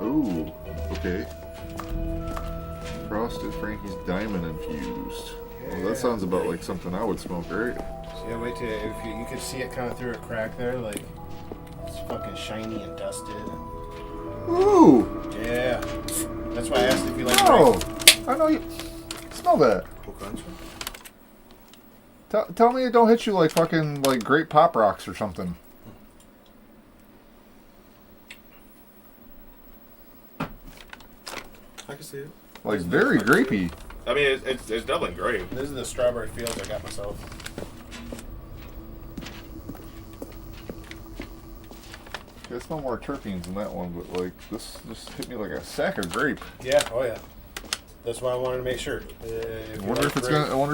Ooh, okay. Frosted Frankie's Diamond Infused. Well, that sounds about like something I would smoke, right? So yeah, wait till if you could see it kind of through a crack there, like it's fucking shiny and dusted. Ooh! Yeah, that's why I asked if you like. Oh! I know you. Smell that. Cool country. Tell me it don't hit you like fucking like grape pop rocks or something. I can see it. Like very grapey. I mean, it's definitely great. This is the strawberry fields I got myself. I smell more terpenes than that one, but like this just hit me like a sack of grape. Yeah, oh yeah. That's why I wanted to make sure. I wonder if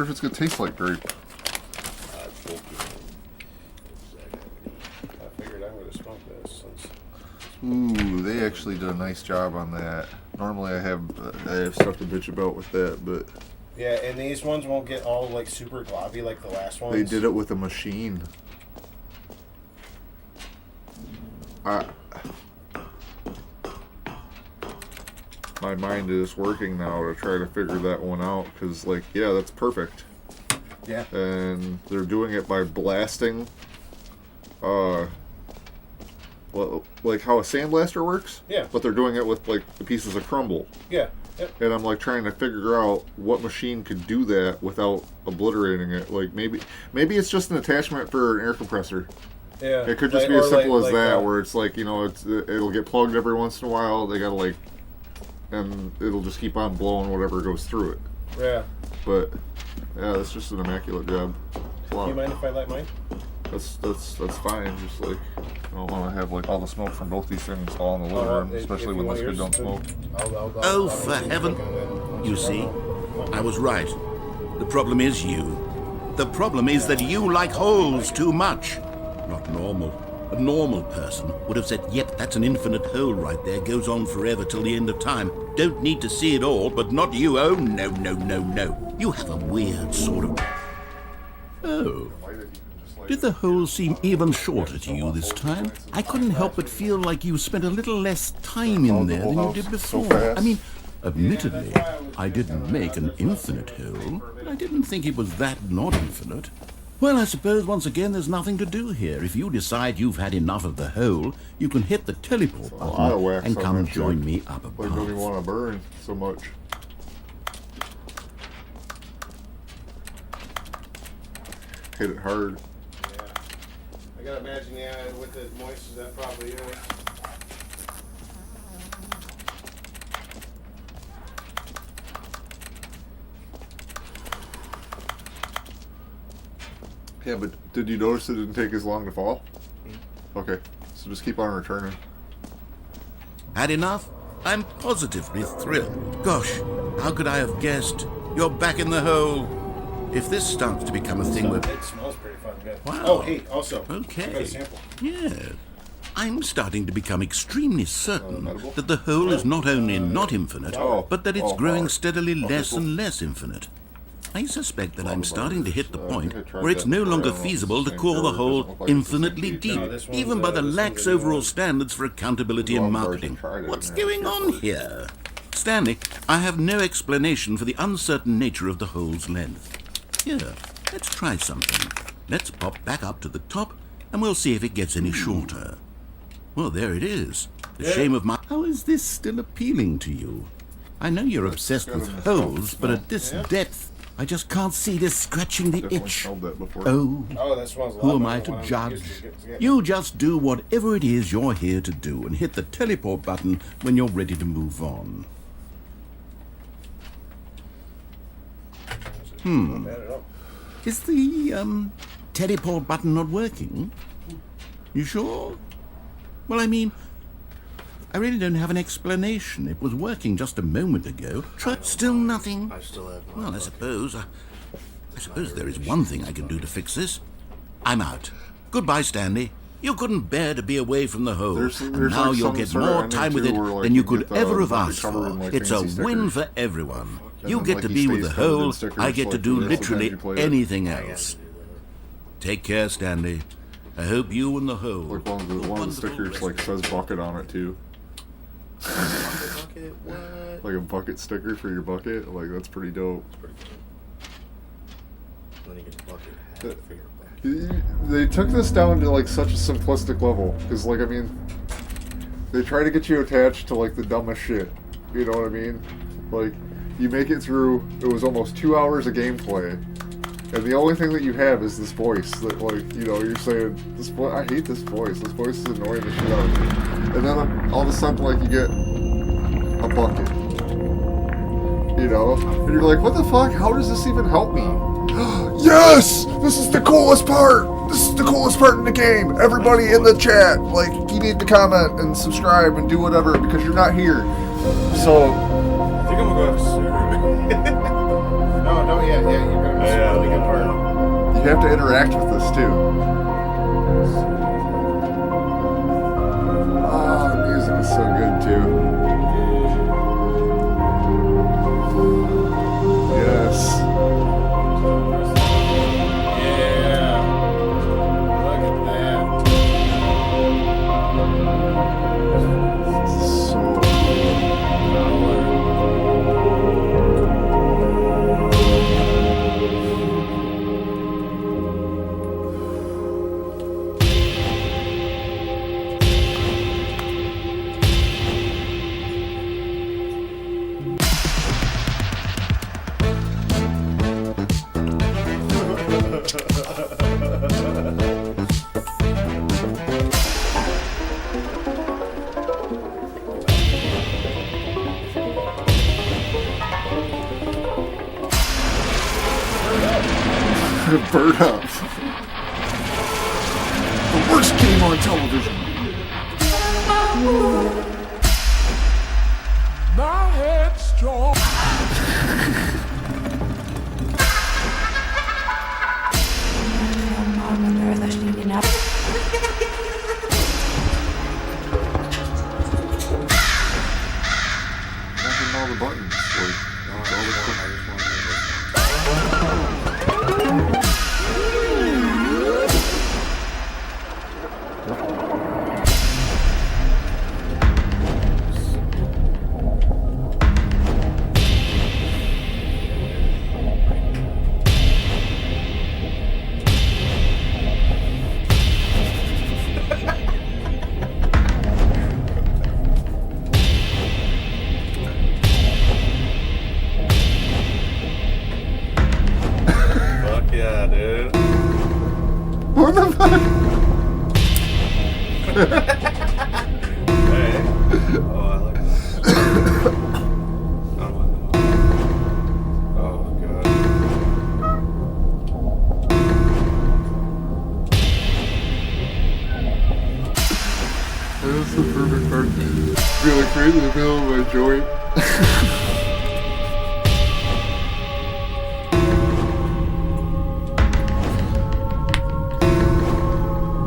it's gonna taste like grape. I figured I would have smoked this since. Ooh, they actually did a nice job on that. Normally I have stuff to bitch about with that, but Yeah, and these ones won't get all like super globby like the last ones. they did it with a machine. My mind is working now to try to figure that one out because, like, yeah, that's perfect. Yeah. And they're doing it by blasting, well, like how a sandblaster works. Yeah. But they're doing it with like the pieces of crumble. Yeah. Yep. And I'm like trying to figure out what machine could do that without obliterating it. Like maybe it's just an attachment for an air compressor. Yeah. It could just be as simple as that, where it's like, you know, it'll get plugged every once in a while. They gotta like, and it'll just keep on blowing whatever goes through it. Yeah. But yeah, that's just an immaculate job. Do you mind if I light mine? That's fine. Just like I don't want to have like all the smoke from both these things all in the living room, especially when this kid don't smoke. Oh, for heaven. You see, I was right. The problem is you. The problem is that you like holes too much. Not normal. A normal person would have said, yep, that's an infinite hole right there, goes on forever till the end of time. Don't need to see it all, but not you. Oh, no, no, no, no. You have a weird sort of... Oh. Did the hole seem even shorter to you this time? I couldn't help but feel like you spent a little less time in there than you did before. I mean, admittedly, I didn't make an infinite hole, but I didn't think it was that not infinite. Well, I suppose once again there's nothing to do here. If you decide you've had enough of the hole, you can hit the teleport button and come join me up above. Like, don't even want to burn so much. Hit it hard. Yeah. I gotta imagine, yeah, with it moist as that probably is. Yeah, but did you notice it didn't take as long to fall? Okay, so just keep on returning. Had enough? I'm positively thrilled. Gosh, how could I have guessed? You're back in the hole. If this starts to become a thing where... It smells pretty fucking good. Wow. Oh, hey, also, I got Okay. a sample. Yeah. I'm starting to become extremely certain that the hole is not only not infinite, but that it's growing steadily less and less infinite. I suspect that I'm starting to hit the point where it's no longer feasible to call the hole infinitely deep, even by the lax overall standards for accountability and marketing. What's going on here? Stanley, I have no explanation for the uncertain nature of the hole's length. Here, let's try something. Let's pop back up to the top, and we'll see if it gets any shorter. Well, there it is. The shame of my... How is this still appealing to you? I know you're obsessed with holes, but at this depth, I just can't see this scratching the itch. Oh, that smells a lot who am better I than to what I'm judge? used to getting. You just do whatever it is you're here to do and hit the teleport button when you're ready to move on. Not bad at all. Is the, teleport button not working? You sure? Well, I mean, I really don't have an explanation. It was working just a moment ago. Still nothing? I still have Well, I suppose there is one thing I can do to fix this. I'm out. Goodbye, Stanley. You couldn't bear to be away from the hole. There's and now like you'll some get sort of more ending time with too it where, like, than you you could get the ever have bucket asked covered for. in, like, It's a fancy win stickers. for everyone. And You then, get like, to he be with stays the covered in hole. stickers, I get to like, do the rest of the time literally you play it. anything else. Take care, Stanley. I hope you and the hole. Like one of the stickers like says bucket on it too. bucket. What? Like a bucket sticker for your bucket. Like that's pretty dope. Then you get the bucket hat for your bucket. They took this down to like such a simplistic level because like I mean, they try to get you attached to like the dumbest shit. You know what I mean? Like you make it through. It was almost 2 hours of gameplay. And the only thing that you have is this voice that, like, you know, you're saying, I hate this voice. This voice is annoying the shit out of me. And then all of a sudden, like, you get a bucket. You know? And you're like, what the fuck? How does this even help me? Yes! This is the coolest part! This is the coolest part in the game! Everybody in the chat, like, you need to comment and subscribe and do whatever because you're not here. So... I think I'm gonna go have a cigarette. No, don't yet. Yeah, you're gonna miss a really good part. You have to interact with this too. Oh, the music is so good too. Yes. Yeah. Look at that. So bird up. The worst game on television. My head's strong. yeah, dude. What the fuck? Hey. Oh, I like that. Oh, God. That's the perfect part. Really crazy in the middle of my joint.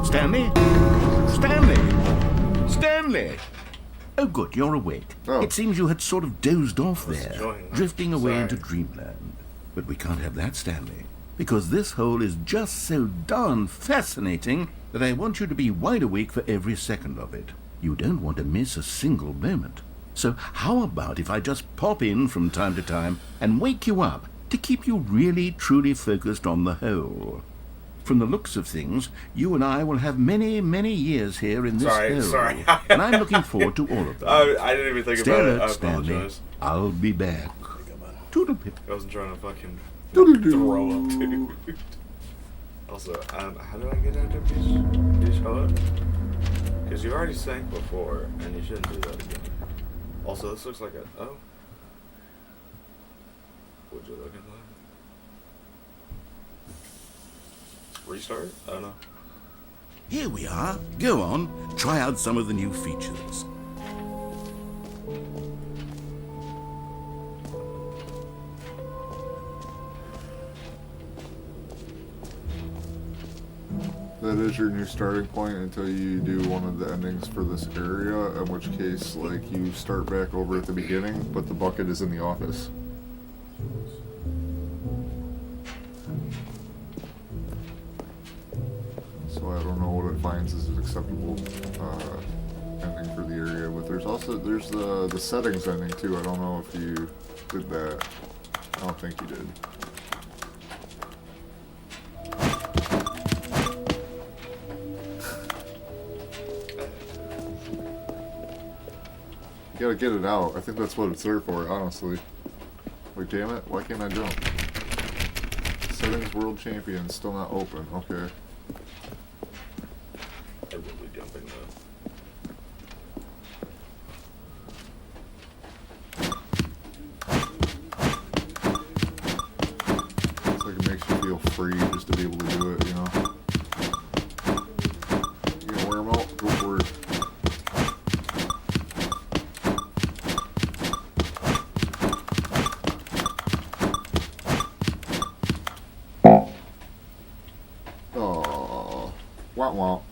Stanley? Stanley? Stanley! Oh, good, you're awake. Oh. It seems you had sort of dozed off was there, enjoying that. drifting away Sorry. into dreamland. But we can't have that, Stanley, because this hole is just so darn fascinating that I want you to be wide awake for every second of it. You don't want to miss a single moment. So how about if I just pop in from time to time and wake you up to keep you really, truly focused on the hole? From the looks of things, you and I will have many, many years here in this hole. Sorry. And I'm looking forward to all of them. I didn't even think Stay about it. I alert, Stanley. apologize. I'll be back. Toodle pip. I wasn't trying to fucking throw up, dude. Also, how do I get into Peach Hut? Because you already sank before, and you shouldn't do that again. Also, this looks like a... Oh. Would you look at that? Restart? I don't know. Here we are. Go on. Try out some of the new features. That is your new starting point until you do one of the endings for this area, in which case, like, you start back over at the beginning, but the bucket is in the office. So I don't know what it finds as an acceptable ending for the area, but there's the settings ending too. I don't know if you did that. I don't think you did. You gotta get it out. I think that's what it's there for, honestly. Like, damn it, why can't I jump? Settings World Champion, still not open. Okay. I will be jumping though. It's like it makes you feel free just to be able to do it, you know? You gonna wear them out? Go for it. Oh, womp womp.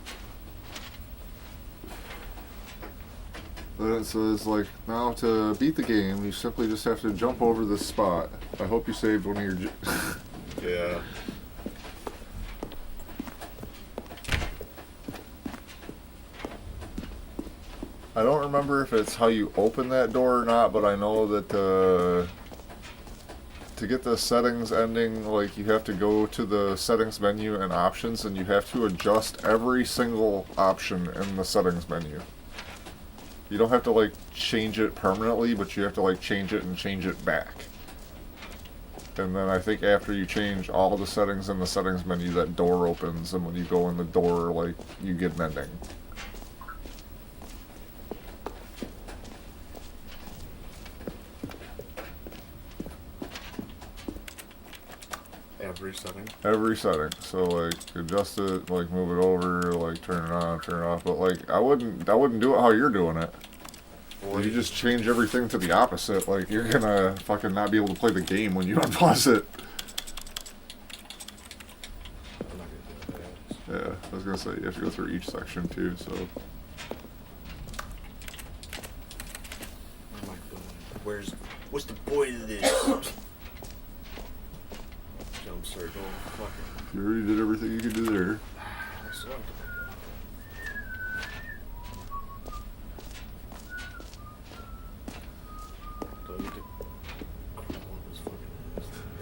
But it says, like, now to beat the game, you simply just have to jump over this spot. I hope you saved one of your... Yeah. I don't remember if it's how you open that door or not, but I know that to get the settings ending, like, you have to go to the settings menu and options, and you have to adjust every single option in the settings menu. You don't have to, like, change it permanently, but you have to, like, change it and change it back. And then I think after you change all of the settings in the settings menu, that door opens, and when you go in the door, like, you get an ending. Every setting. Every setting. So, like, adjust it, like, move it over, like, turn it on, turn it off. But, like, I wouldn't do it how you're doing it. Well, you just change everything to the opposite. Like, you're gonna fucking not be able to play the game when you unpause it. I'm not gonna do that. Yeah, I was gonna say, you have to go through each section, too, so... What am I doing? What's the point of this? Jump circle. Fucking. You already did everything you could do there. I still have to make it. Do I need to crawl up his fucking ass there?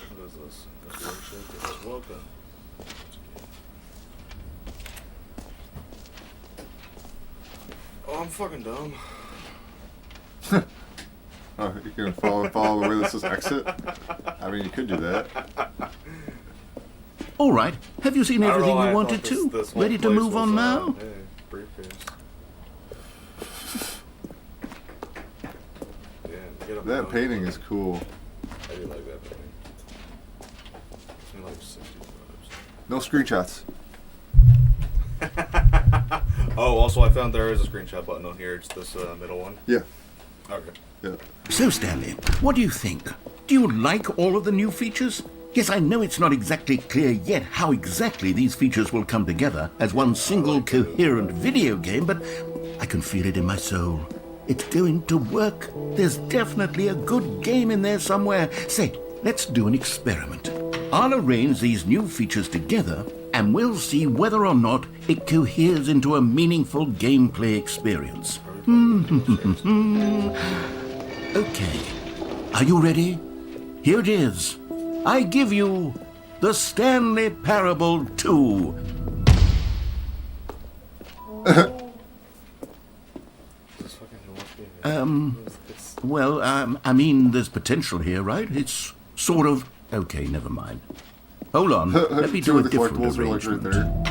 What is this? It's welcome. Oh, I'm fucking dumb. Oh, you can follow the way this is exit? I mean, you could do that. All right. Have you seen I don't know everything why you I wanted thought to? this whole Ready to place move was, on now? Hey, briefcase. Yeah, get up That now. painting is cool. I do like that painting. Gives me like 60 No screenshots. vibes. Oh, also I found there is a screenshot button on here. It's this middle one. Yeah. Okay. Yeah. So, Stanley, what do you think? Do you like all of the new features? Yes, I know it's not exactly clear yet how exactly these features will come together as one single coherent video game, but I can feel it in my soul. It's going to work. There's definitely a good game in there somewhere. Say, let's do an experiment. I'll arrange these new features together, and we'll see whether or not it coheres into a meaningful gameplay experience. Okay. Are you ready? Here it is. I give you the Stanley Parable 2. This fucking watch game. Well, I mean, there's potential here, right? It's sort of... Okay, never mind. Hold on. Let me Two do a of the different collectibles are like right arrangement. there.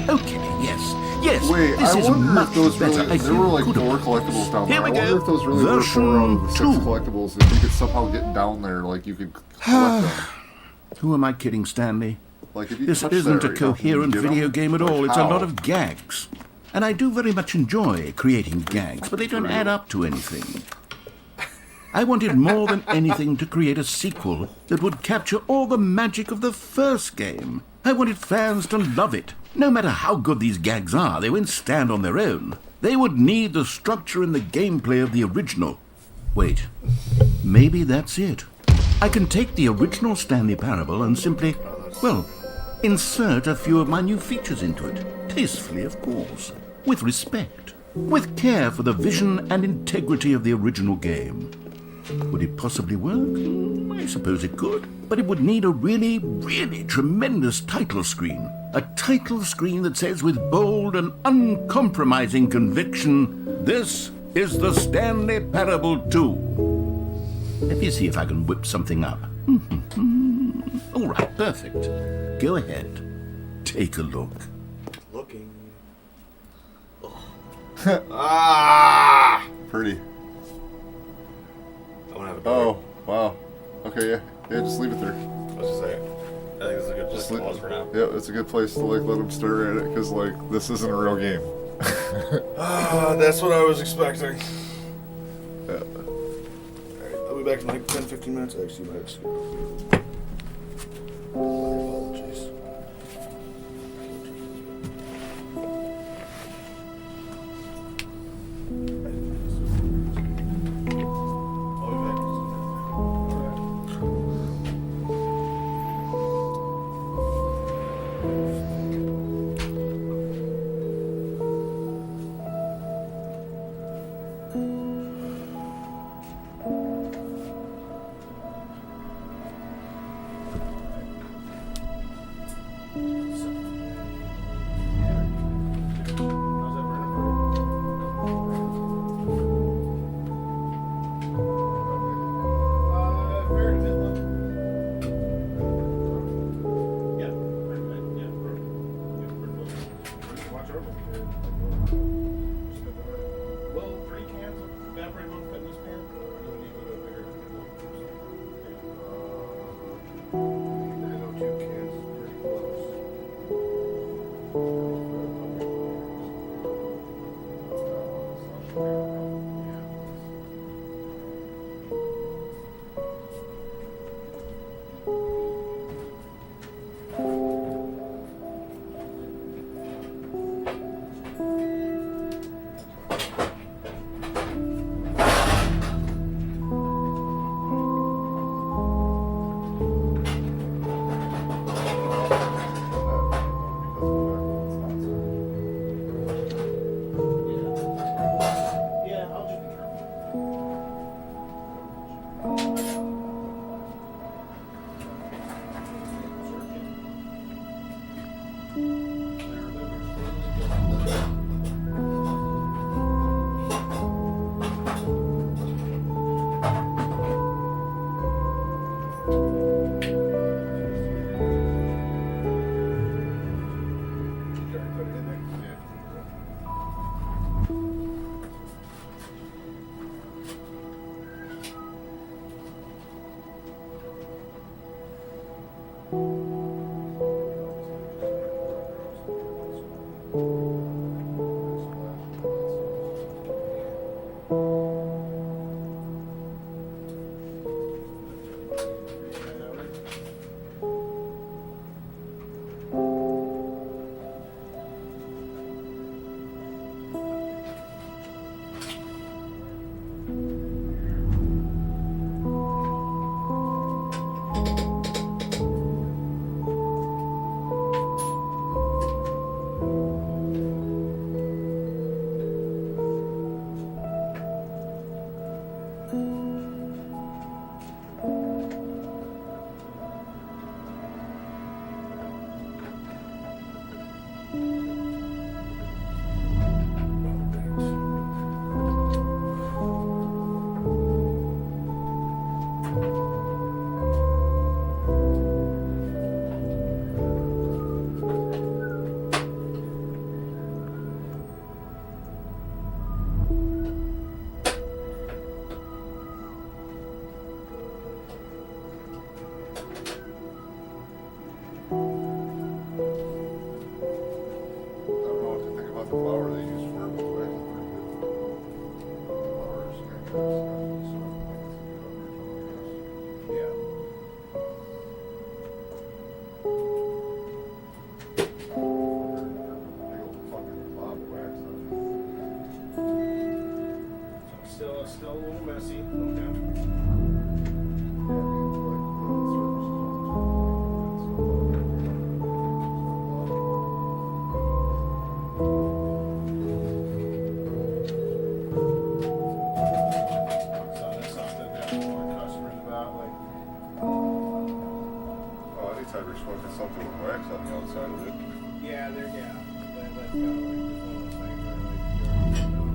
Okay, yes. Yes, Wait, this I is wonder much if those better. really... I There feel were like good 4 about collectibles it. down Here there. I we wonder go. if those really were 4 out of the 6 Version 2. collectibles. If you could somehow get down there, like you could collect them. Who am I kidding, Stanley? Like if you This touch isn't that a right now, can you coherent get 'em? video game at Like, all. It's a how? lot of gags. And I do very much enjoy creating gags, but they don't add up to anything. I wanted more than anything to create a sequel that would capture all the magic of the first game. I wanted fans to love it. No matter how good these gags are, they won't stand on their own. They would need the structure and the gameplay of the original. Wait, maybe that's it. I can take the original Stanley Parable and simply, well, insert a few of my new features into it. Tastefully, of course. With respect. With care for the vision and integrity of the original game. Would it possibly work? I suppose it could. But it would need a really, really tremendous title screen. A title screen that says with bold and uncompromising conviction, "This is the Stanley Parable 2." Let me see if I can whip something up. All right, perfect. Go ahead. Take a look. Looking. Ah! Pretty. I'm gonna have a door. Oh, wow. Okay, yeah. Yeah, just leave it there. Let's just say it. I think this is a good place to pause for now. Yeah, it's a good place to like let them stare at it because like this isn't a real game. Ah, that's what I was expecting. Yeah. Alright, I'll be back in like 10-15 minutes. Actually, minutes. My apologies. I'll be back. Still a little messy. Okay. So that's something that more customers about, like. Oh, anytime you're smoking something with wax on the outside of it. Yeah, that's kind of like just one of those things where like you already know.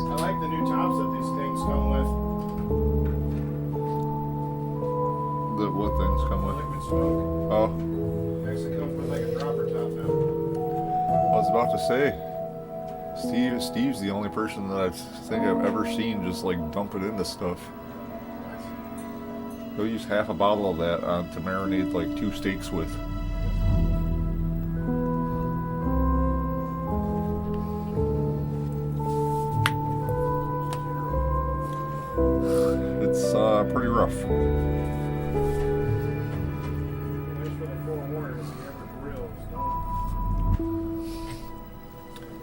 I like the new tops that these things come with. The what things come with? Liquid smoke. Oh, Actually comes with like a dropper top now. I was about to say, Steve's the only person that I think I've ever seen just like dump it into stuff. He'll use half a bottle of that to marinate like 2 steaks with. It's pretty rough. There's for the forewarners, if you ever grill,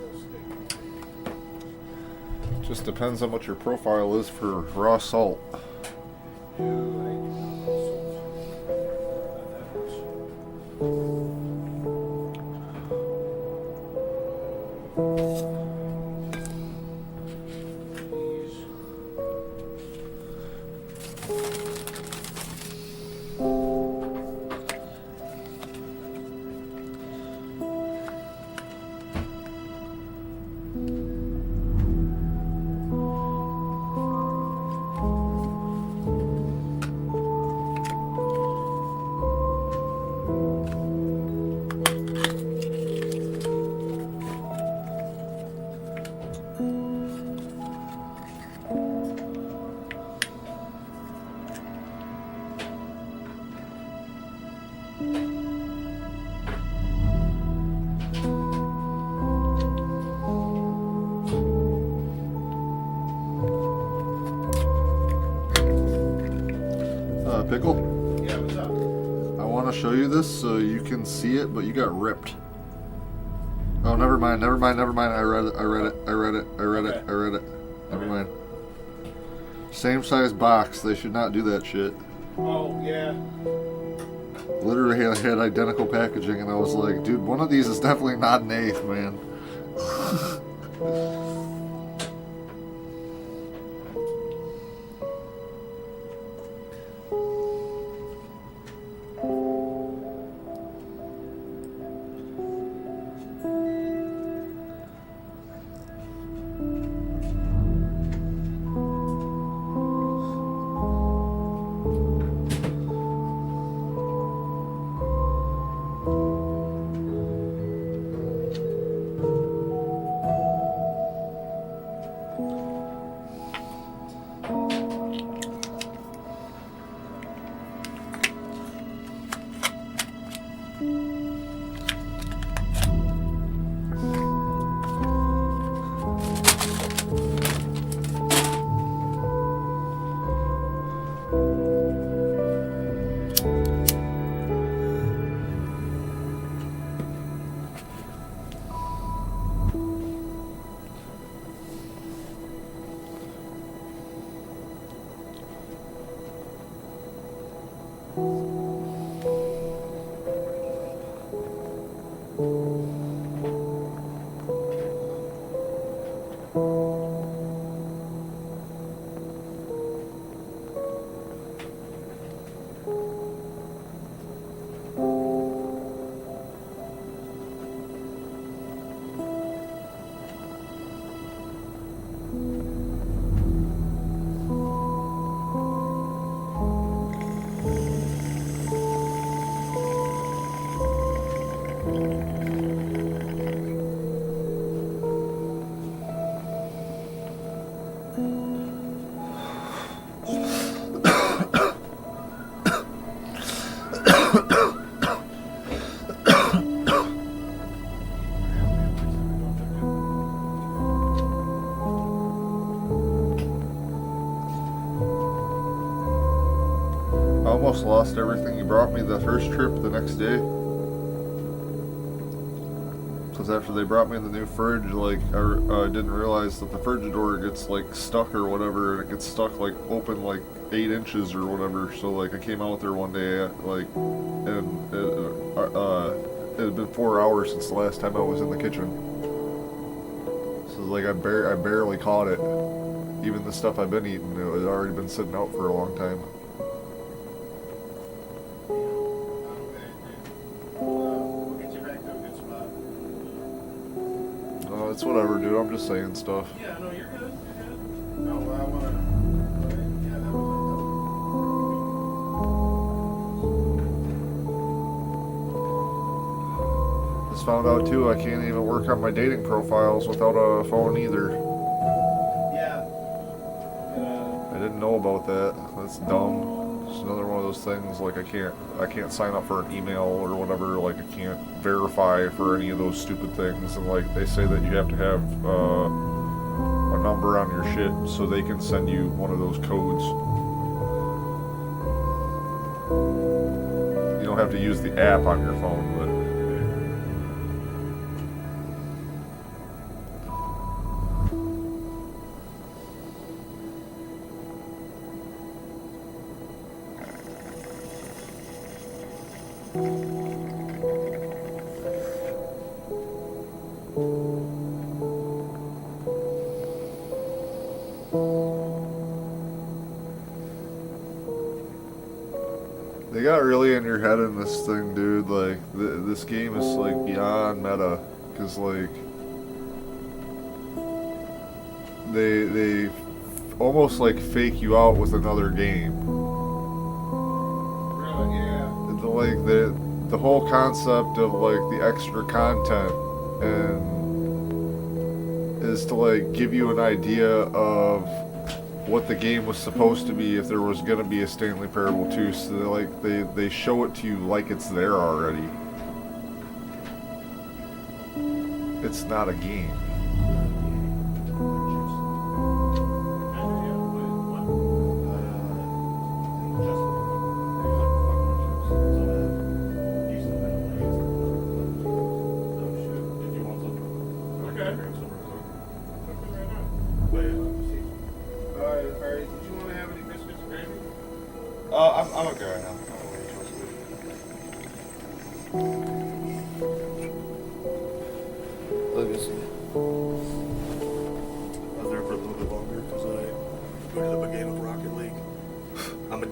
just don't. Just depends on what your profile is for raw salt. Pickle, Yeah, what's up? I want to show you this so you can see it, but you got ripped. Oh, never mind. I read it. Never mind. Same size box. They should not do that shit. Oh, yeah. Literally had identical packaging, and I was like, dude, one of these is definitely not an eighth, man. I almost lost everything you brought me the first trip the next day. Because after they brought me the new fridge, like, I didn't realize that the fridge door gets, like, stuck or whatever, and it gets stuck, like, open, like, 8 inches or whatever. So, like, I came out there one day, like, and it had been 4 hours since the last time I was in the kitchen. So, like, I barely caught it. Even the stuff I've been eating, it had already been sitting out for a long time. We'll get you back to a good spot. Oh, it's whatever, dude. I'm just saying stuff. Yeah, no, you're good. You're good. No, I want to. Yeah, that was. Just found out too, I can't even work on my dating profiles without a phone either. Yeah. I didn't know about that. That's dumb. It's another one of those things, like I can't sign up for an email or whatever, like I can't verify for any of those stupid things, and like they say that you have to have a number on your shit so they can send you one of those codes. You don't have to use the app on your phone, but they got really in your head in this thing, dude. Like, this game is, like, beyond meta. Because, like, they almost, like, fake you out with another game. Really? Yeah. The whole concept of, like, the extra content and is to, like, give you an idea of what the game was supposed to be if there was gonna be a Stanley Parable 2, so they show it to you like it's there already. It's not a game.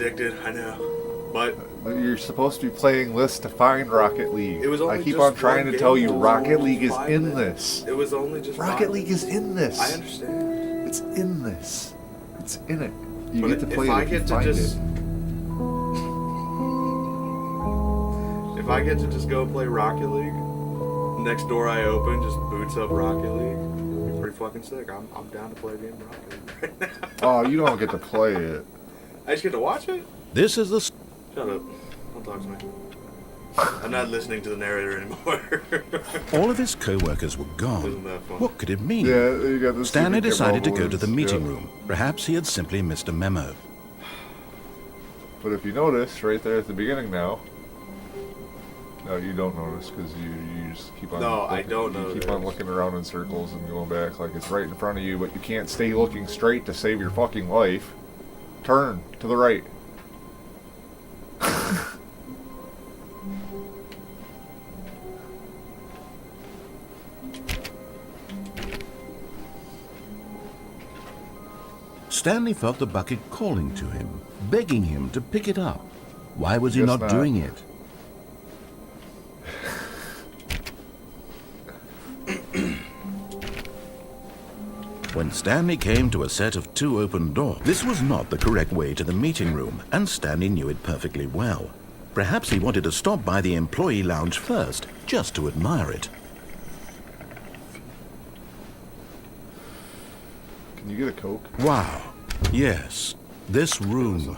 addicted. I know, but You're supposed to be playing this to find Rocket League. it was only I keep just on trying one to tell game. you, It was Rocket only League is 5 in minutes. this. It was only just Rocket 5 League is in this. I understand. It's in this. It's in it. You But get to play if it I if you get to find just, it. if I get to just go play Rocket League, next door I open just boots up Rocket League. It'd be pretty fucking sick. I'm down to play a game of Rocket League right now. Oh, you don't get to play it. I just get to watch it. This is the... Shut up. Don't talk to me. I'm not listening to the narrator anymore. All of his co-workers were Isn't gone. that fun? What could it mean? Yeah, you got this. Stanley decided to go to the meeting yeah. room. Perhaps he had simply missed a memo. But if you notice, right there at the beginning now. No, you don't notice because you just keep on. No, I don't You keep on notice. looking around in circles and going back like it's right in front of you, but you can't stay looking straight to save your fucking life. Turn to the right. Stanley felt the bucket calling to him, begging him to pick it up. Why was he Guess not not. doing it? When Stanley came to a set of 2 open doors, this was not the correct way to the meeting room, and Stanley knew it perfectly well. Perhaps he wanted to stop by the employee lounge first, just to admire it. Can you get a Coke? Wow. Yes, this room.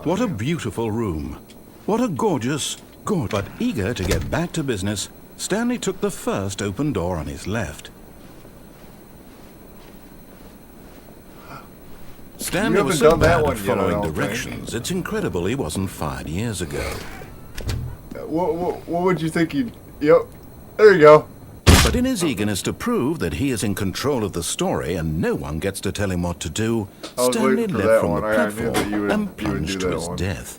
What a beautiful room. What a gorgeous. But eager to get back to business, Stanley took the first open door on his left. Stanley You was haven't so done that bad at one yet, I following don't think. directions, it's incredible he wasn't fired years ago. What would you think you? Yep. There you go. But in his eagerness to prove that he is in control of the story and no one gets to tell him what to do, I was Stanley waiting for leapt that from one. the I knew platform that you would and plunged do to that his one. death.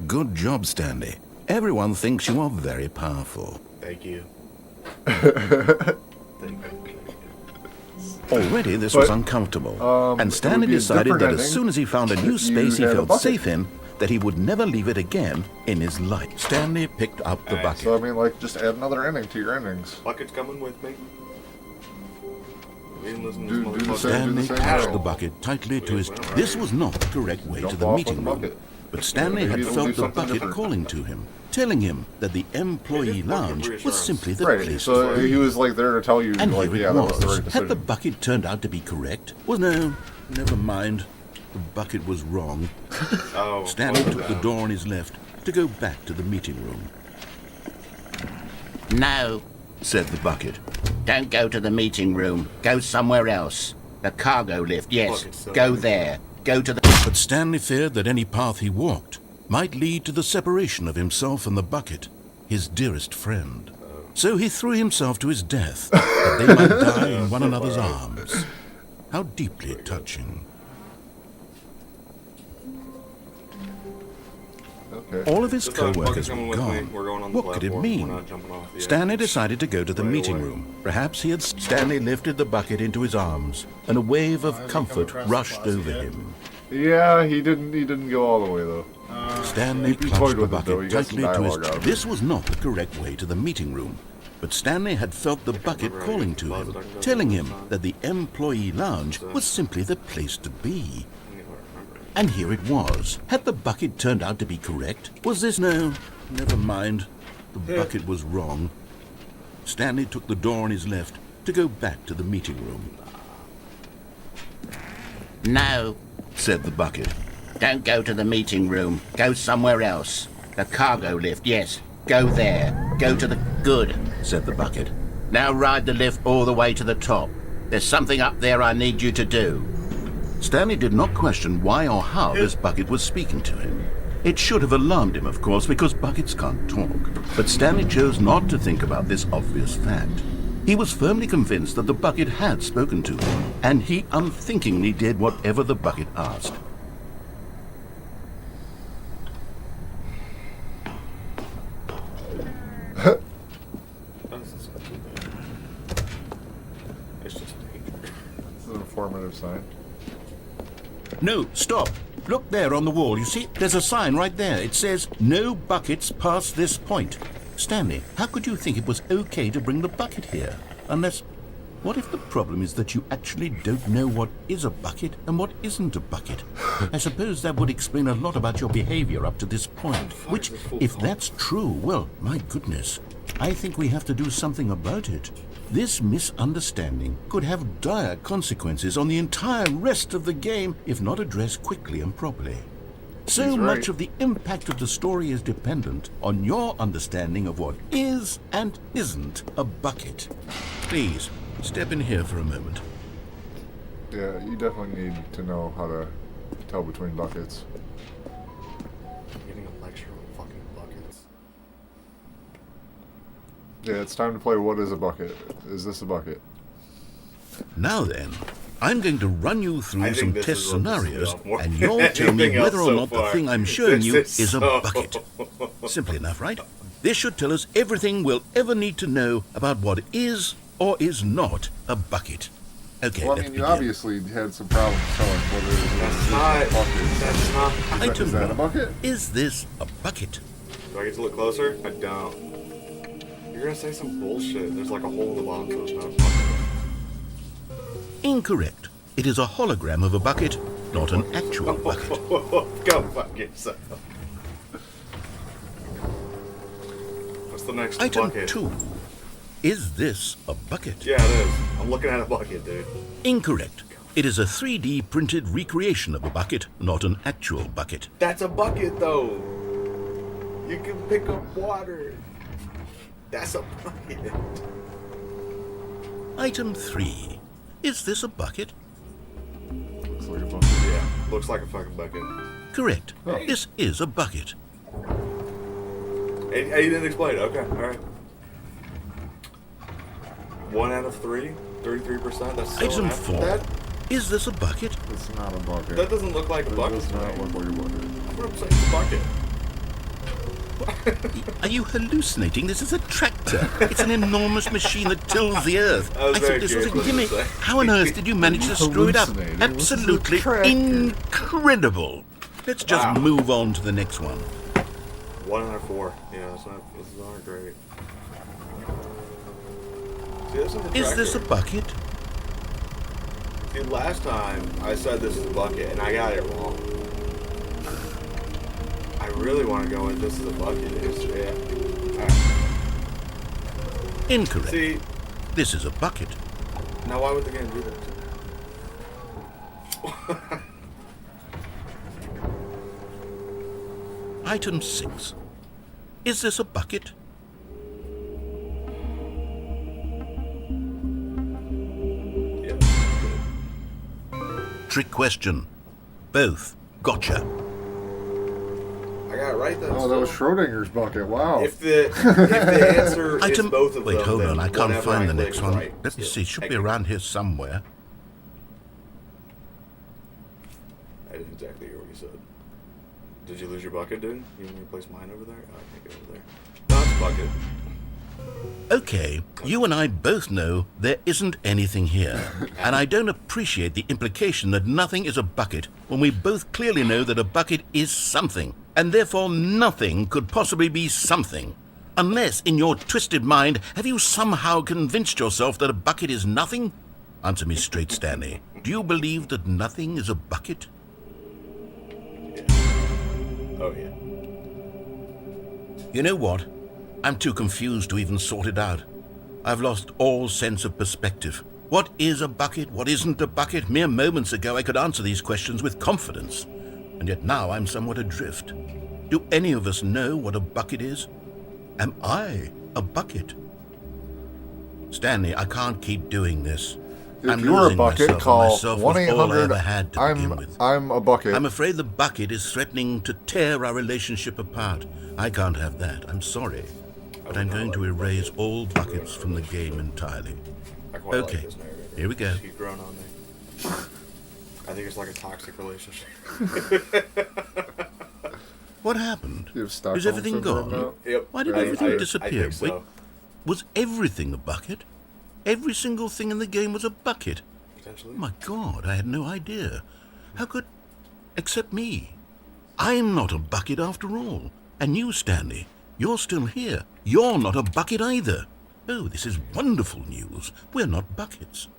Good job, Stanley. Everyone thinks you are very powerful. Thank you. Thank you. Already this But, was uncomfortable, it and would Stanley be a decided different that ending as soon as he found a new if you space he had a felt bucket. safe in, that he would never leave it again in his life. Stanley picked up the bucket. So I mean, like, just add another ending to your endings. Bucket's coming with me. We didn't listen to Do this the motherfucker. same. Stanley same cashed way. the bucket tightly to his... This was not the correct way to Jump the off meeting with the room. bucket. But Stanley Maybe had it'll felt do the something bucket different. calling to him, telling him that the employee lounge was simply the Right. place So to be. he was like there to tell you, And like, here it yeah, that was was. the right Had decision. the bucket turned out to be correct? Well, no, never mind. The bucket was wrong. Oh, Stanley fuck took the that. door on his left to go back to the meeting room. No, said the bucket. Don't go to the meeting room. Go somewhere else. The cargo lift, yes. Fucking so Go weird. there. Go to the... But Stanley feared that any path he walked might lead to the separation of himself and the bucket, his dearest friend. So he threw himself to his death, that they might die in one another's arms. How deeply touching. Okay. All of his Just thought, co-workers bucket's coming were with me. gone. We're going on the What could it platform. mean? We're not jumping off the Stanley edge. decided to go to the Right meeting away. room. Perhaps he had... Stanley lifted the bucket into his arms, and a wave of comfort rushed over him. Yeah, he didn't go all the way though. Stanley He clutched toyed the with it, though. bucket He got some tightly to his... dialogue out of it. This was not the correct way to the meeting room, but Stanley had felt the bucket remember calling how to you him, buzzed talking about telling that him last time. that the employee lounge was simply the place to be. I can't remember it. And here it was. Had the bucket turned out to be correct? Was this... No, never mind. The bucket was wrong. Stanley took the door on his left to go back to the meeting room. No, Said the bucket. don't go to the meeting room. Go somewhere else. The cargo lift, yes. Go there. Go to the... Good, Said the bucket. Now ride the lift all the way to the top. There's something up there I need you to do. Stanley did not question why or how this bucket was speaking to him. It should have alarmed him, of course, because buckets can't talk. But Stanley chose not to think about this obvious fact. He was firmly convinced that the bucket had spoken to him, and he unthinkingly did whatever the bucket asked. That's not too bad. It's just me. This is an informative sign. No, stop! Look there on the wall, you see? There's a sign right there. It says, no buckets past this point. Stanley, how could you think it was okay to bring the bucket here? Unless... What if the problem is that you actually don't know what is a bucket and what isn't a bucket? I suppose that would explain a lot about your behavior up to this point. Which, if that's true, well, my goodness, I think we have to do something about it. This misunderstanding could have dire consequences on the entire rest of the game if not addressed quickly and properly. So He's right. much of the impact of the story is dependent on your understanding of what is and isn't a bucket. Please, step in here for a moment. Yeah, you definitely need to know how to tell between buckets. I'm getting a lecture on fucking buckets. Yeah, it's time to play What is a Bucket? Is this a bucket? Now then, I'm going to run you I through think some this test is what this is scenarios, about more and than you'll tell me anything whether else or so not the far. thing I'm showing you This is a so- bucket. Simple enough, right? This should tell us everything we'll ever need to know about what is or is not a bucket. Okay, Well, I let's mean, you begin. obviously had some problems telling what it is. That's not. That's not. Item Is that a one. bucket? Is this a bucket? Do I get to look closer? I don't. You're gonna say some bullshit. There's like a hole in the bottom, so it's not a bucket. Incorrect. It is a hologram of a bucket, not an actual bucket. Go fuck yourself. What's the next Item bucket? 2. Is this a bucket? Yeah, it is. I'm looking at a bucket, dude. Incorrect. It is a 3D printed recreation of a bucket, not an actual bucket. That's a bucket, though. You can pick up water. That's a bucket. Item 3. Is this a bucket? Looks like a bucket. Yeah, looks like a fucking bucket. Correct. This is a bucket. Hey, you didn't explain it. Okay, all right. 1 out of 3, 33%. That's still Item an 4. That Is this a bucket? It's not a bucket. that doesn't look like a It bucket. does to not me. look like a bucket. I'm gonna say it's a bucket. Are you hallucinating? This is a tractor. It's an enormous machine that tills the earth. I was I very thought this was a curious what you gimmick. were saying. How on earth did you manage to screw it up? Hallucinating? This is a Absolutely tractor. incredible. Let's just Wow. move on to the next one. 1 out of 4. Yeah, that's not great. See, this is a Is this a tractor. bucket? See, last time I said this is a bucket and I got it wrong. I really want to go with this is a bucket. Yeah. Alright. Incorrect. See, This is a bucket. now why would the game do that to me? Item 6. Is this a bucket? Yeah. Trick question. Both. Gotcha. I got it right though. Oh, that was Schrodinger's bucket. Wow. If the answer is Item. both of Wait, them, hold then on. I can't whatever find the click next is one. right. Let me Yeah. see. It should Thank be you. around here somewhere. I didn't exactly hear what you said. Did you lose your bucket, dude? You want me to place mine over there? Oh, I can't go over there. No, it's a bucket. Okay, you and I both know there isn't anything here. And I don't appreciate the implication that nothing is a bucket when we both clearly know that a bucket is something. And therefore nothing could possibly be something. Unless, in your twisted mind, have you somehow convinced yourself that a bucket is nothing? Answer me straight, Stanley. Do you believe that nothing is a bucket? Oh, yeah. You know what? I'm too confused to even sort it out. I've lost all sense of perspective. What is a bucket? What isn't a bucket? Mere moments ago I could answer these questions with confidence. And yet now I'm somewhat adrift. Do any of us know what a bucket is? Am I a bucket? Stanley, I can't keep doing this. If I'm you're a losing bucket, myself, and call myself was all I ever had to begin with. I'm a bucket. I'm afraid the bucket is threatening to tear our relationship apart. I can't have that. I'm sorry. But I'm going to erase all buckets from the game entirely. I quite Okay, like this narrative. here we go. Keep growing on me. I think it's like a toxic relationship. What happened? You have Stockholm Is everything syndrome gone? now? Yep. Why did I- everything I disappear? think so. Wait, was everything a bucket? Every single thing in the game was a bucket? Potentially. Oh my God, I had no idea. How could except me. I'm not a bucket after all. And you, Stanley, you're still here. You're not a bucket either. Oh, this is wonderful news. We're not buckets.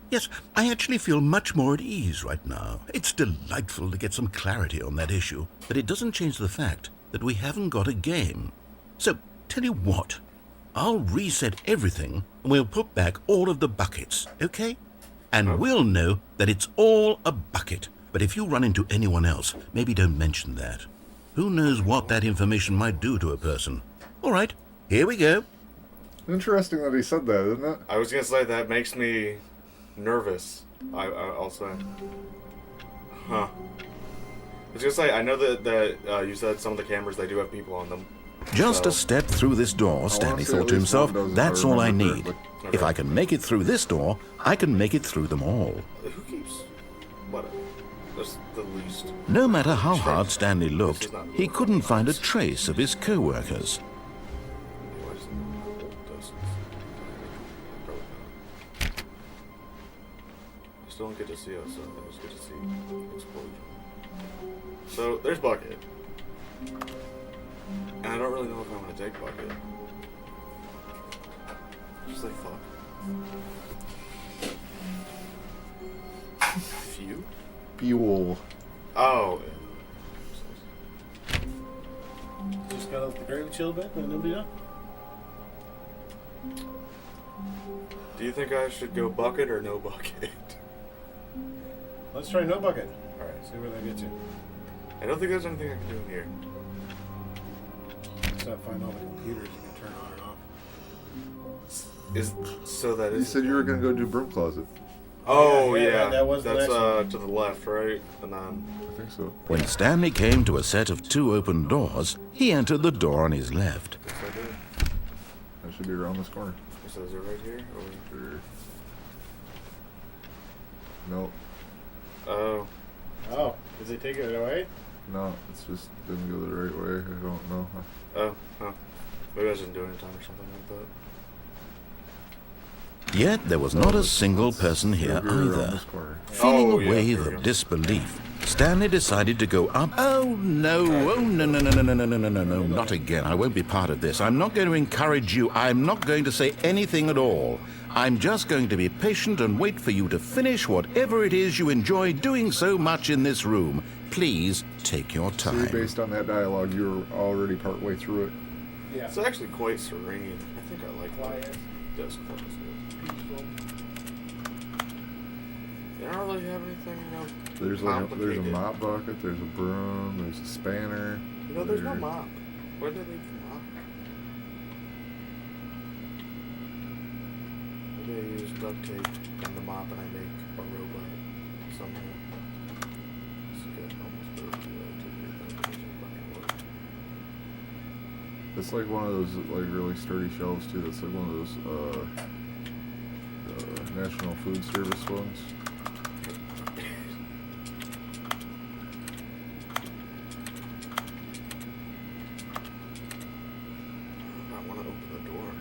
Yes, I actually feel much more at ease right now. It's delightful to get some clarity on that issue, but it doesn't change the fact that we haven't got a game. So, tell you what, I'll reset everything and we'll put back all of the buckets, okay? And we'll know that it's all a bucket. But if you run into anyone else, maybe don't mention that. Who knows what that information might do to a person. All right, here we go. Interesting that he said that, isn't it? I was gonna say that makes me nervous. I'll say. Huh. I was gonna say, I know that you said some of the cameras, they do have people on them. Just a step through this door, Stanley thought to himself, that's all I need. Okay. If I can make it through this door, I can make it through them all. Who keeps... What? That's the least... No matter how hard Stanley looked, he couldn't find a trace of his co-workers. Why doesn't it hold dust? Probably not. I still don't get to see outside. I just get to see explosion. So, there's Bucket. And I don't really know if I want to take Bucket. Just like, fuck. Few? Fuel. Oh. Just gotta let the gravy chill a bit and then be done. Do you think I should go Bucket or no Bucket? Let's try no bucket. Alright. See where that gets you. I don't think there's anything I can do in here. Let's not find all the computers you can turn on and off. So that You is... said you were gonna go do broom closet. Oh, Yeah, yeah. that was the That's next one. to the left, right? And then... I think so. When Stanley came to a set of 2 open doors, he entered the door on his left. Yes, I did. That should be around this corner. So is it right here? Sure. Nope. Oh. Oh, did they take it away? No, it's just didn't go the right way. I don't know. Oh. Huh. Maybe I was in doing it time or something like that. Yet there was not a single person here Should be around either. this corner. Feeling Oh, a yeah, wave there we go. of disbelief, Stanley decided to go up. Oh no, no, no, no, no, no, no, no, not again. I won't be part of this. I'm not going to encourage you. I'm not going to say anything at all. I'm just going to be patient and wait for you to finish whatever it is you enjoy doing so much in this room. Please take your See, time. based on that dialogue, you're already partway through it. Yeah. It's actually quite serene. I think I like Quiet. that. Desk closed. Peaceful. They don't really have anything, you know. There's a complicated. mop bucket, there's a broom, there's a spanner. You know, there's no there- mop. Where did they leave the mop? Maybe I use duct tape and the mop and I make a robot somehow. This guy almost built the activity thing. It doesn't fucking work. It's like one of those like really sturdy shelves too. That's like one of those National Food Service ones. I want to open the door.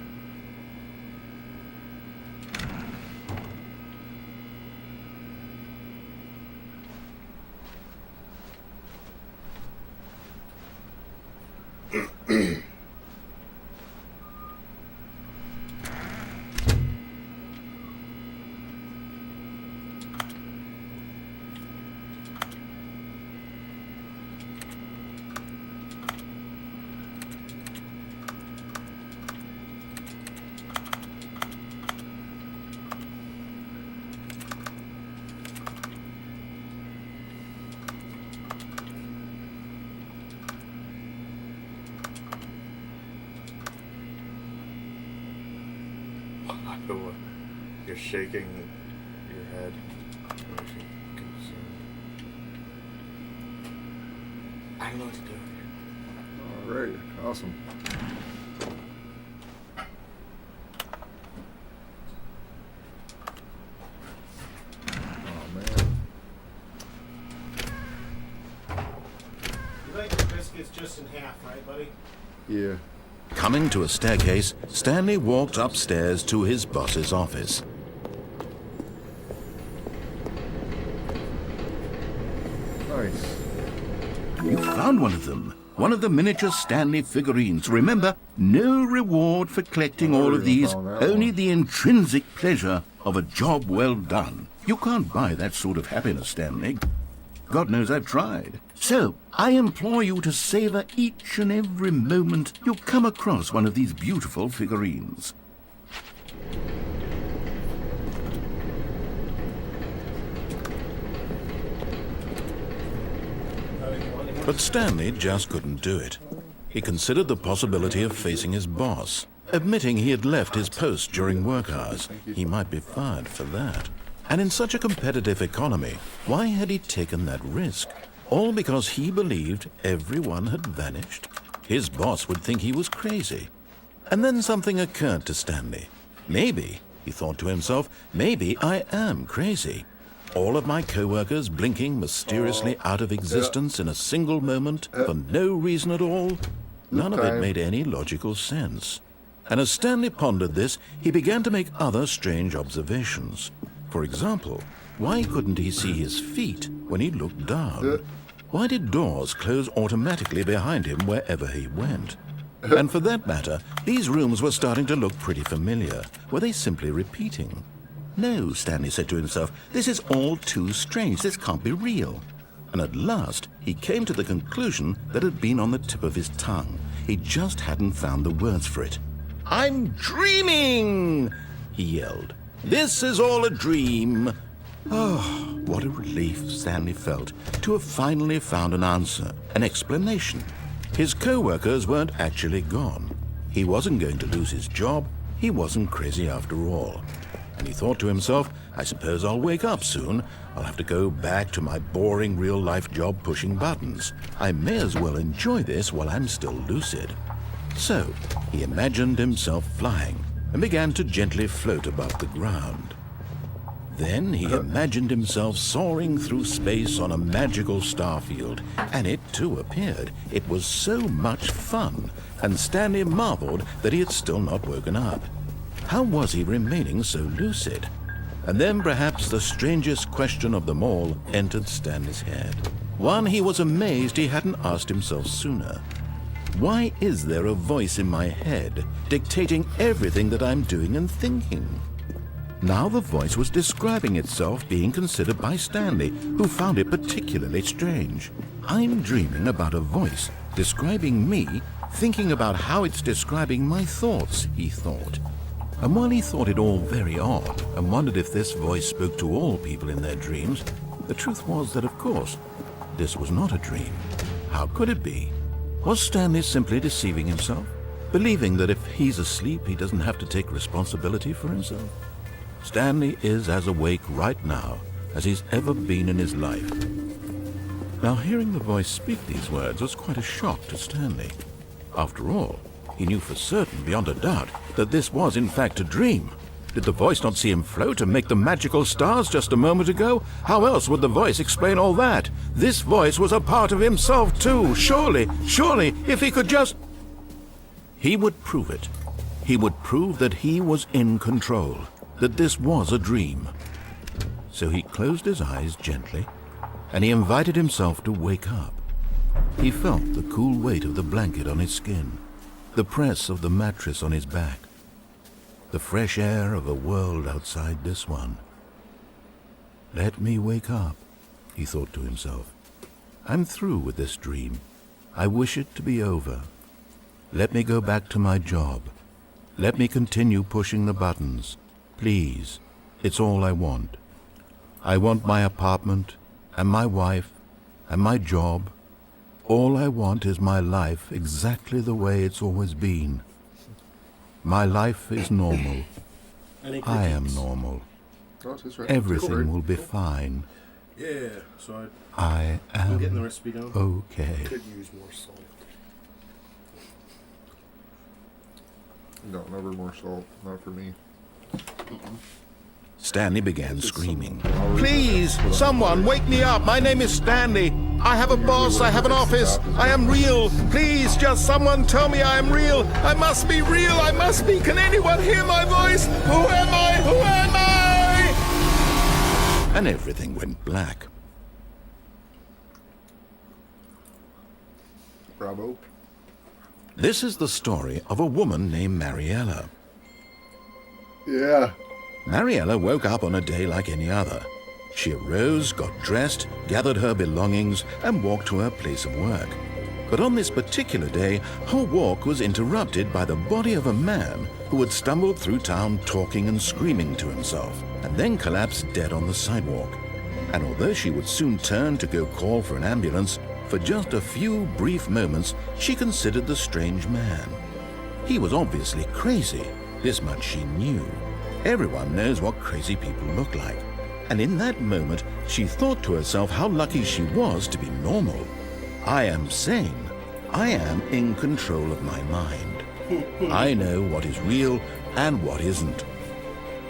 Oh, you're shaking your head. You're actually concerned. I don't know what to do here. All right, awesome. Oh man. You like the biscuits just in half, right, buddy? Yeah. Coming to a staircase, Stanley walked upstairs to his boss's office. Nice. You found one of them. One of the miniature Stanley figurines. Remember, no reward for collecting all of these, only the intrinsic pleasure of a job well done. You can't buy that sort of happiness, Stanley. God knows I've tried. So, I implore you to savor each and every moment you come across one of these beautiful figurines. But Stanley just couldn't do it. He considered the possibility of facing his boss, admitting he had left his post during work hours. He might be fired for that. And in such a competitive economy, why had he taken that risk? All because he believed everyone had vanished? His boss would think he was crazy. And then something occurred to Stanley. Maybe, he thought to himself, maybe I am crazy. All of my co-workers blinking mysteriously out of existence in a single moment for no reason at all. None of it made any logical sense. And as Stanley pondered this, he began to make other strange observations. For example, why couldn't he see his feet when he looked down? Why did doors close automatically behind him wherever he went? And for that matter, these rooms were starting to look pretty familiar. Were they simply repeating? No, Stanley said to himself, this is all too strange. This can't be real. And at last, he came to the conclusion that had been on the tip of his tongue. He just hadn't found the words for it. "I'm dreaming!" he yelled. "This is all a dream." Oh, what a relief Stanley felt to have finally found an answer, an explanation. His co-workers weren't actually gone. He wasn't going to lose his job. He wasn't crazy after all. And he thought to himself, I suppose I'll wake up soon. I'll have to go back to my boring real-life job pushing buttons. I may as well enjoy this while I'm still lucid. So, he imagined himself flying and began to gently float above the ground. Then he imagined himself soaring through space on a magical starfield, and it too appeared. It was so much fun, and Stanley marveled that he had still not woken up. How was he remaining so lucid? And then perhaps the strangest question of them all entered Stanley's head. One he was amazed he hadn't asked himself sooner. Why is there a voice in my head dictating everything that I'm doing and thinking? Now the voice was describing itself being considered by Stanley, who found it particularly strange. I'm dreaming about a voice describing me, thinking about how it's describing my thoughts, he thought. And while he thought it all very odd and wondered if this voice spoke to all people in their dreams, the truth was that, of course, this was not a dream. How could it be? Was Stanley simply deceiving himself, believing that if he's asleep, he doesn't have to take responsibility for himself? Stanley is as awake right now as he's ever been in his life. Now, hearing the voice speak these words was quite a shock to Stanley. After all, he knew for certain, beyond a doubt, that this was in fact a dream. Did the voice not see him float and make the magical stars just a moment ago? How else would the voice explain all that? This voice was a part of himself too. Surely, if he could just... He would prove it. He would prove that he was in control, that this was a dream. So he closed his eyes gently, and he invited himself to wake up. He felt the cool weight of the blanket on his skin, the press of the mattress on his back, the fresh air of a world outside this one. Let me wake up, he thought to himself. I'm through with this dream. I wish it to be over. Let me go back to my job. Let me continue pushing the buttons. Please, it's all I want. I want my apartment, and my wife, and my job. All I want is my life exactly the way it's always been. My life is normal. I am normal. Everything will be fine. Yeah, so I I'm getting the am recipe down. okay. Could use more salt. No, never more salt. Not for me. Stanley began screaming. Please, someone wake me up. My name is Stanley. I have a boss. I have an office. I am real. Please, just someone tell me I am real. I must be real. I must be. Can anyone hear my voice? Who am I? Who am I? And everything went black. Bravo. This is the story of a woman named Mariella. Yeah. Mariella woke up on a day like any other. She arose, got dressed, gathered her belongings, and walked to her place of work. But on this particular day, her walk was interrupted by the body of a man who had stumbled through town talking and screaming to himself, and then collapsed dead on the sidewalk. And although she would soon turn to go call for an ambulance, for just a few brief moments she considered the strange man. He was obviously crazy, this much she knew. Everyone knows what crazy people look like. And in that moment, she thought to herself how lucky she was to be normal. I am sane. I am in control of my mind. I know what is real and what isn't.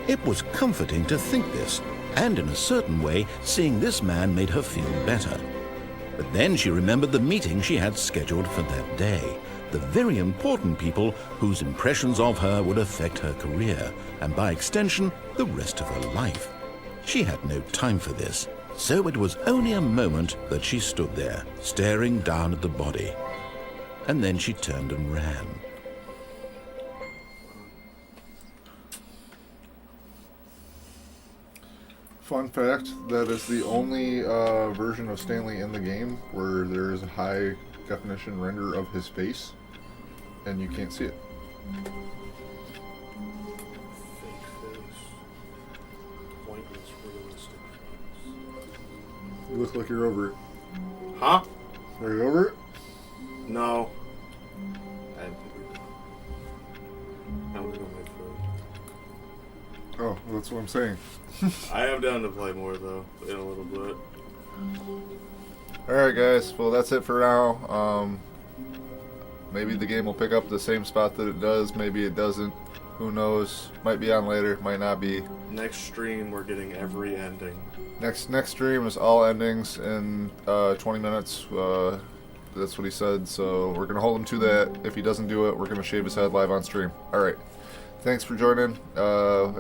It was comforting to think this, and in a certain way, seeing this man made her feel better. But then she remembered the meeting she had scheduled for that day, the very important people whose impressions of her would affect her career, and by extension, the rest of her life. She had no time for this, so it was only a moment that she stood there, staring down at the body. And then she turned and ran. Fun fact, that is the only version of Stanley in the game where there is a high definition render of his face, and you can't see it. Fake face. Pointless realistic face. You look like you're over it. Huh? Are you over it? No. I'm gonna go make food. Oh, well, that's what I'm saying. I am down to play more though, in a little bit. Alright guys, well that's it for now. Maybe the game will pick up the same spot that it does, maybe it doesn't. Who knows? Might be on later, might not be. Next stream, we're getting every ending. Next stream is all endings in 20 minutes. That's what he said, so we're going to hold him to that. If he doesn't do it, we're going to shave his head live on stream. Alright. Thanks for joining. And